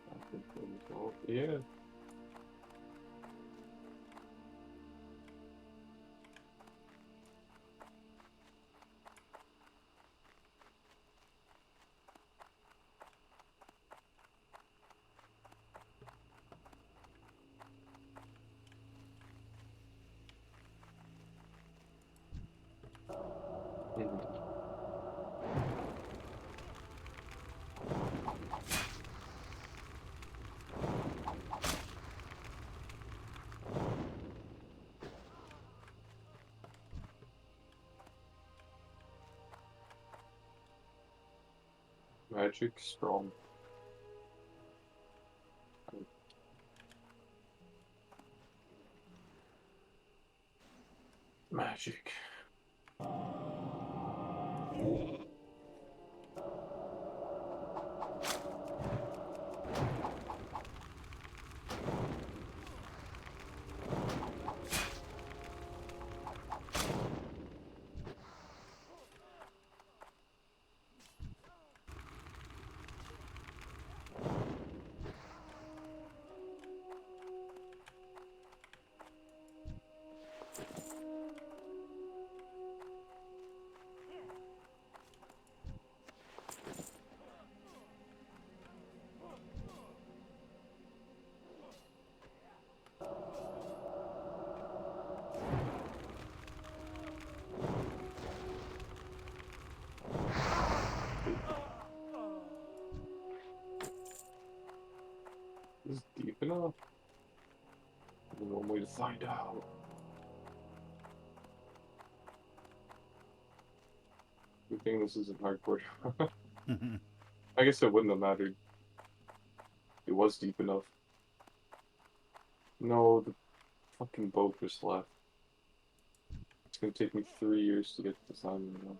I think that was all. Yeah. Mhm. Magic strong. Magic. Is it deep enough? There's one way to find out. Good thing this isn't hardcore. I guess it wouldn't have mattered. It was deep enough. No, the fucking boat just left. It's gonna take me 3 years to get to this island now.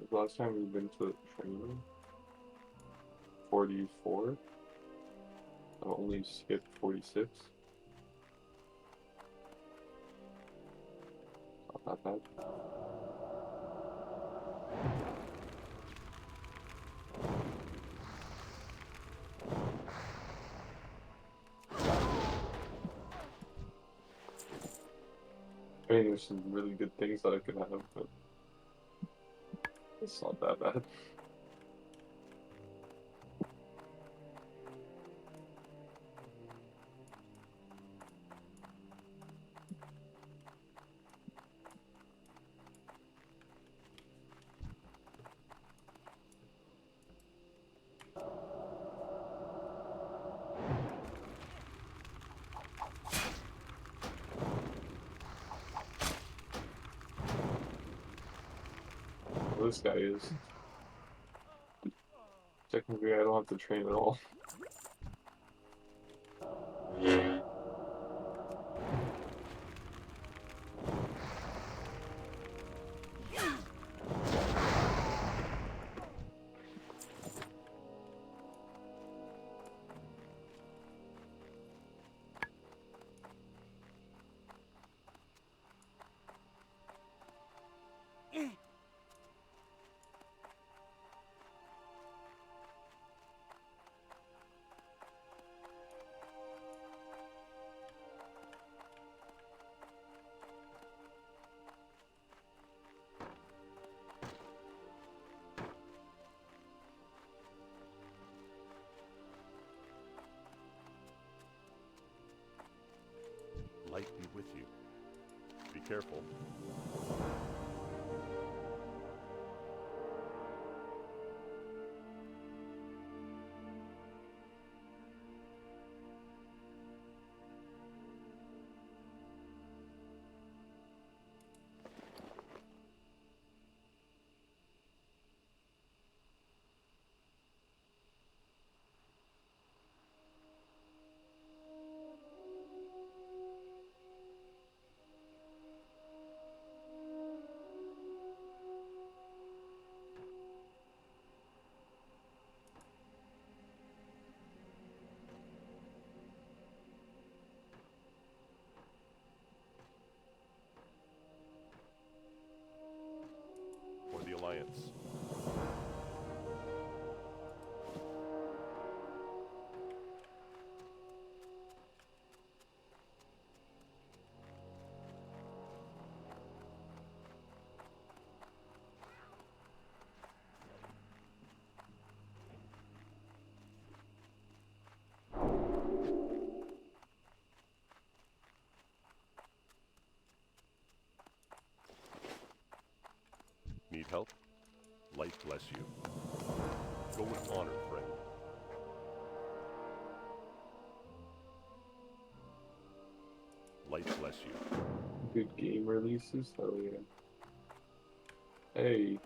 The last time we've been to training, 44. I only skipped 46. Not that bad. I mean, there's some really good things that I could have, but it's not that bad. Well, this guy is. Technically, I don't have to train at all. careful. For the Alliance. Need help? Light bless you. Go with honor, friend. Light bless you. Good game releases? Hell yeah. Hey.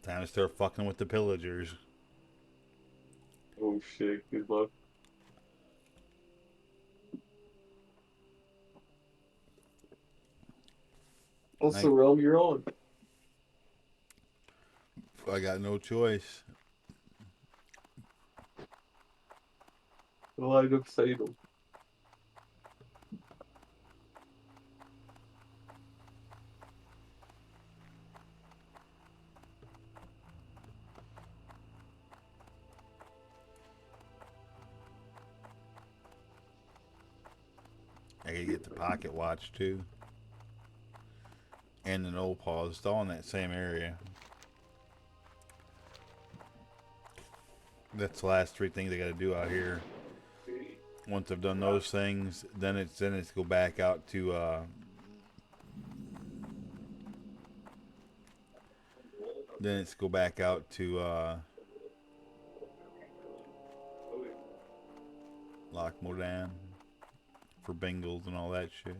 Time to start fucking with the pillagers. Oh shit, good luck. What's the realm you're on? I got no choice. The Light of Salem. I gotta get the pocket watch too. And an old paws. It's all in that same area. That's the last three things I gotta do out here. Once I've done those things, then it's go back out to Loch Modan for Bengals and all that shit.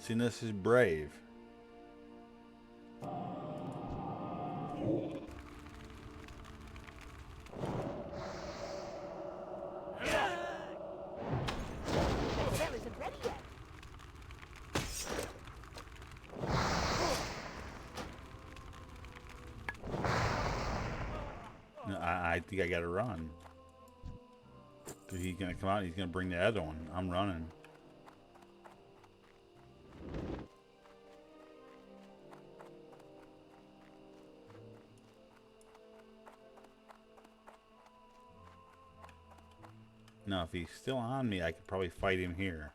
See, this is brave. The cell isn't ready yet. No, I think I gotta run. Cause he's gonna come out. He's gonna bring the other one. I'm running. Now, if he's still on me, I could probably fight him here.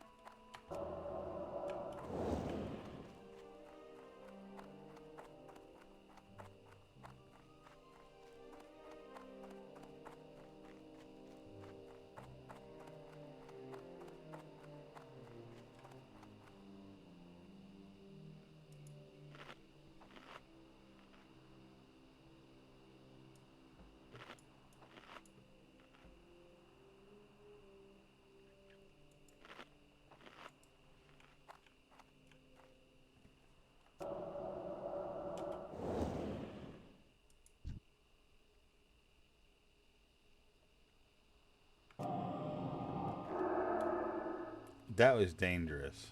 That was dangerous.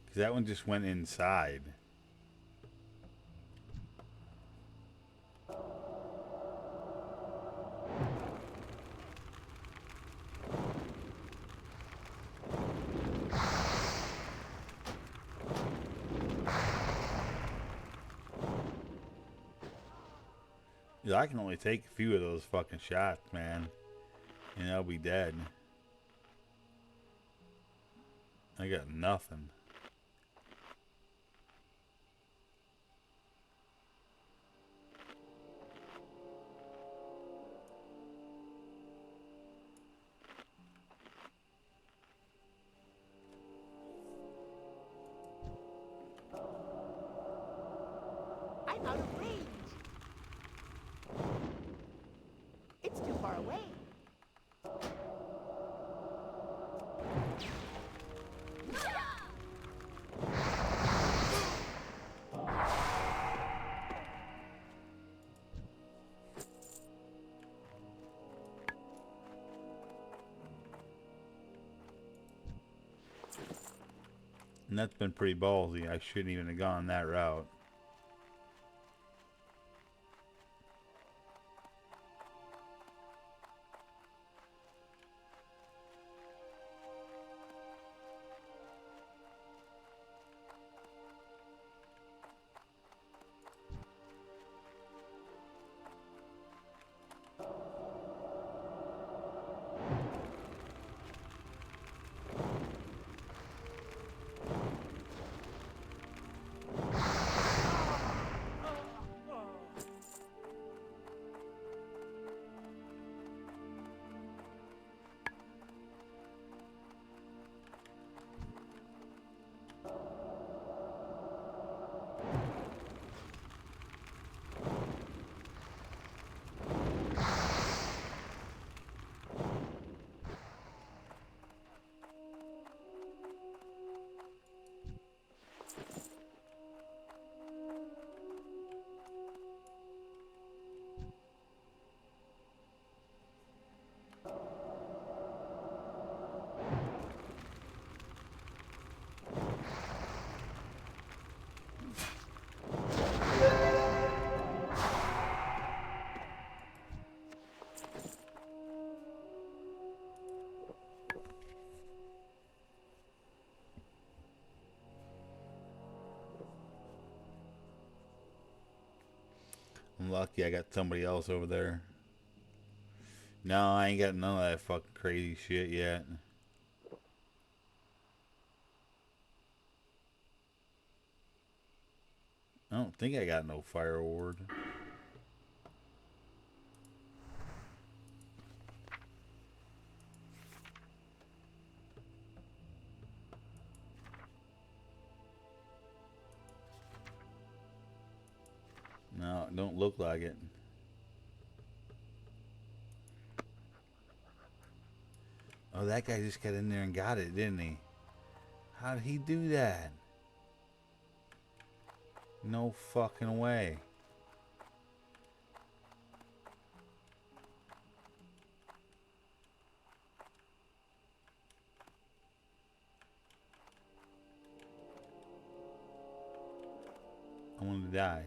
Because that one just went inside. Yeah, I can only take a few of those fucking shots, man. And I'll be dead. I got nothing. I'm out of range. It's too far away. And that's been pretty ballsy. I shouldn't even have gone that route. I'm lucky I got somebody else over there. No, I ain't got none of that fucking crazy shit yet. I don't think I got no fire ward. No, it don't look like it. Oh, that guy just got in there and got it, didn't he? How did he do that? No fucking way. I want to die.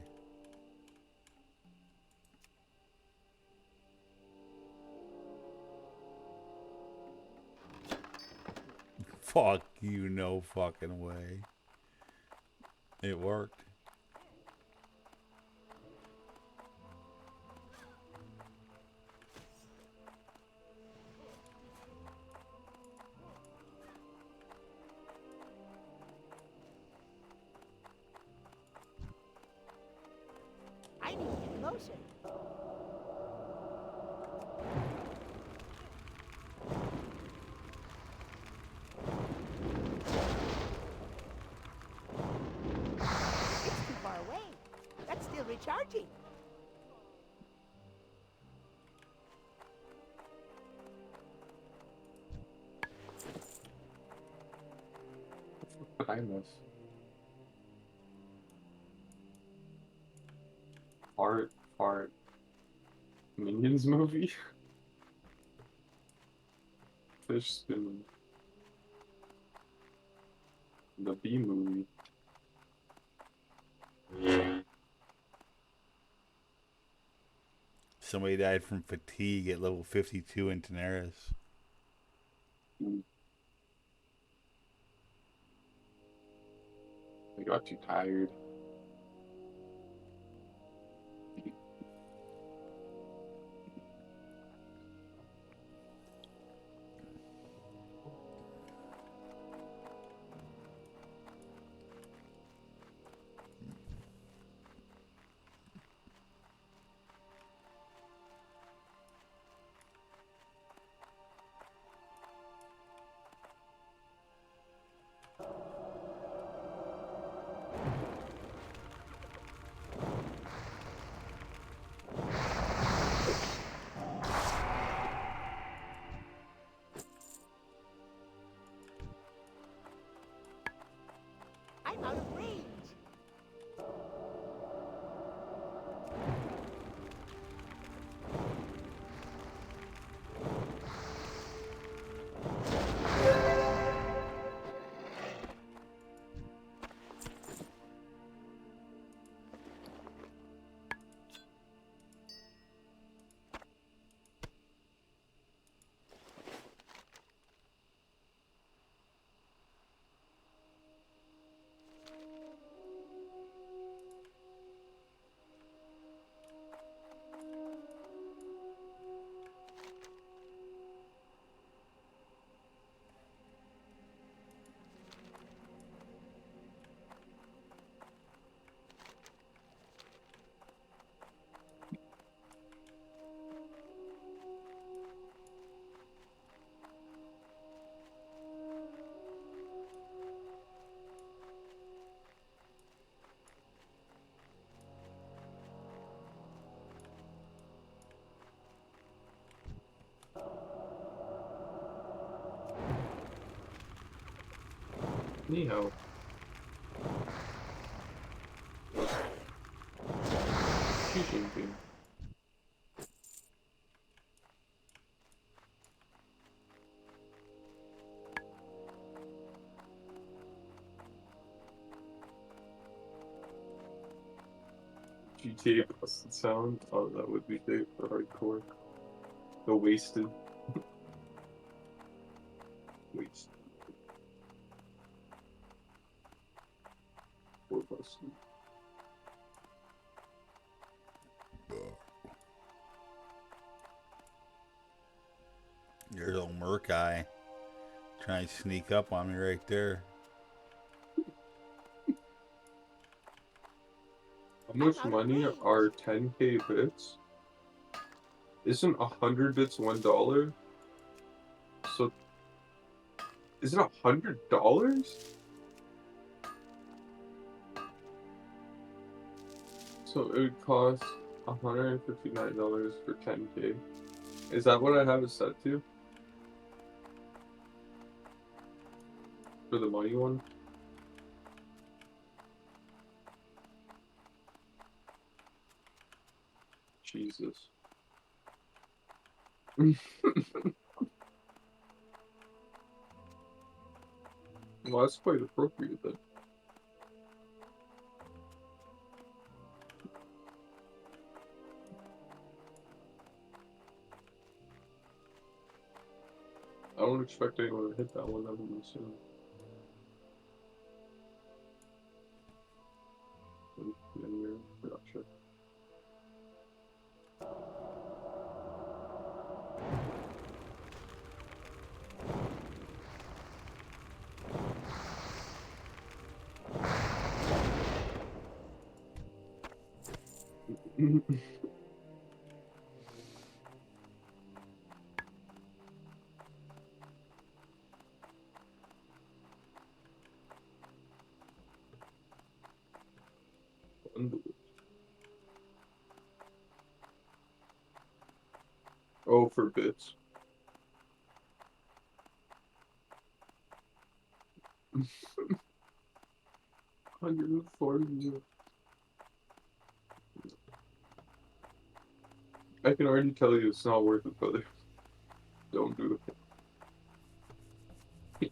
Fuck you, no fucking way. It worked. potion. It's too far away. That's still recharging. What I miss? Fart. Minions movie? Fish spin. The B movie. Somebody died from fatigue at level 52 in Daenerys. I got too tired. I'm out of range. Ni hao. Xi Jinping. GTA busted sound. Oh, that would be great for hardcore. The wasted. Wasted. Or busted. There's old Merc Eye trying to sneak up on me right there. How much out of money range. are 10k bits? Isn't 100 bits $1? So, is it $100? So it would cost $159 for 10k. Is that what I have it set to? For the money one? Jesus. Well, that's quite appropriate then. I don't expect anyone to hit that one anytime soon. In your production. Oh, for bits. $140. I can already tell you it's not worth it, brother. Don't do it.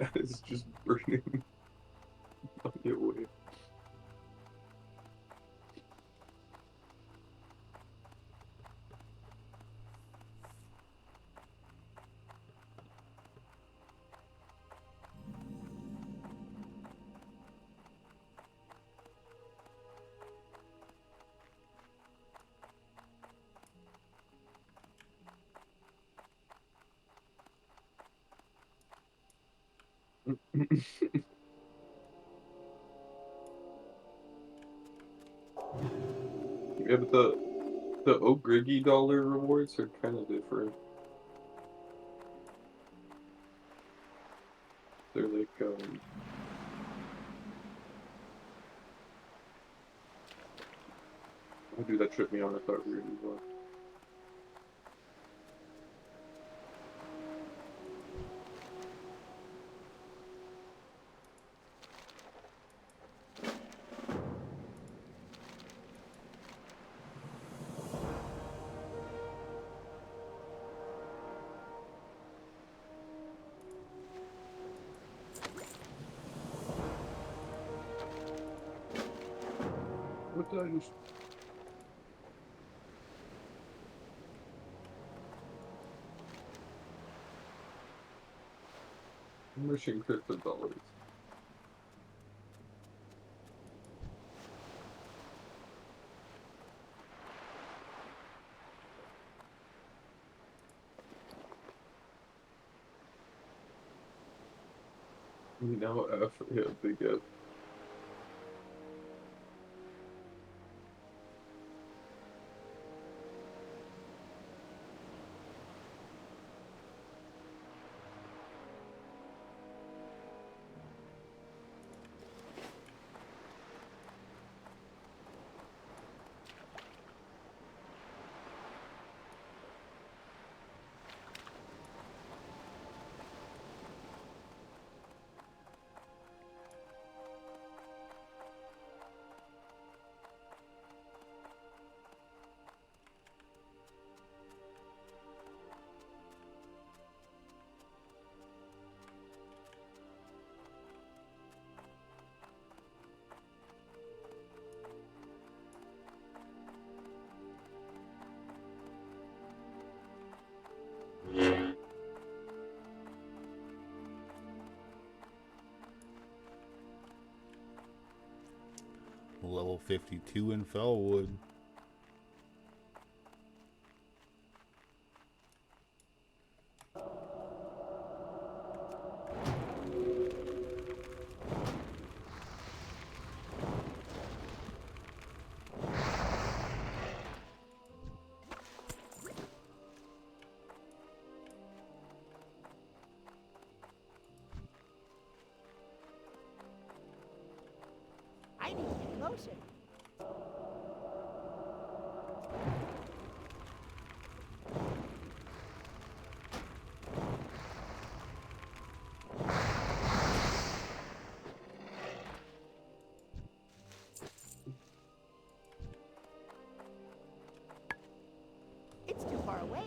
Yeah, it's just burning money away. Yeah, but the O'Griggy dollar rewards are kind of different. They're like oh dude, that tripped me out. I thought we were gonna go. What did I just? Mission crypto dollars. Now F, yeah, big F. Level 52 in Fellwood. I need a lotion. It's too far away.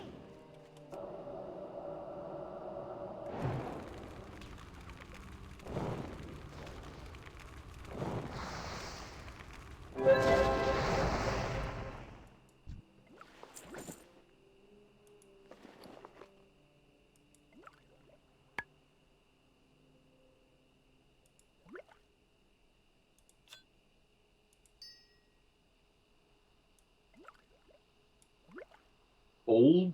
Old?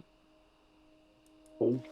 Old?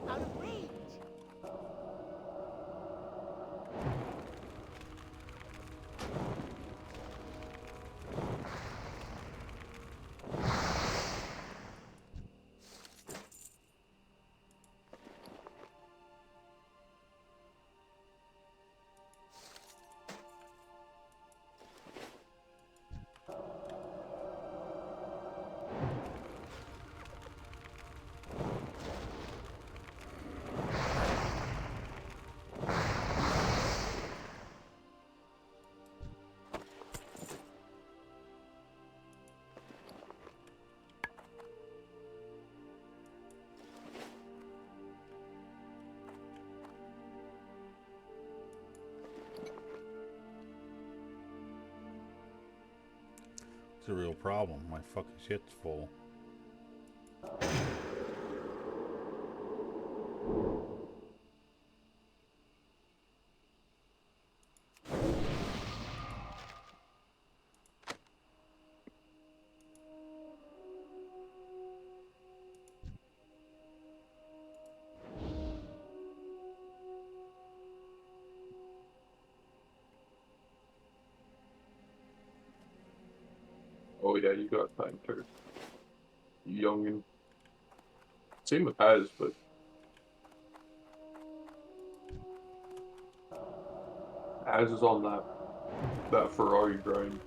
Out of range. It's a real problem. My fucking shit's full. Oh yeah, you got time, Turk. You youngin'. Same with Az, but Az is on that Ferrari grind.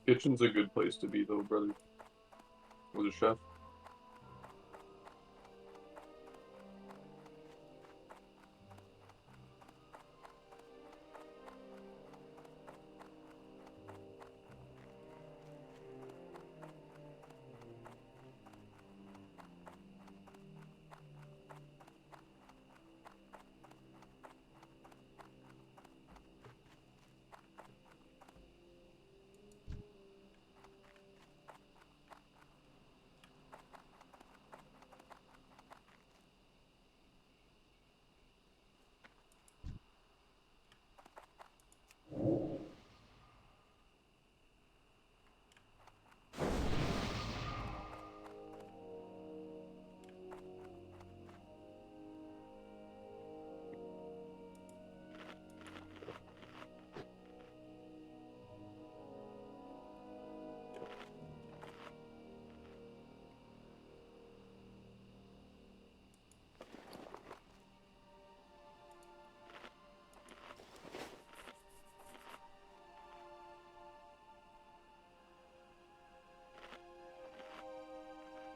Kitchen's a good place to be though, brother. With a chef.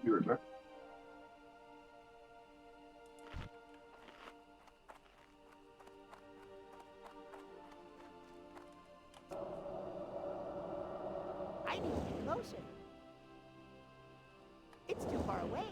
You right back. I need to get closer. It's too far away.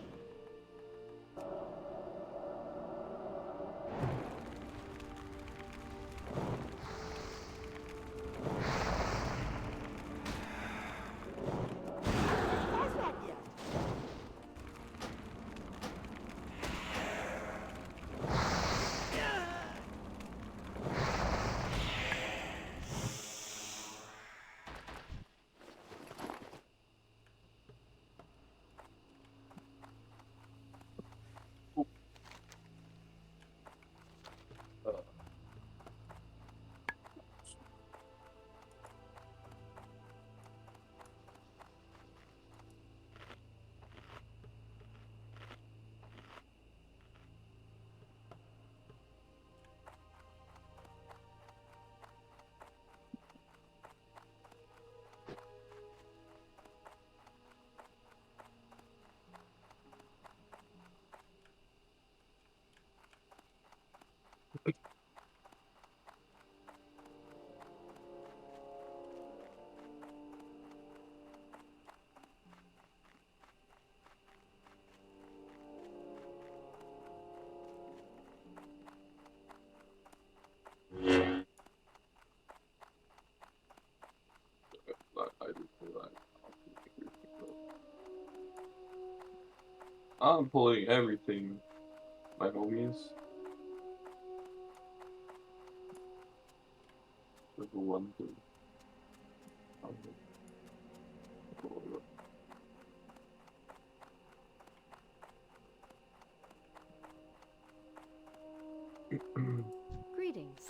I'm pulling everything, my homies. Just one thing. Greetings.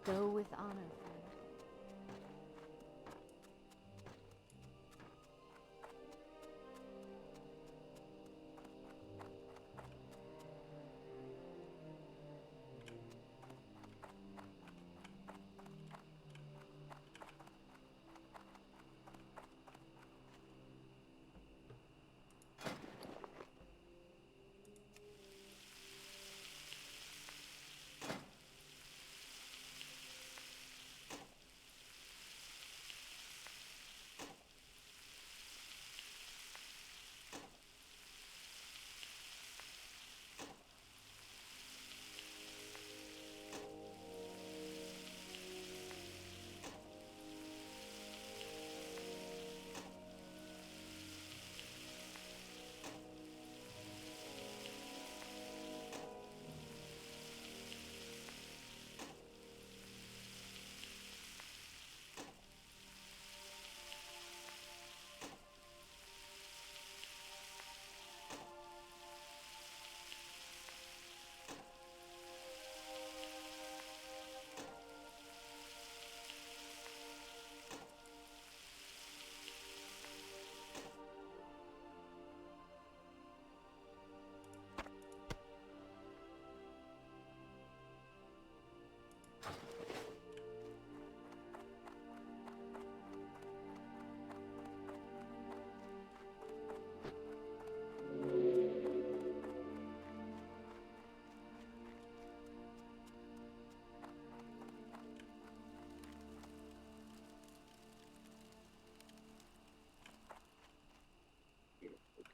Go with honor, friend.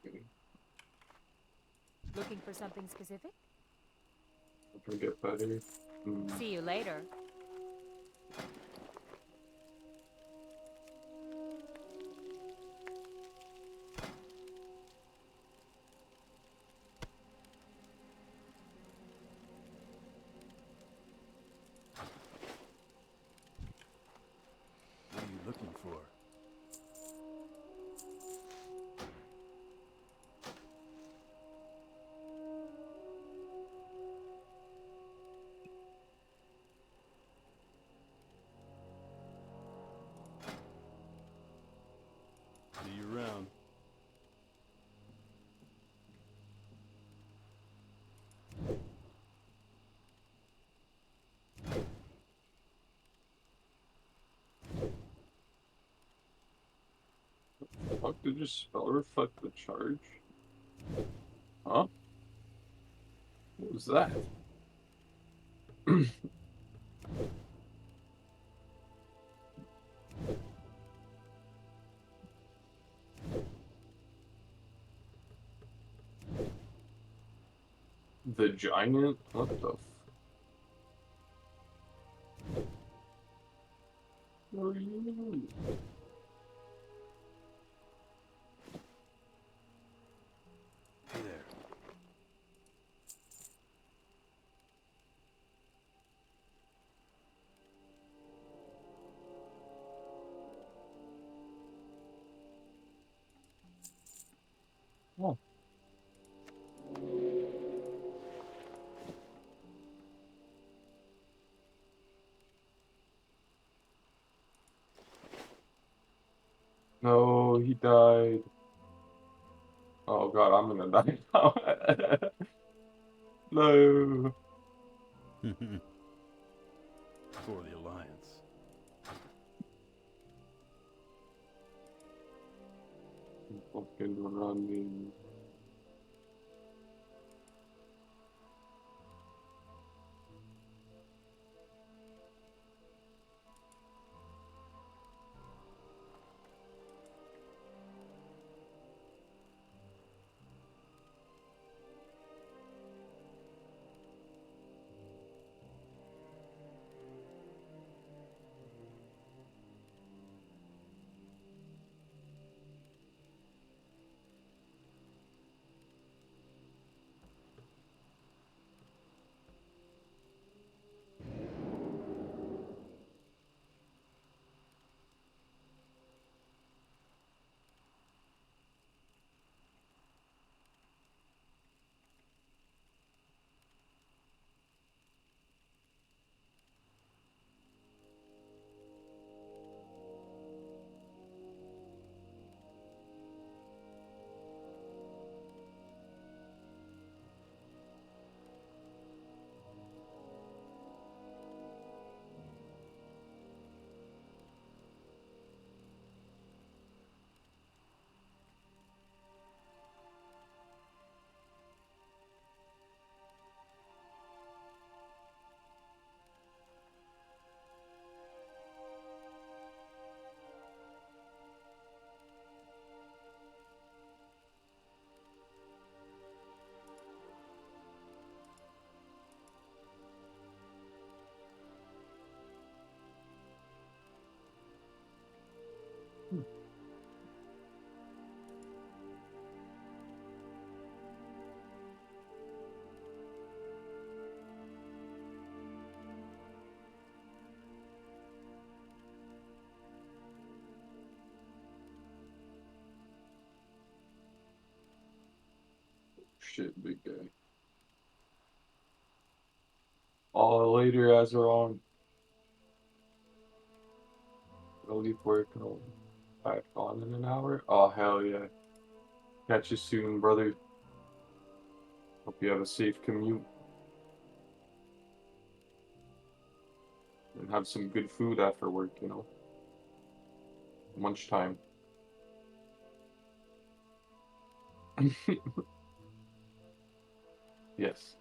Okay. Looking for something specific? If I get better. See you later. What are you looking for? See you around. Fuck, did your spell reflect the charge? Huh? What was that? The giant? What the f... What are you doing? Hey there. Oh. No, he died. Oh god, I'm gonna die now. No. For the Alliance. Fucking running. Shit, big guy. All later, Azeron. I'll leave work and I'll back on in an hour. Oh, hell yeah. Catch you soon, brother. Hope you have a safe commute. And have some good food after work, you know. Lunchtime. Yes.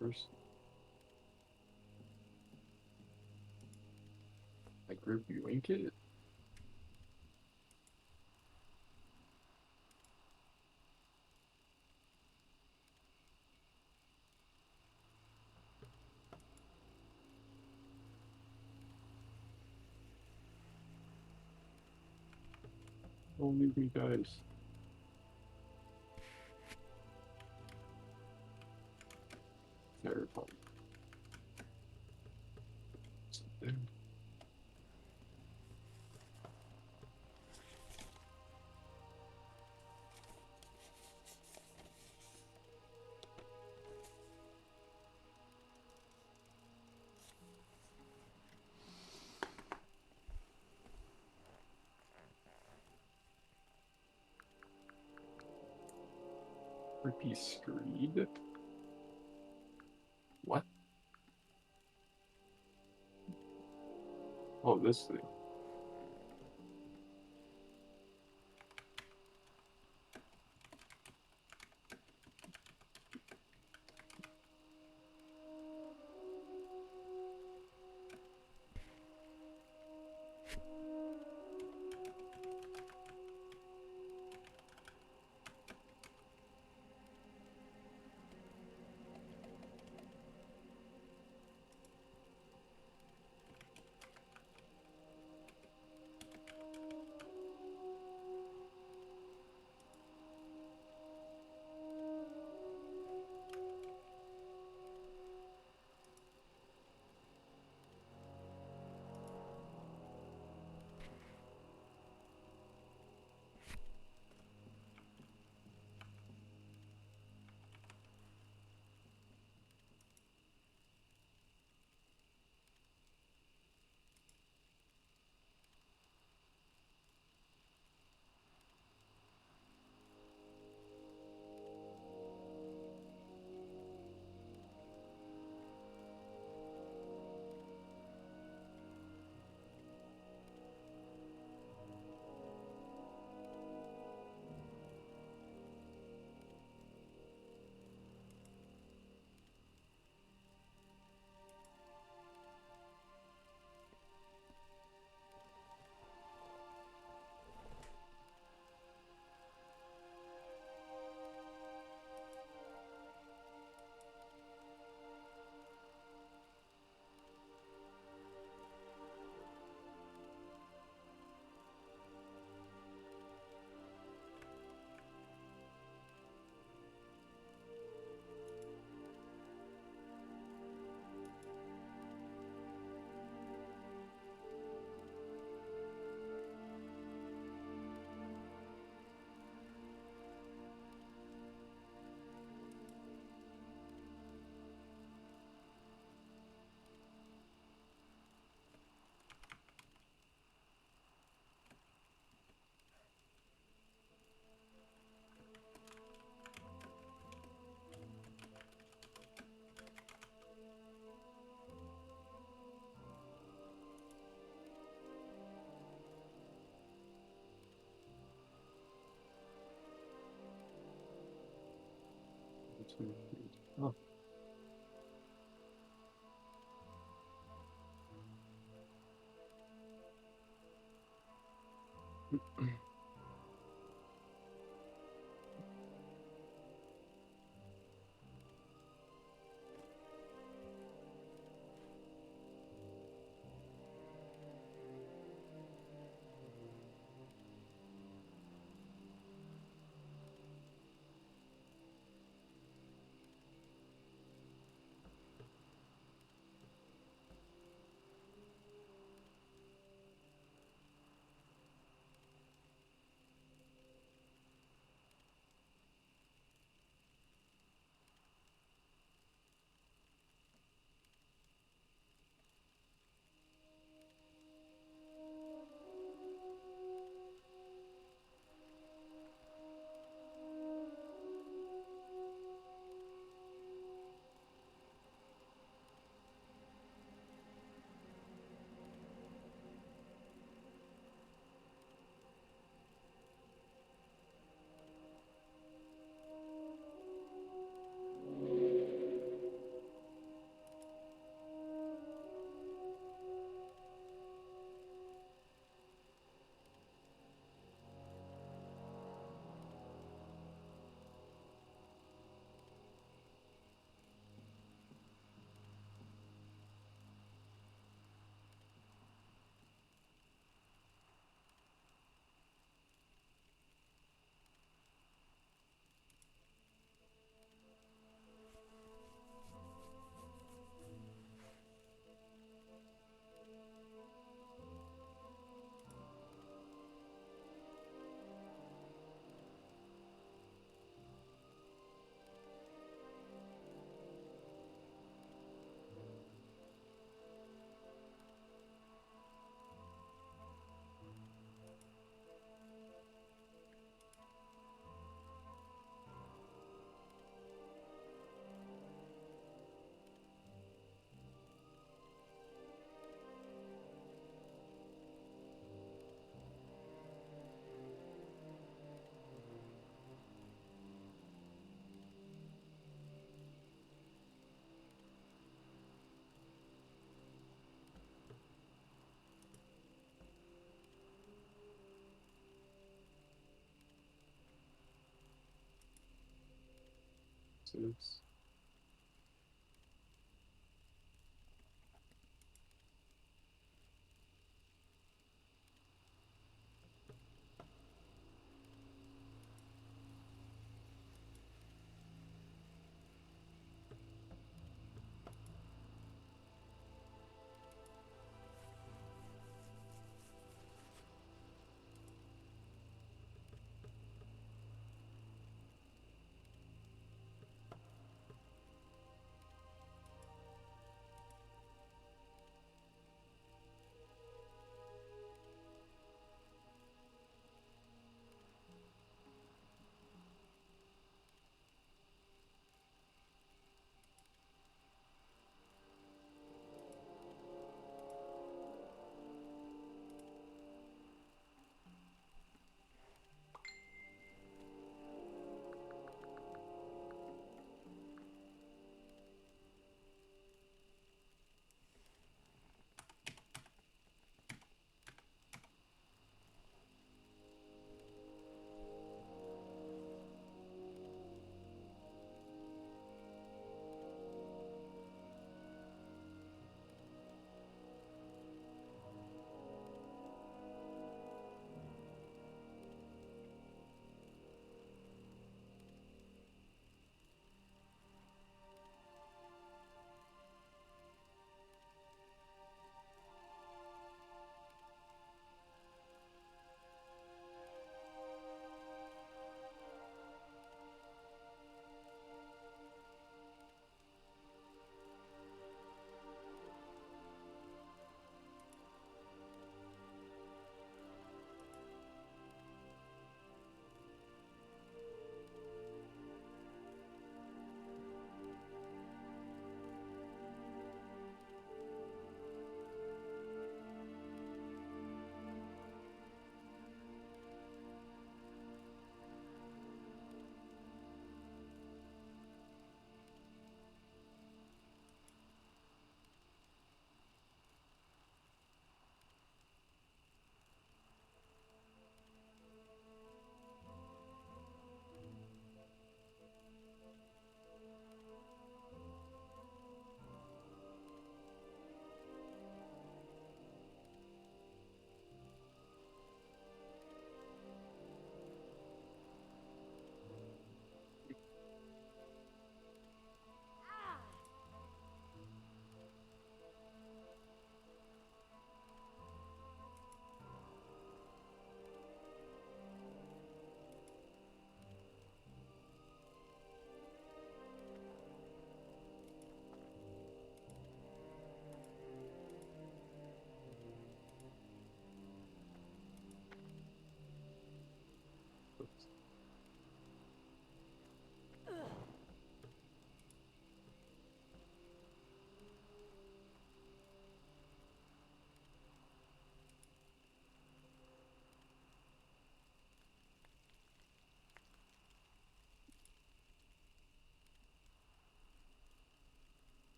First, I group you ink it. Don't leave me, guys. Terrifying. Creepy screed. What? Oh, this thing. Oh. Six.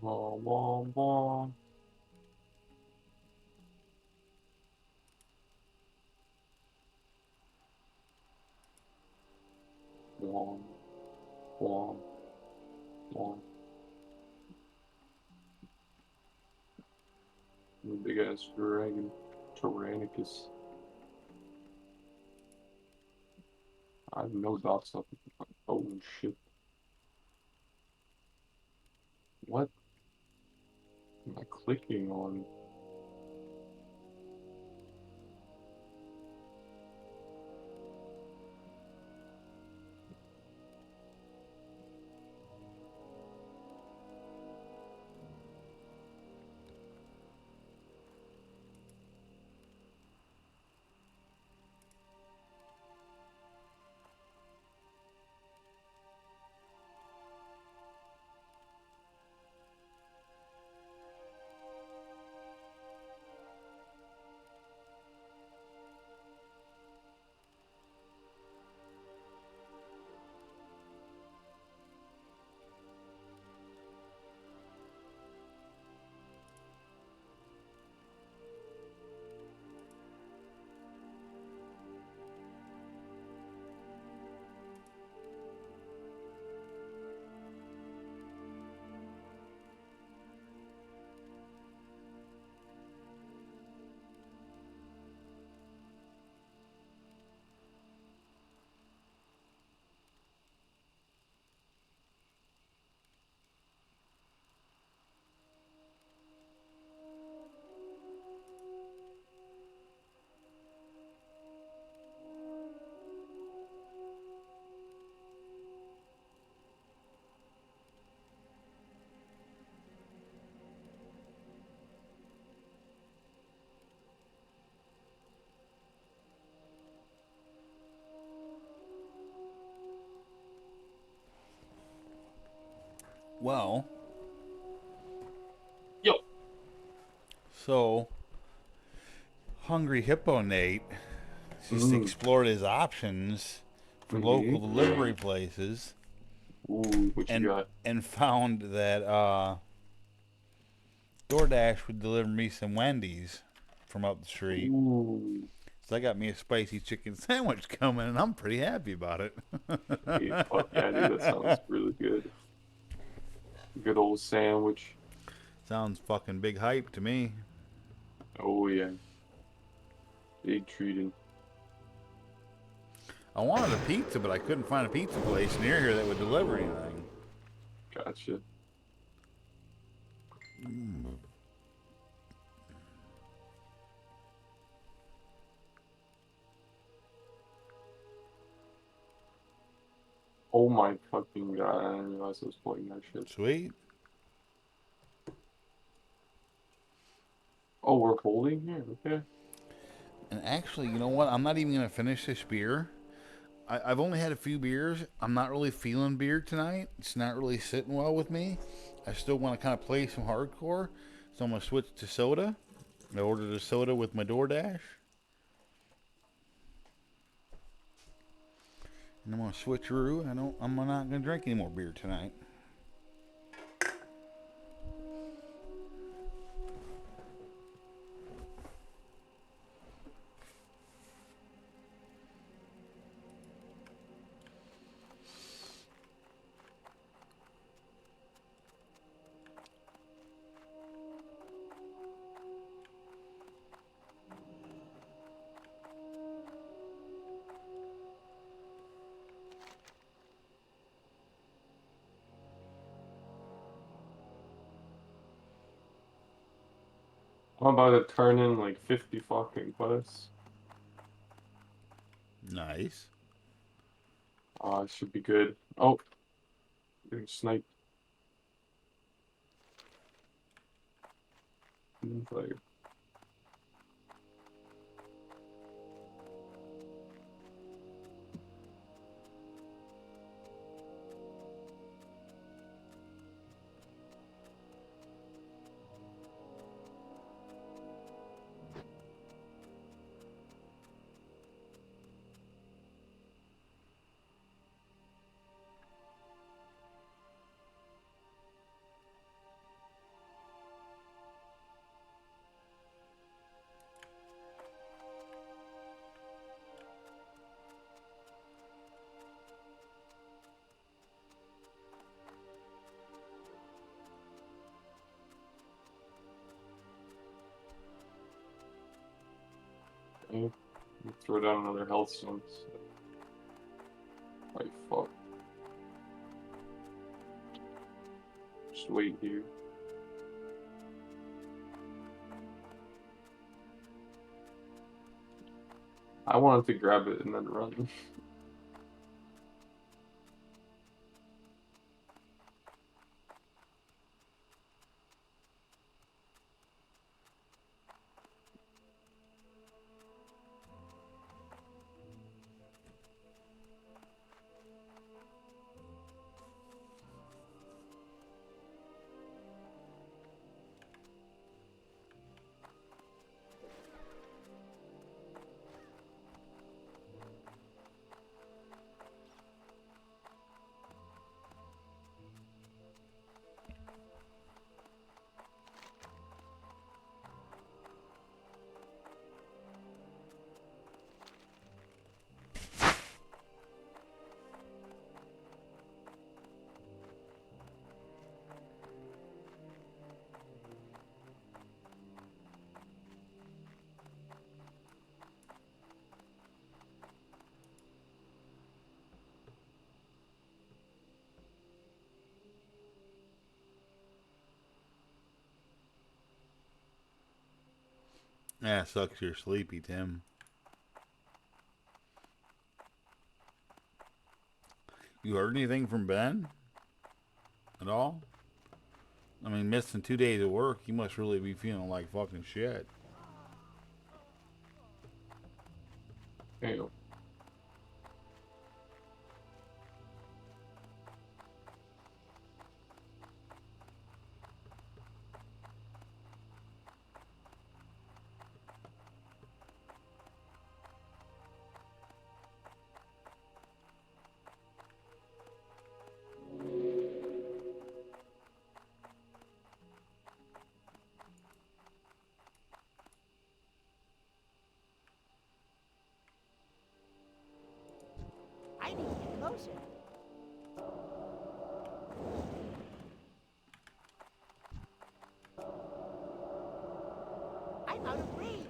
Wah, wah, wah. Wah, wah, wah. Big ass dragon. Tyrannicus. I have no dots up. Oh shit. What am I clicking on? Well, Yo. so Hungry Hippo Nate just explored his options for local delivery places. Ooh, what you got? And found that DoorDash would deliver me some Wendy's from up the street. Ooh. So I got me a spicy chicken sandwich coming, and I'm pretty happy about it. Hey, fuck yeah, dude, that sounds really good. Good old sandwich. Sounds fucking big hype to me. Oh yeah. Big treating. I wanted a pizza, but I couldn't find a pizza place near here that would deliver anything. Gotcha. Oh my fucking god, I didn't realize I was playing that shit. Sweet. Oh, we're holding here? Okay. And actually, you know what? I'm not even going to finish this beer. I've only had a few beers. I'm not really feeling beer tonight. It's not really sitting well with me. I still want to kind of play some hardcore. So I'm going to switch to soda. I ordered a soda with my DoorDash. And I'm going to switcheroo. I'm not going to drink any more beer tonight. I'm about to turn in like 50 fucking quests. Nice. It should be good. Oh, getting sniped. Fire. Okay. Throw down another health stone. Right, fuck. Just wait here. I wanted to grab it and then run. Yeah, sucks you're sleepy, Tim. You heard anything from Ben? At all? I mean, missing 2 days of work, you must really be feeling like fucking shit. Damn. potion. I'm out of range.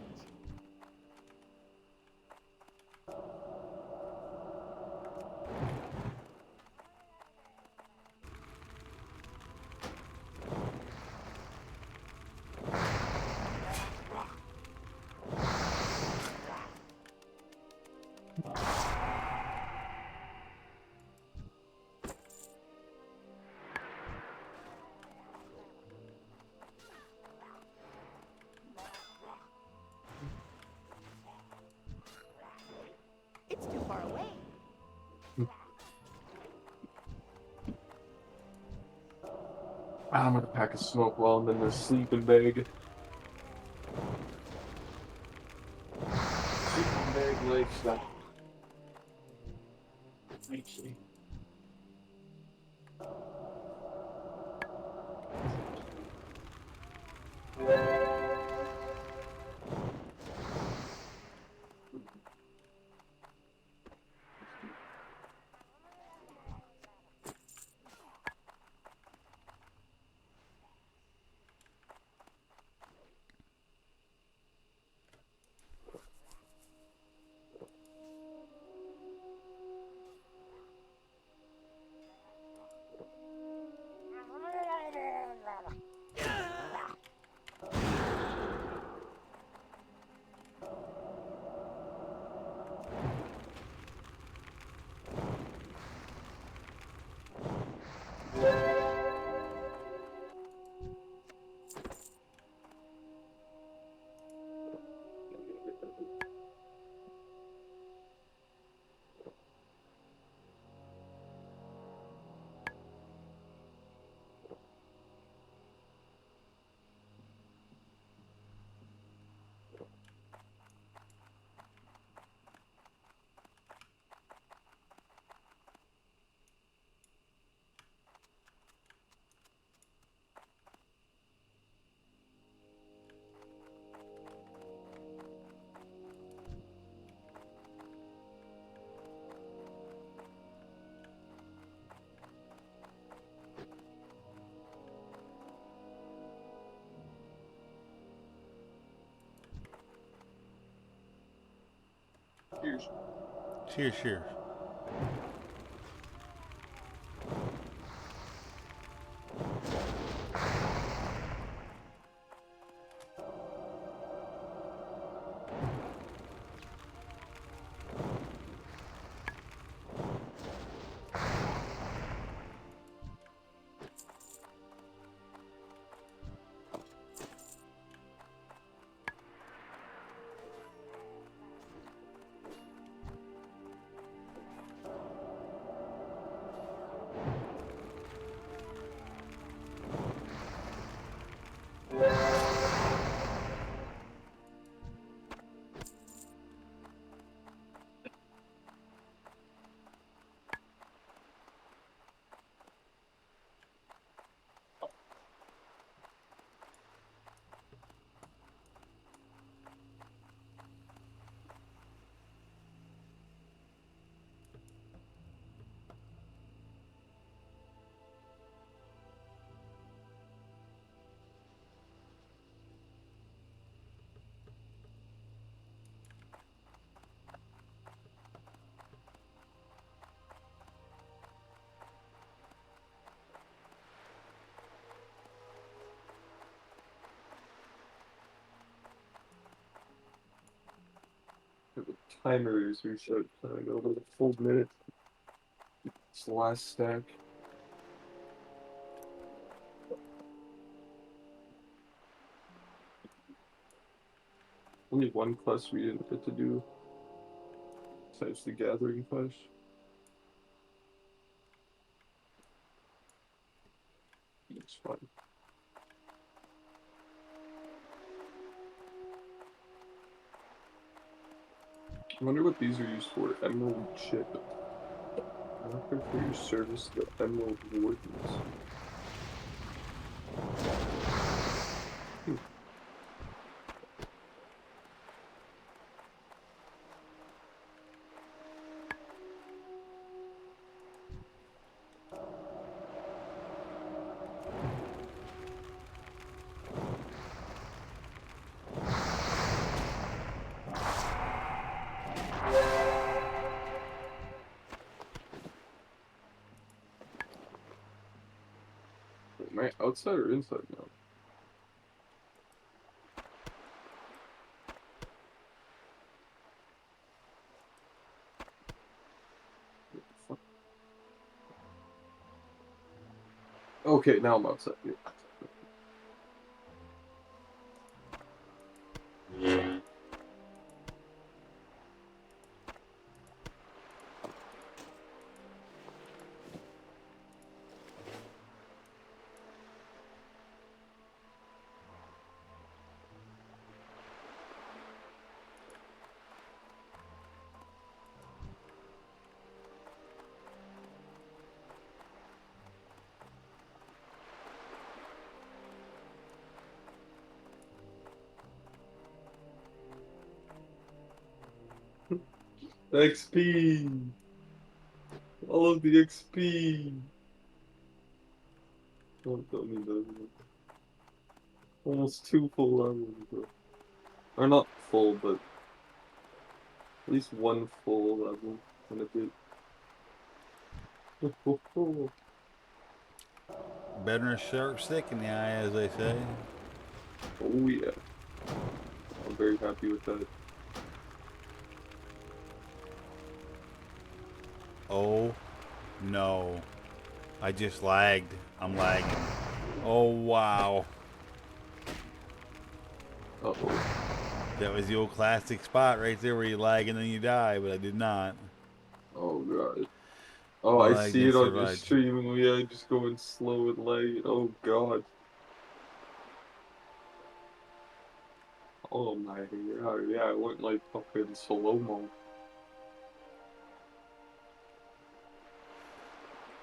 It's too far away. I'm gonna pack a smoke while I'm in the sleeping bag. Sleeping bag lifestyle. Actually. Cheers. Cheers, cheers. The timer is reset. I go over the full minute. It's the last stack. Only one quest we didn't get to do. Besides the gathering quest. It's fun. I wonder what these are used for. Emerald chip. After for your service, the Emerald Wardens. I outside or inside now? What the fuck? Okay, now I'm outside. Yeah. XP! All of the XP! Don't tell me that. Almost 2 full levels, bro. Or not full, but at least 1 full level and a bit. Better than a sharp stick in the eye, as they say. Oh yeah. I'm very happy with that. Oh no. I just lagged. I'm lagging. Oh wow. Uh-oh. That was the old classic spot right there where you lag and then you die, but I did not. Oh god. Oh, I Lagged see and it on your survived. stream. Yeah, just going slow and light. Oh god. Oh my god. Yeah, I went like fucking slow-mo.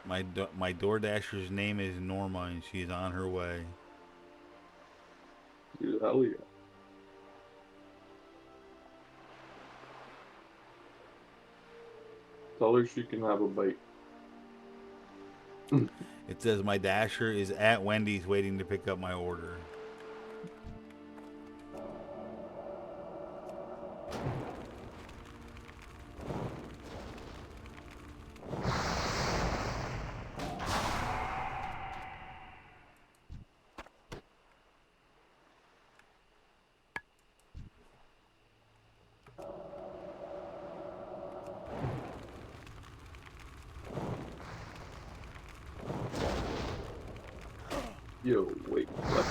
My DoorDasher's name is Norma and she's on her way. Dude, hell yeah. Tell her she can have a bite. It says my Dasher is at Wendy's waiting to pick up my order. Yo, wait, what?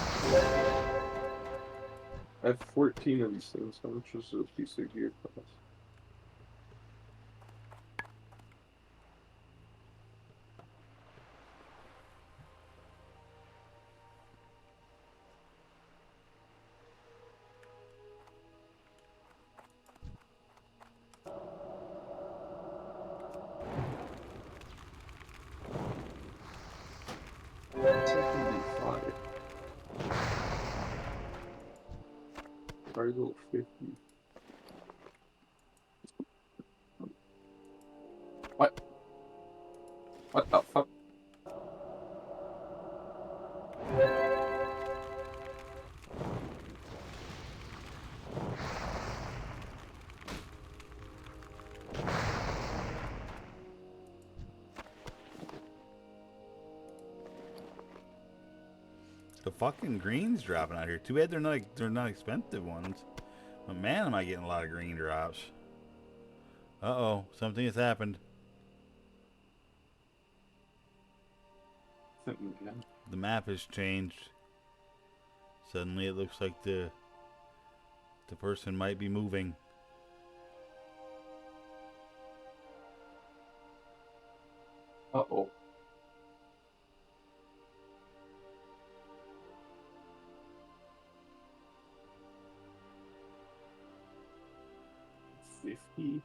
I have 14 of these things. How much is a piece of gear cost? $75. Cargo 50. What? What the fuck? The fucking green's dropping out here. Too bad they're not expensive ones. But man, am I getting a lot of green drops. Uh-oh, something has happened. The map has changed. Suddenly it looks like the person might be moving. Uh-oh. $50?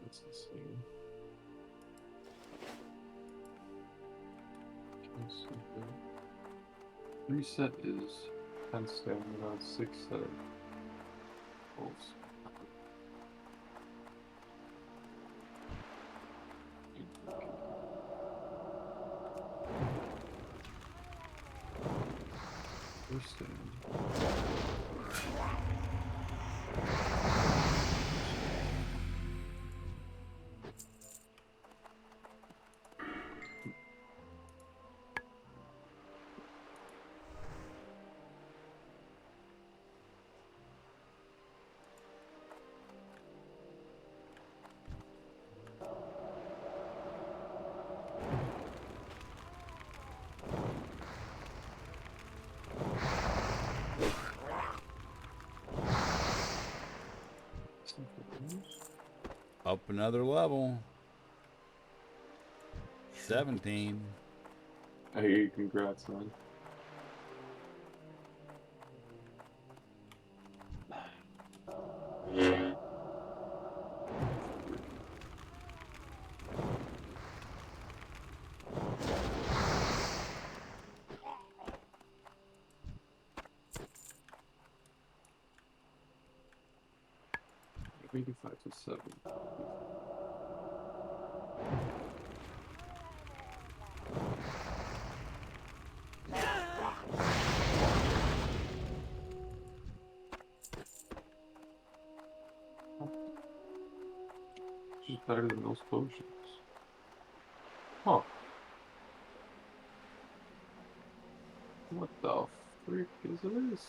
That's insane. Reset is 10 stamina, 6 set. Pulse. First stamina. Up another level. 17. Hey, congrats, man. Maybe 5 to 7. Which is better than those potions. Huh. What the frick is this?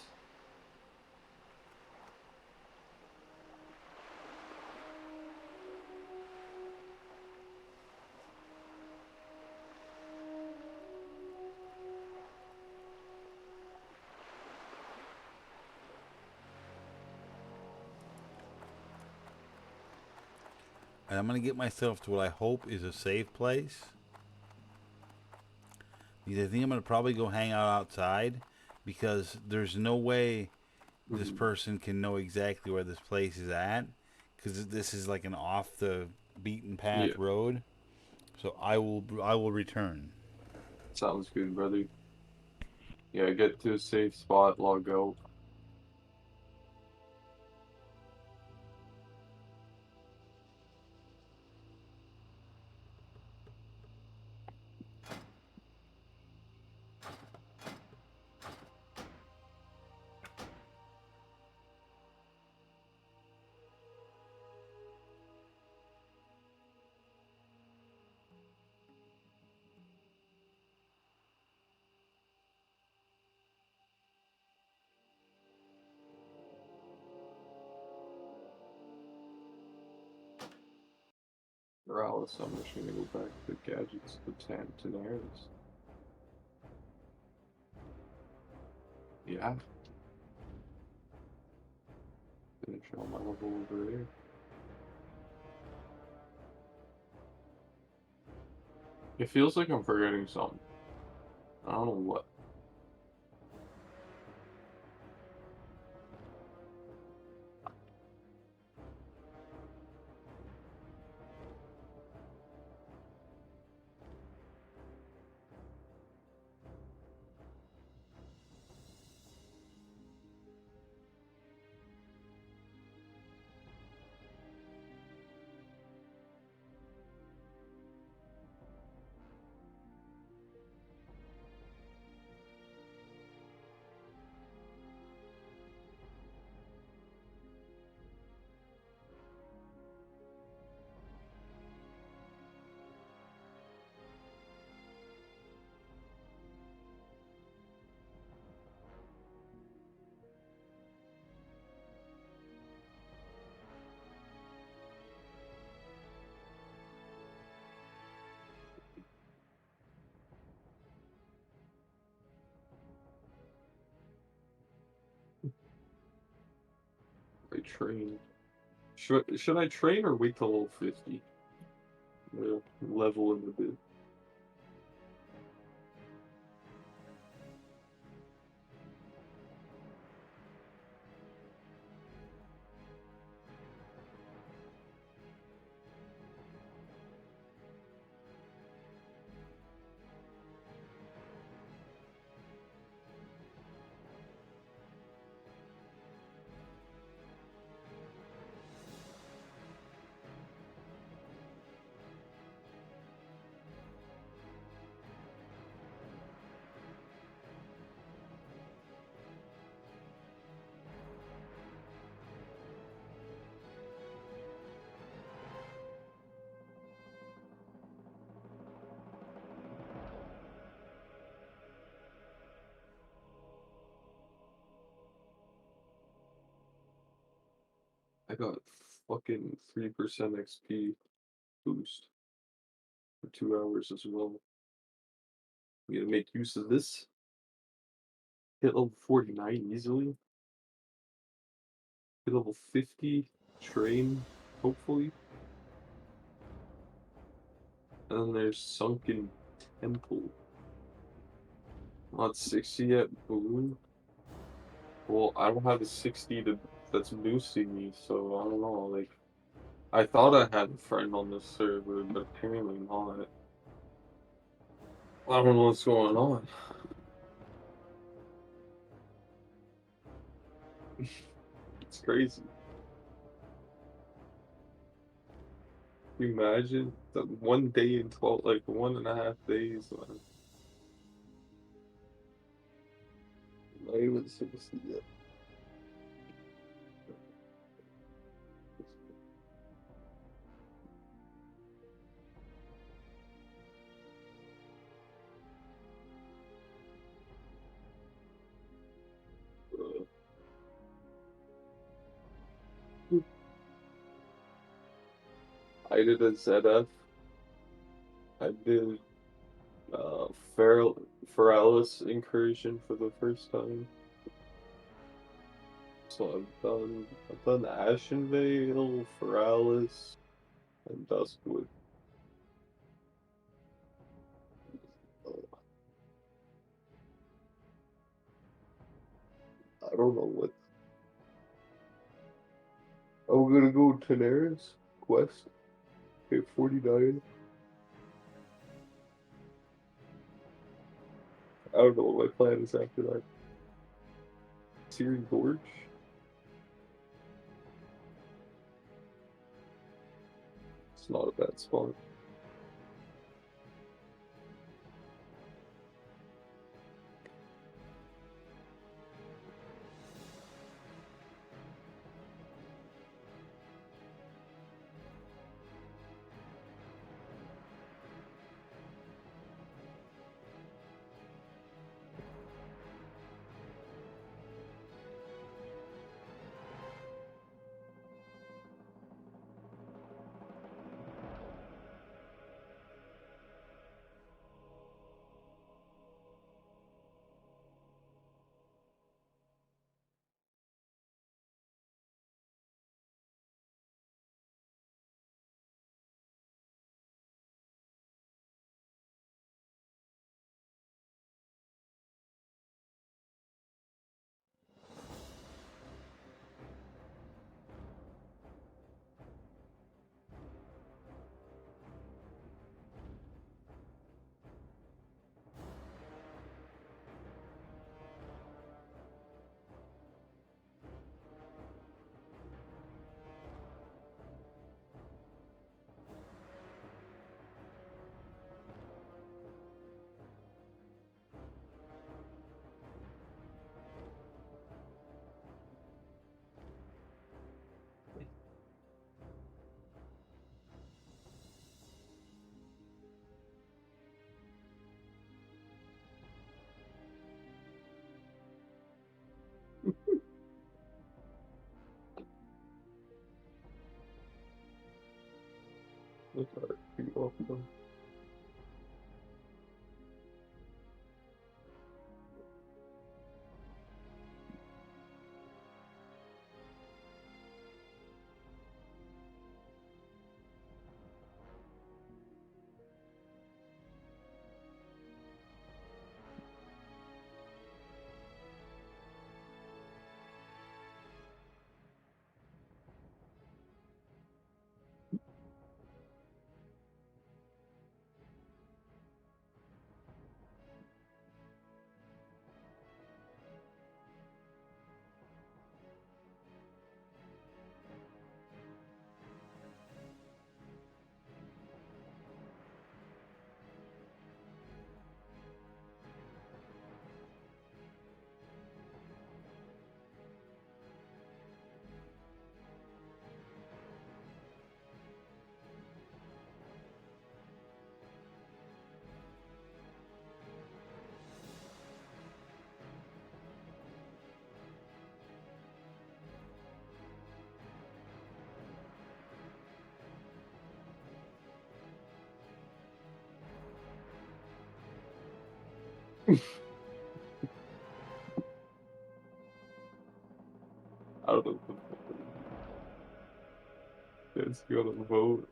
And I'm going to get myself to what I hope is a safe place. Because I think I'm going to probably go hang out outside. Because there's no way this person can know exactly where this place is at. Because this is like an off the beaten path road. So I will return. Sounds good, brother. Yeah, get to a safe spot, log out. Morales, I'm just gonna go back to the gadgets of Tanaris. Yeah. Finish all my level over there. It feels like I'm forgetting something. I don't know what. I train. Should I train or wait till level 50? Level in the bit. I got fucking 3% XP boost for 2 hours as well. I'm gonna make use of this. Hit level 49 easily. Hit level 50. Train, hopefully. And then there's Sunken Temple. Not 60 yet, Boom. Well, I don't have a 60 that's boosting me, so I don't know. Like, I thought I had a friend on this server, but apparently not. I don't know what's going on. It's crazy. Can you imagine that 1 day and 12, like 1.5 days, man. Not even 60 yet. I did a ZF. I did Feralis incursion for the first time. So I've done Ashenvale, Feralis, and Duskwood. I don't know what. I'm gonna go Tenaris Quest. Hit 49. I don't know what my plan is after that. Searing Gorge. It's not a bad spot. That's pretty awesome. I don't know. Let's go to vote.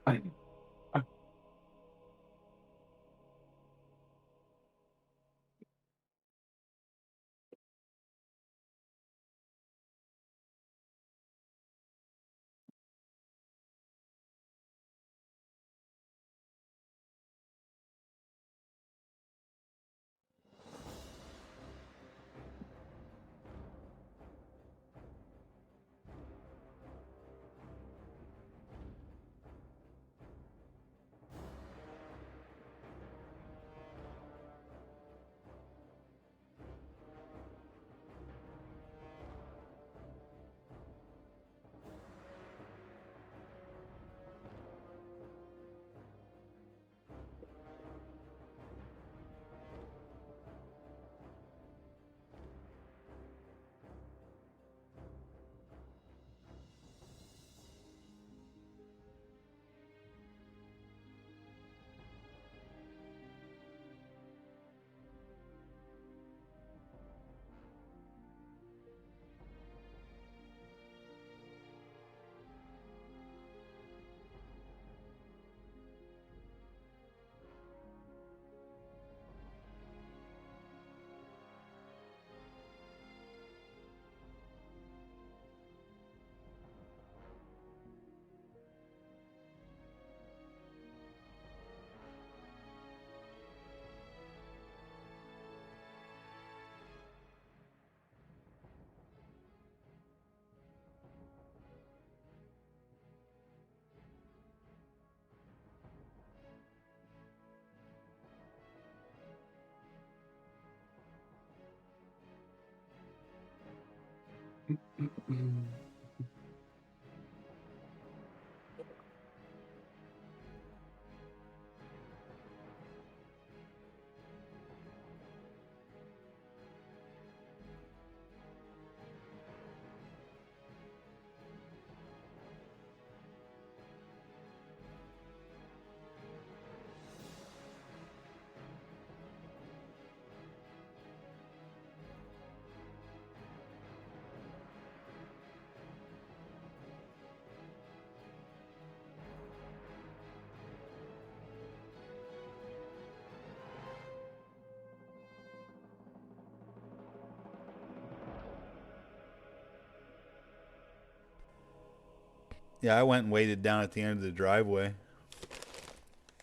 Yeah, I went and waited down at the end of the driveway.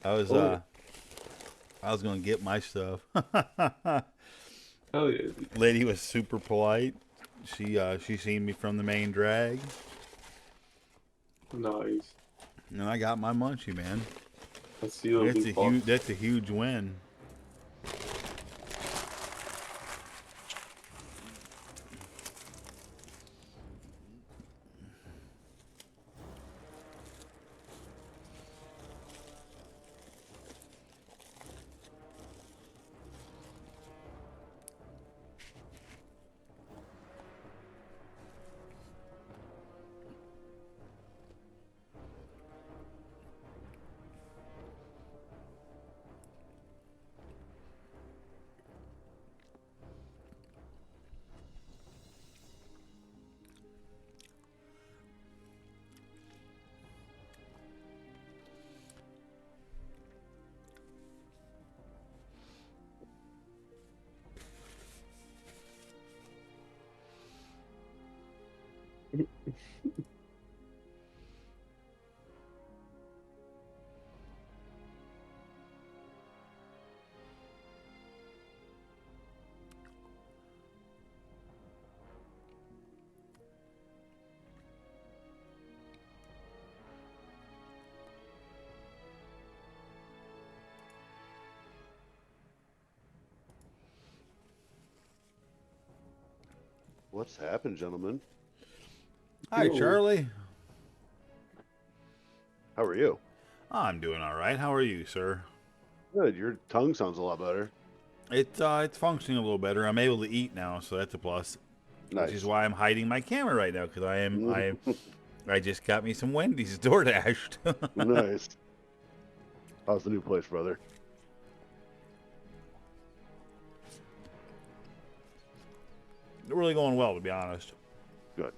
I was Oh, I was gonna get my stuff. hell yeah. Lady was super polite. She seen me from the main drag, Nice. and I got my munchie, man. I see the loot box. That's a huge win. What's happened, gentlemen? Hi, Charlie. How are you? I'm doing all right. How are you, sir? Good. Your tongue sounds a lot better. It's functioning a little better. I'm able to eat now, so that's a plus. Nice. Which is why I'm hiding my camera right now, because I just got me some Wendy's door dashed. Nice. How's the new place, brother? Really going well, to be honest. Good.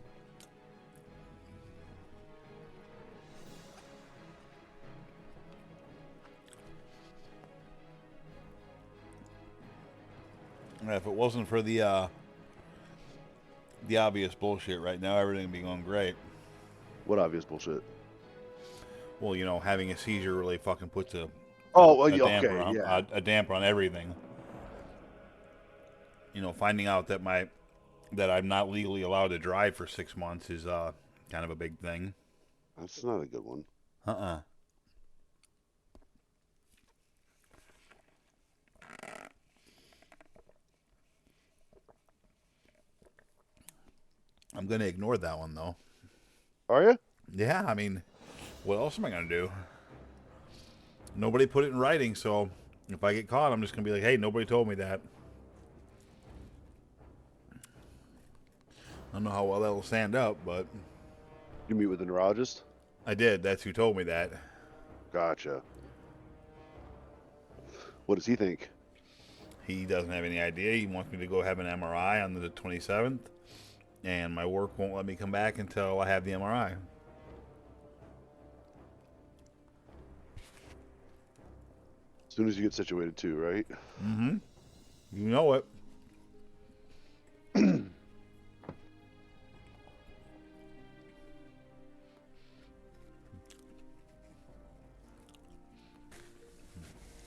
If it wasn't for the obvious bullshit right now, everything would be going great. What obvious bullshit? Well, you know, having a seizure really fucking puts a okay, yeah. a damper on everything. You know, finding out that I'm not legally allowed to drive for 6 months is kind of a big thing. That's not a good one. I'm gonna ignore that one though. Are you? Yeah, I mean, what else am I gonna do? Nobody put it in writing, so if I get caught, I'm just gonna be like, hey, nobody told me that. I don't know how well that'll stand up, but You meet with the neurologist? I did. That's who told me that. Gotcha. What does he think? He doesn't have any idea. He wants me to go have an MRI on the 27th, and my work won't let me come back until I have the MRI. As soon as you get situated too, right? Mm-hmm. You know it.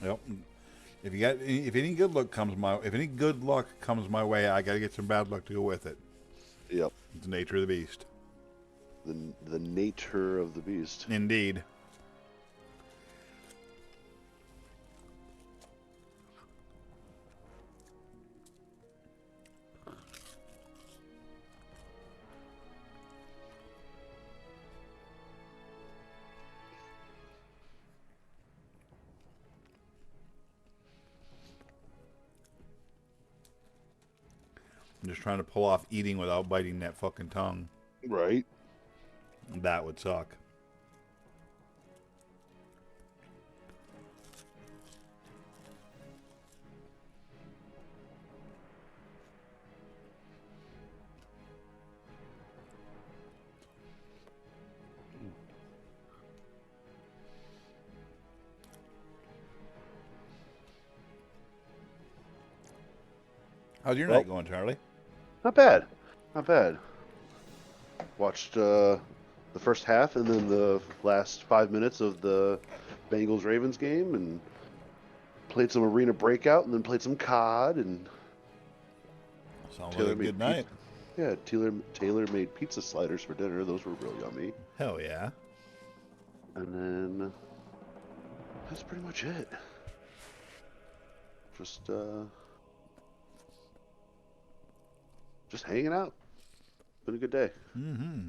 Yep. If any good luck comes my way, I gotta get some bad luck to go with it. Yep. It's the nature of the beast. The nature of the beast. Indeed. I'm just trying to pull off eating without biting that fucking tongue. Right. That would suck. How's your night going, Charlie? Not bad. Not bad. Watched the first half and then the last 5 minutes of the Bengals Ravens game and played some Arena Breakout and then played some COD and Sounds like a good night. Yeah, Taylor made pizza sliders for dinner. Those were real yummy. Hell yeah. And then that's pretty much it. Just hanging out. Been a good day. Mm-hmm.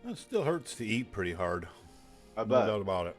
It still hurts to eat pretty hard. I No bet. doubt about it.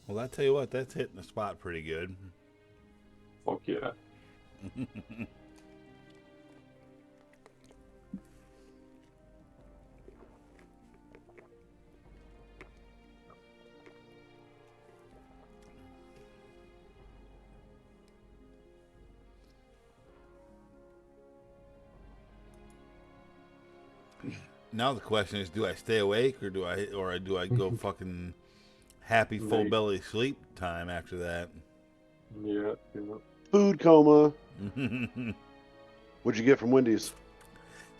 Well, I tell you what, that's hitting the spot pretty good. Fuck yeah. Now the question is, do I stay awake or do I go fucking happy full Night. belly sleep time after that? Yeah. Food coma. What'd you get from Wendy's?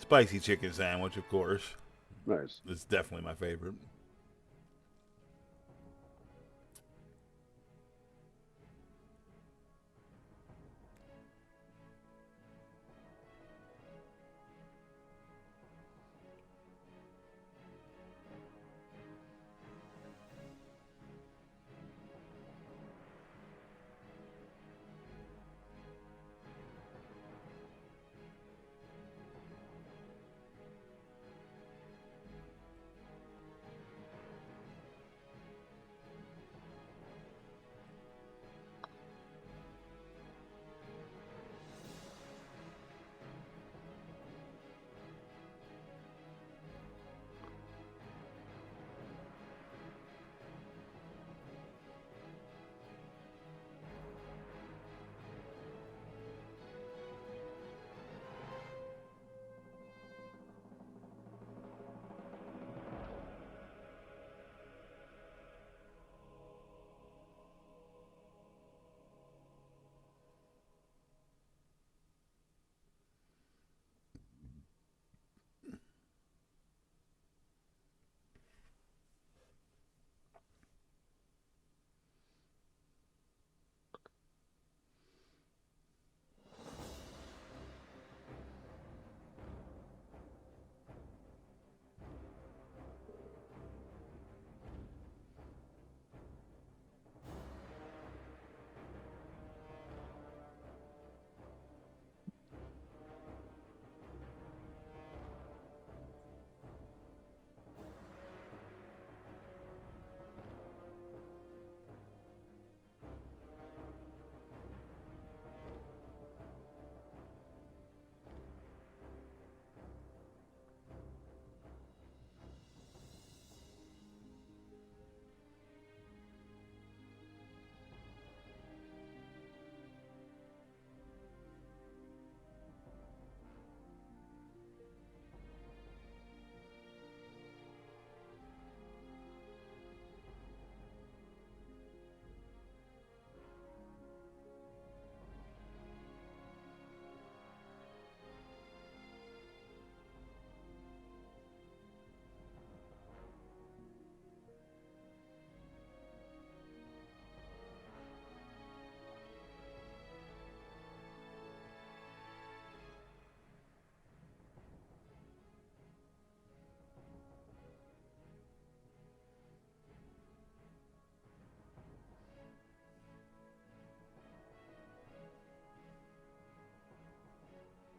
Spicy chicken sandwich, of course. Nice. It's definitely my favorite.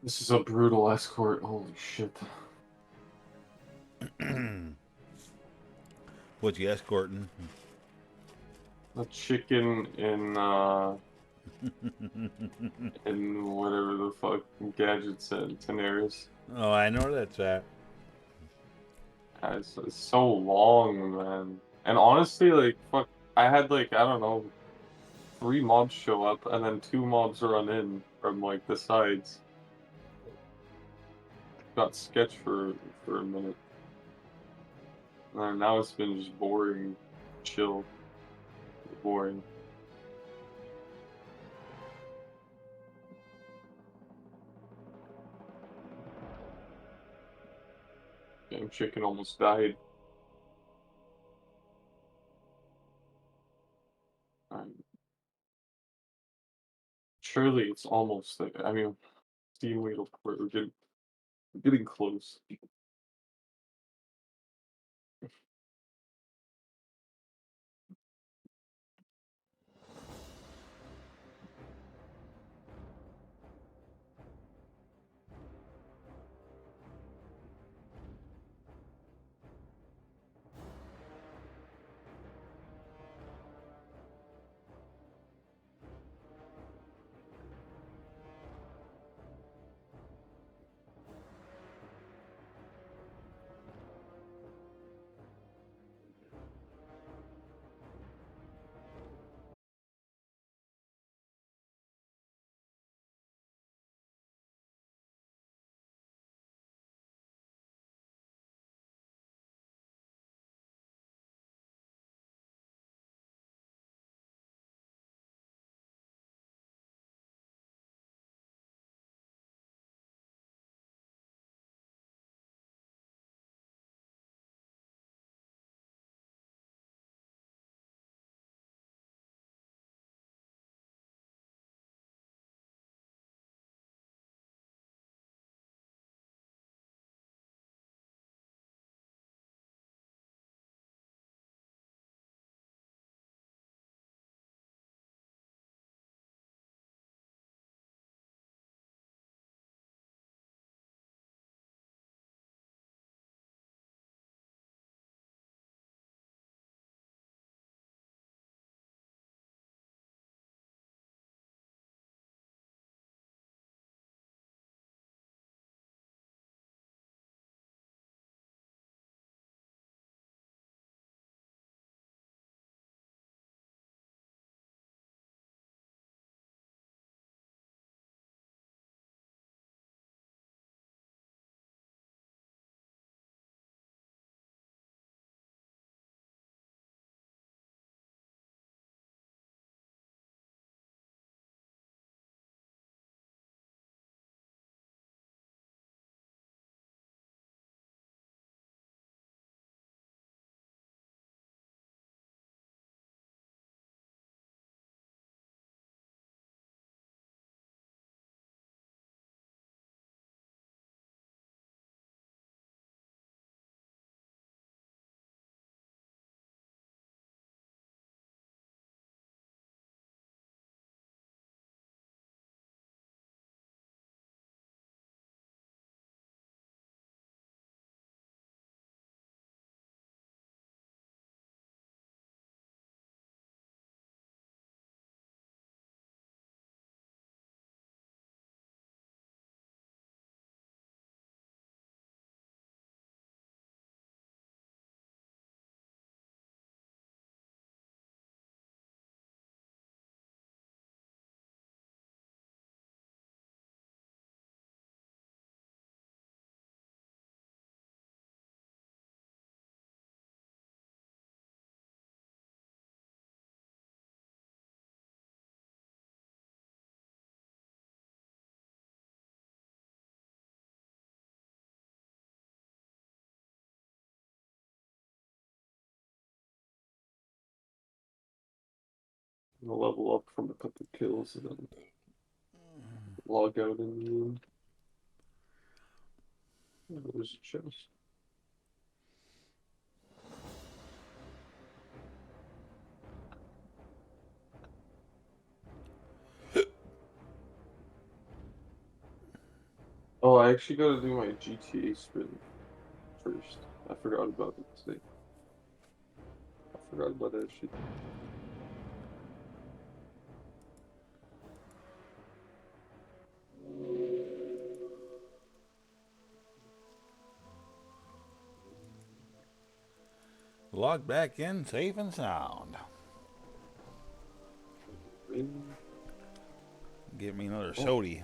This is a brutal escort. Holy shit. What you escorting? A chicken in whatever the fuck Gadget said, Tenaris. Oh, I know where that's at. It's so long, man. And honestly, like, fuck, I had, like, I don't know, 3 mobs show up, and then 2 mobs run in from, like, the sides. Got sketch for a minute. And now it's been just boring. Chill. Boring. Damn chicken almost died. Surely it's almost like, I mean, Steam wait, we're getting close. I'm gonna level up from a couple kills and then log out in the end. Oh, there's a chest. Oh, I actually gotta do my GTA spin first. I forgot about it today. I forgot about that shit. Log back in, safe and sound. Give me another sody.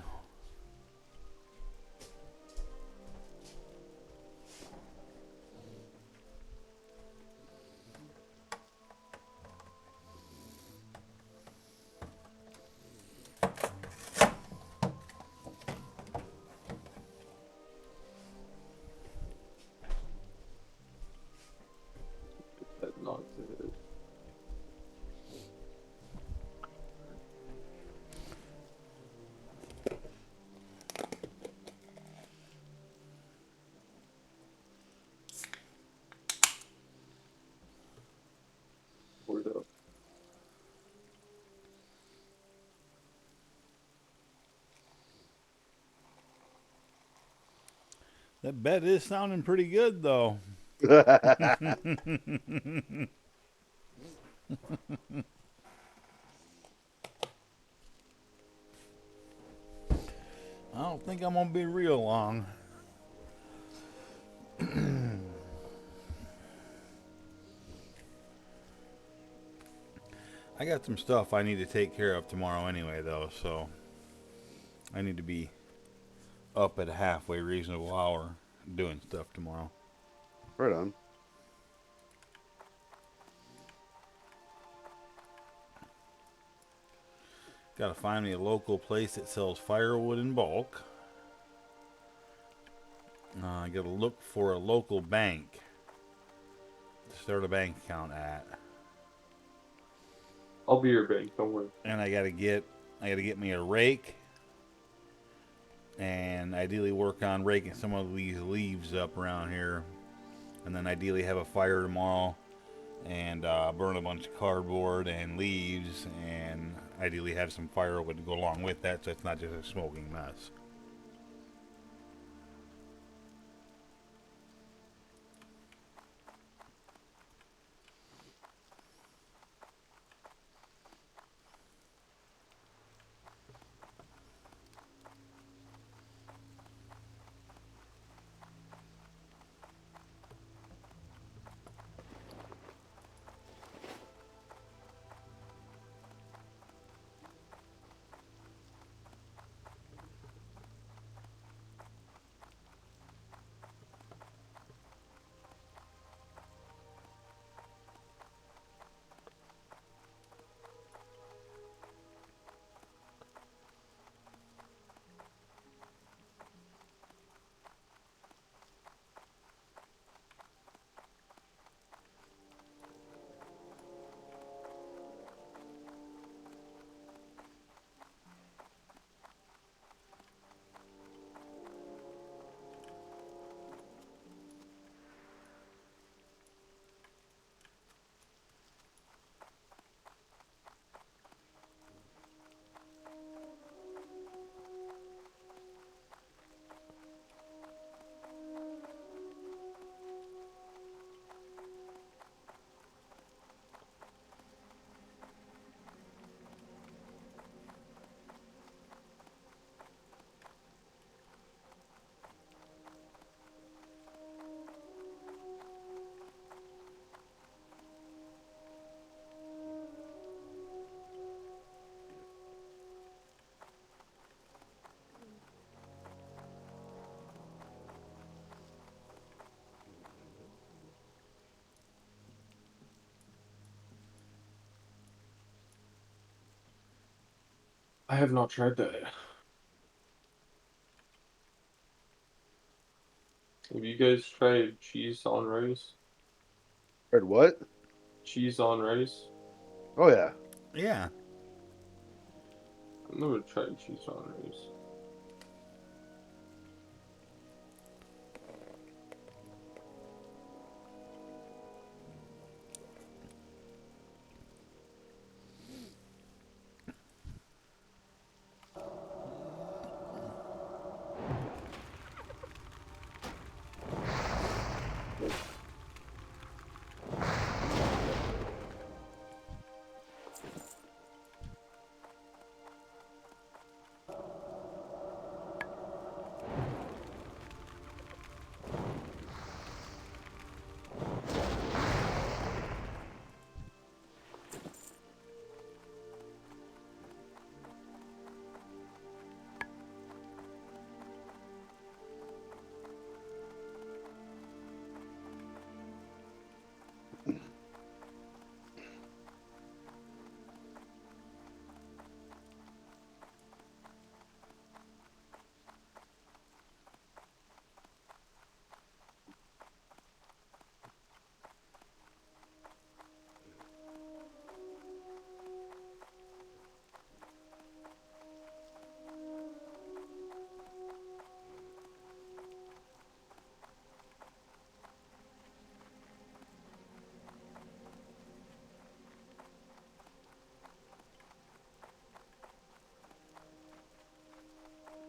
That knocked it. Word up. That bed is sounding pretty good, though. I don't think I'm gonna be real long. I got some stuff I need to take care of tomorrow anyway, though, so I need to be up at a halfway reasonable hour doing stuff tomorrow. Right on. Gotta find me a local place that sells firewood in bulk. I gotta look for a local bank to start a bank account at. I'll be your bank, don't worry. And I gotta get me a rake, and ideally work on raking some of these leaves up around here, and then ideally have a fire tomorrow and burn a bunch of cardboard and leaves, and ideally have some firewood to go along with that, so it's not just a smoking mess. I have not tried that. Have you guys tried cheese on rice? Heard what? Cheese on rice? Oh yeah. Yeah, I'm gonna try cheese honors.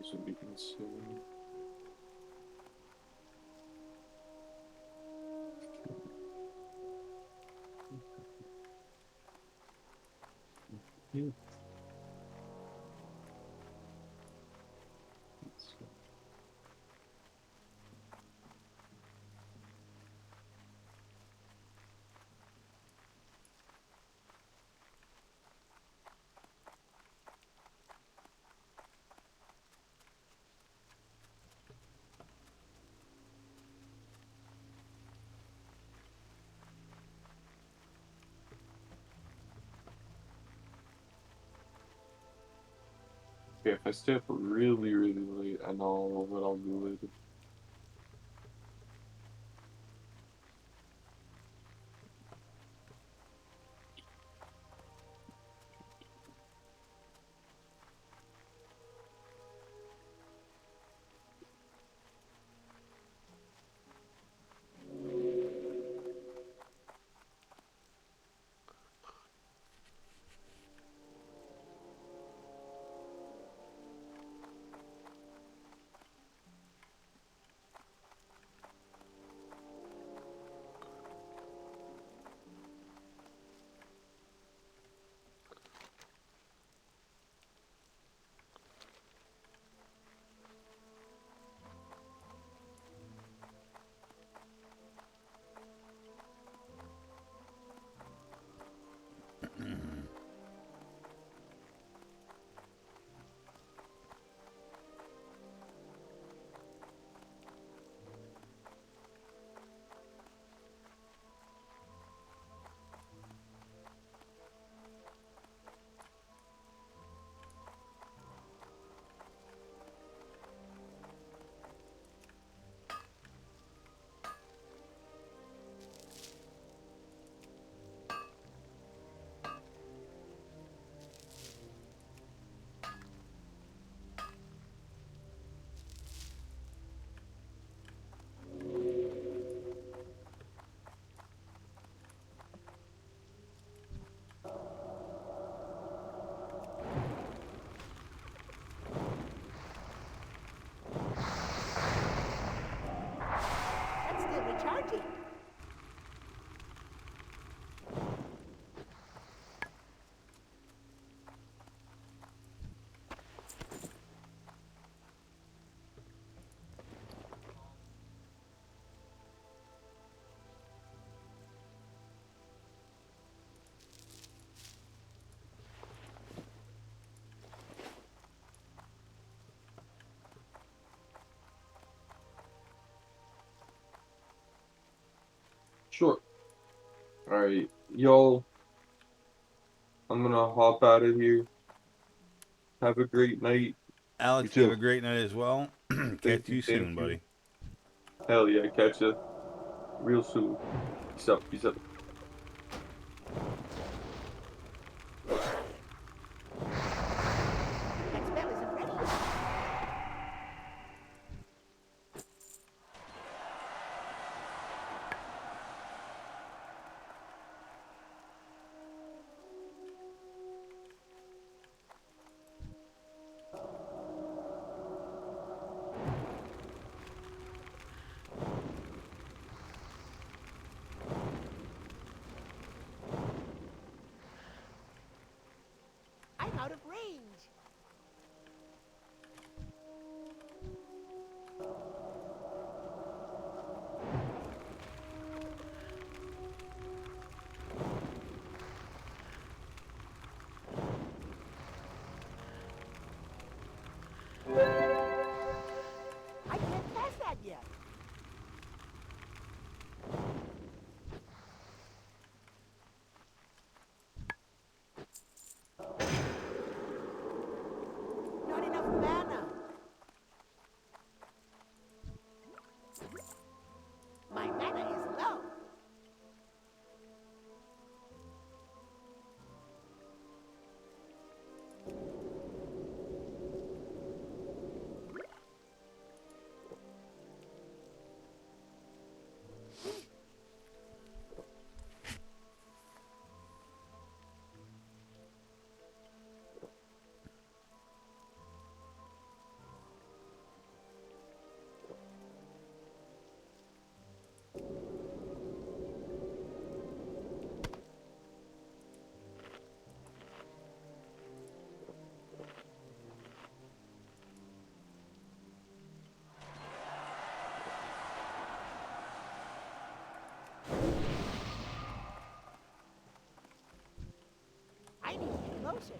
This would be insane. Okay, if I stay up really, really late, I know what I'll do later. That's still recharging. Sure. Alright, yo, I'm gonna hop out of here. Have a great night. You Alex, you have too. a great night as well. Thank Catch you, you thank soon, you. buddy. Hell yeah, catch ya real soon. Peace out, peace out. I can't pass that yet. Not enough mana. My mana is low. I need to get closer.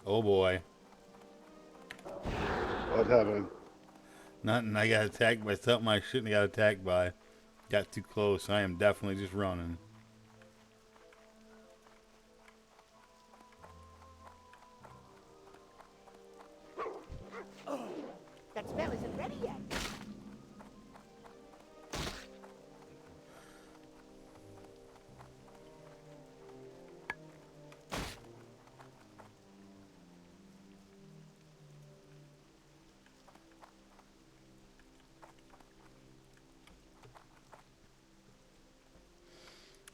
Oh boy. What happened? Nothing. I got attacked by something I shouldn't have got attacked by. Got too close. I am definitely just running. That spell isn't ready yet.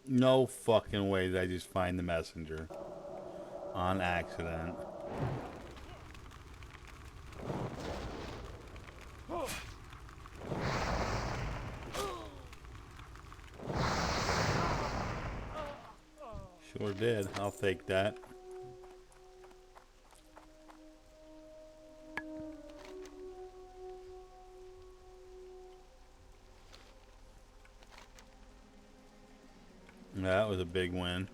No fucking way did I just find the messenger. On accident. Sure did. I'll take that. That was a big win.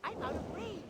I'm out of range.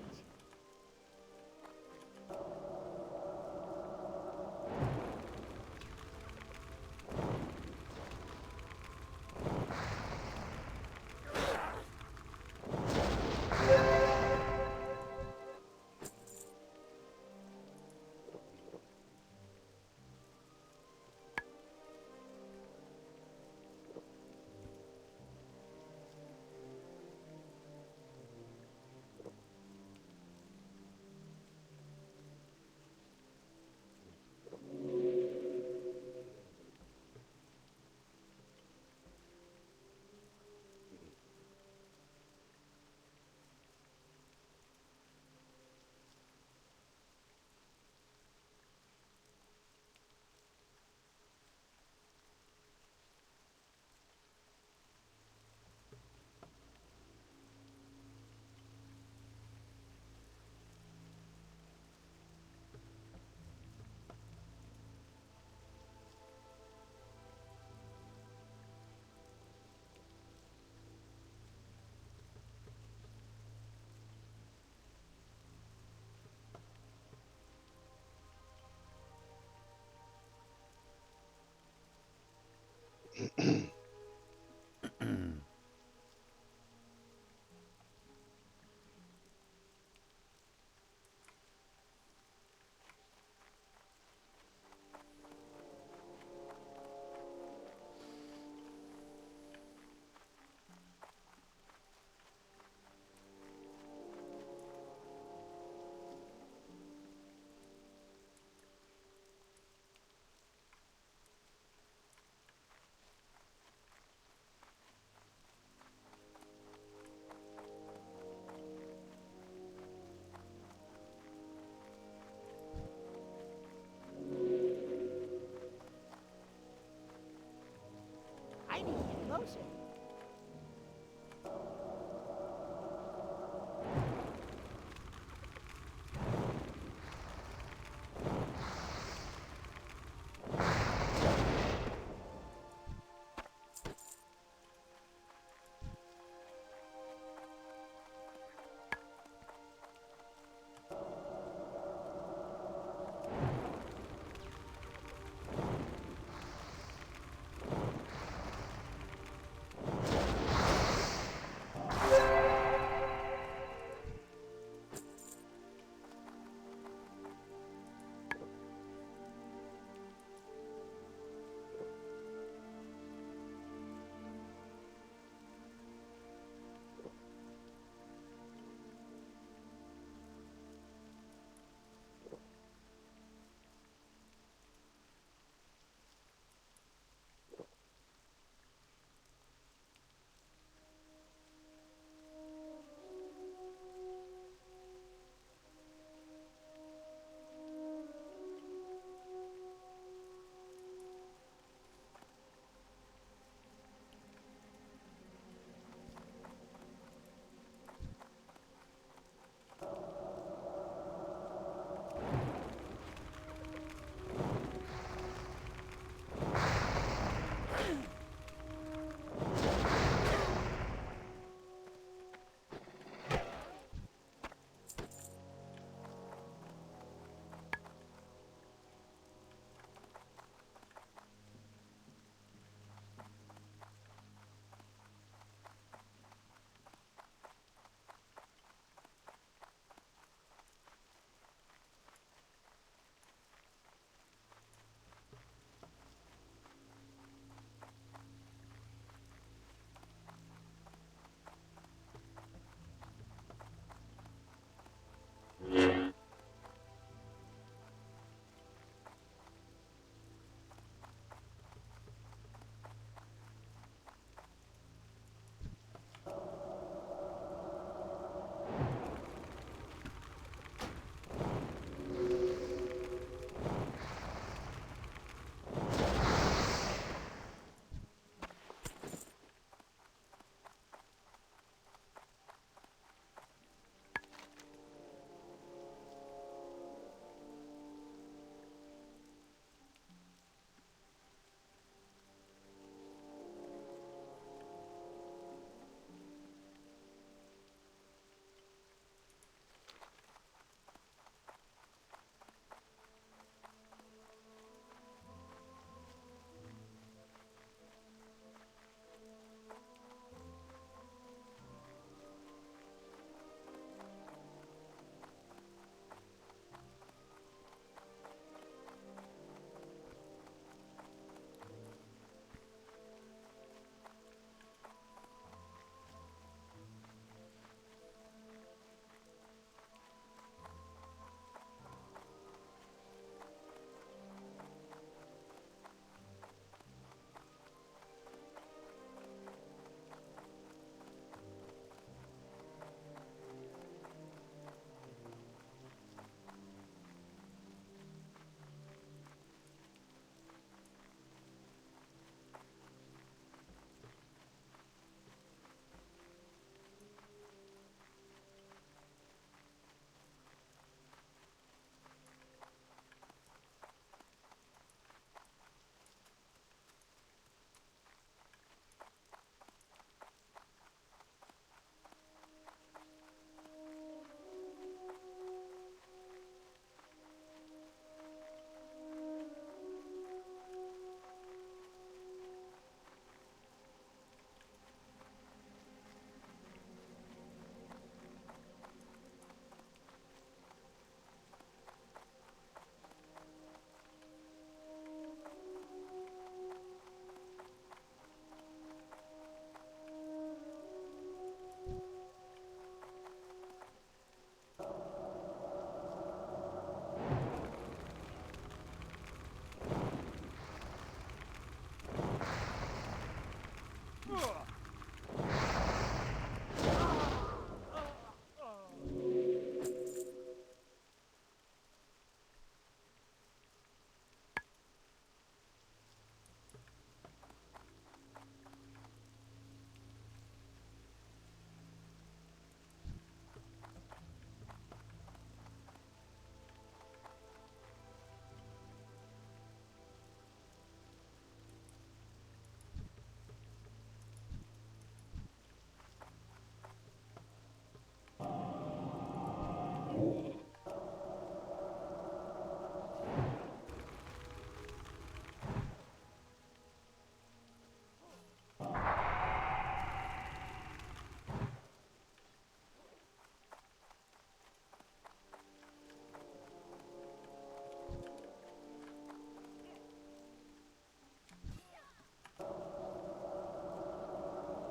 I need to get closer.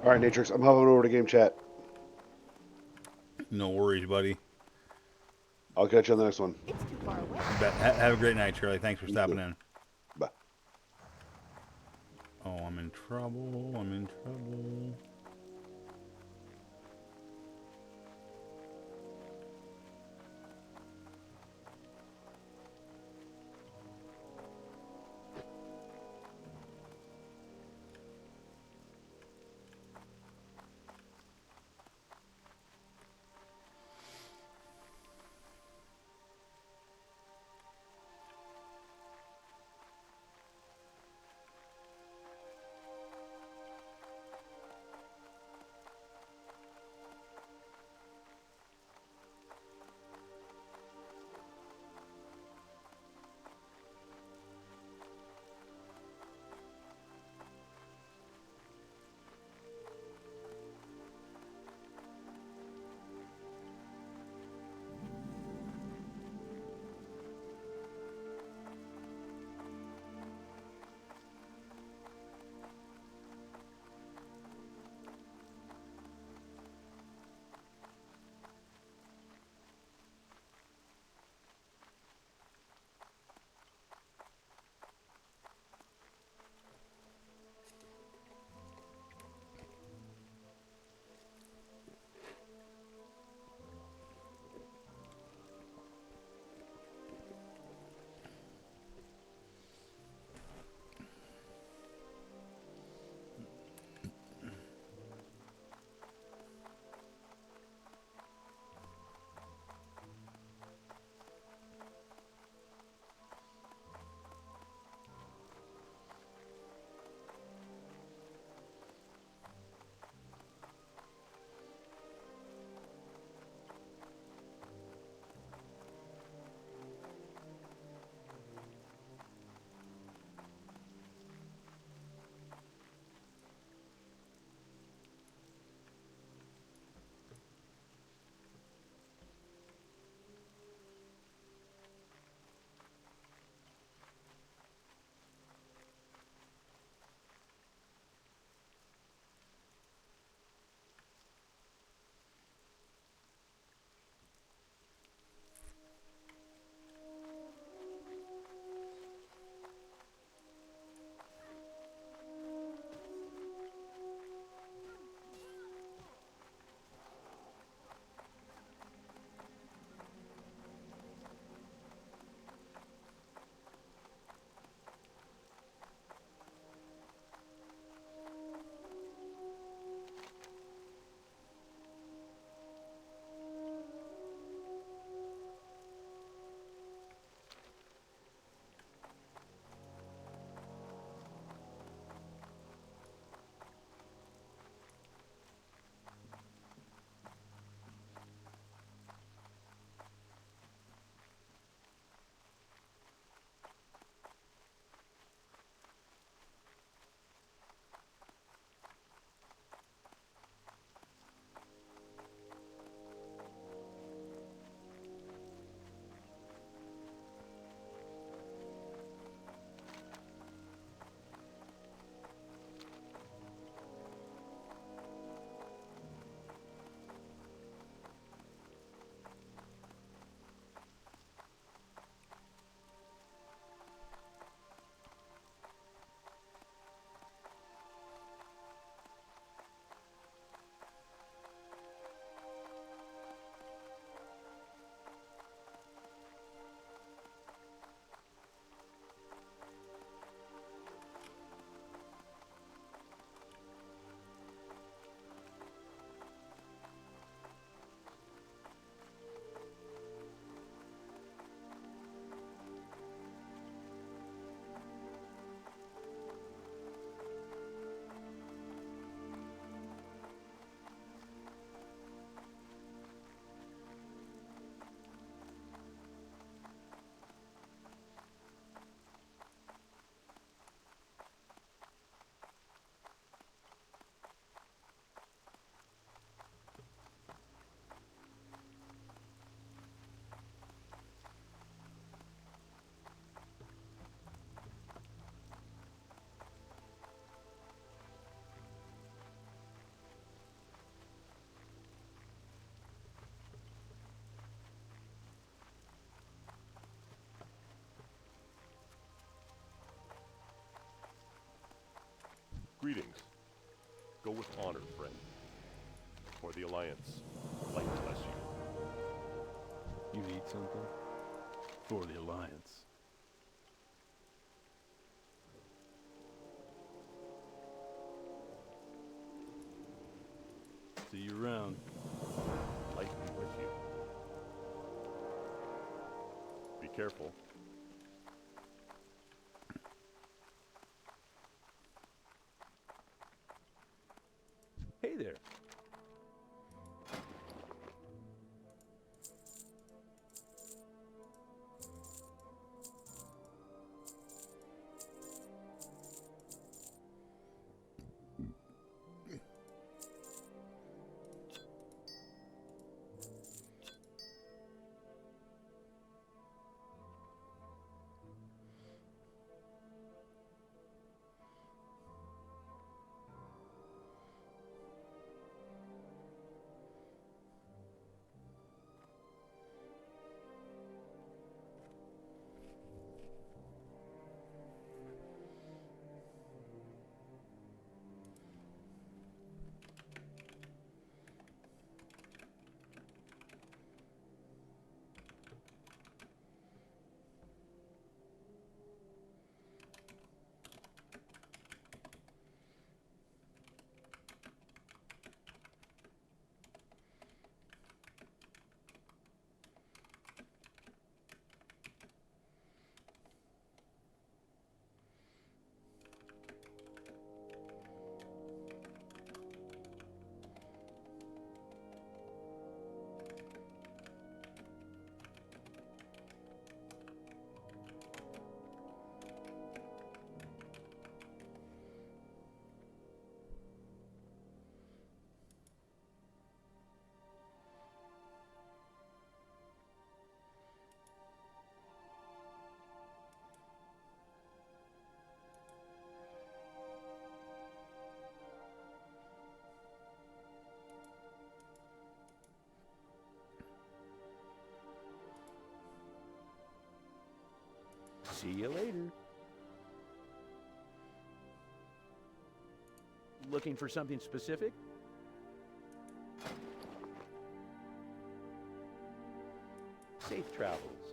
All right, Natrix, I'm hovering over to game chat. No worries, buddy. I'll catch you on the next one. It's too far away. Have a great night, Charlie. Thanks for You stopping too. in. Bye. Oh, I'm in trouble. I'm in trouble. Greetings. Go with honor, friend. For the Alliance, light bless you. You need something? For the Alliance. See you around. Light be with you. Be careful. Hey there. See you later. Looking for something specific? Safe travels.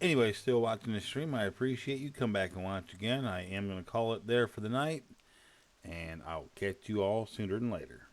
Anyway, still watching the stream. I appreciate you. Come back and watch again. I am going to call it there for the night. And I'll catch you all sooner than later.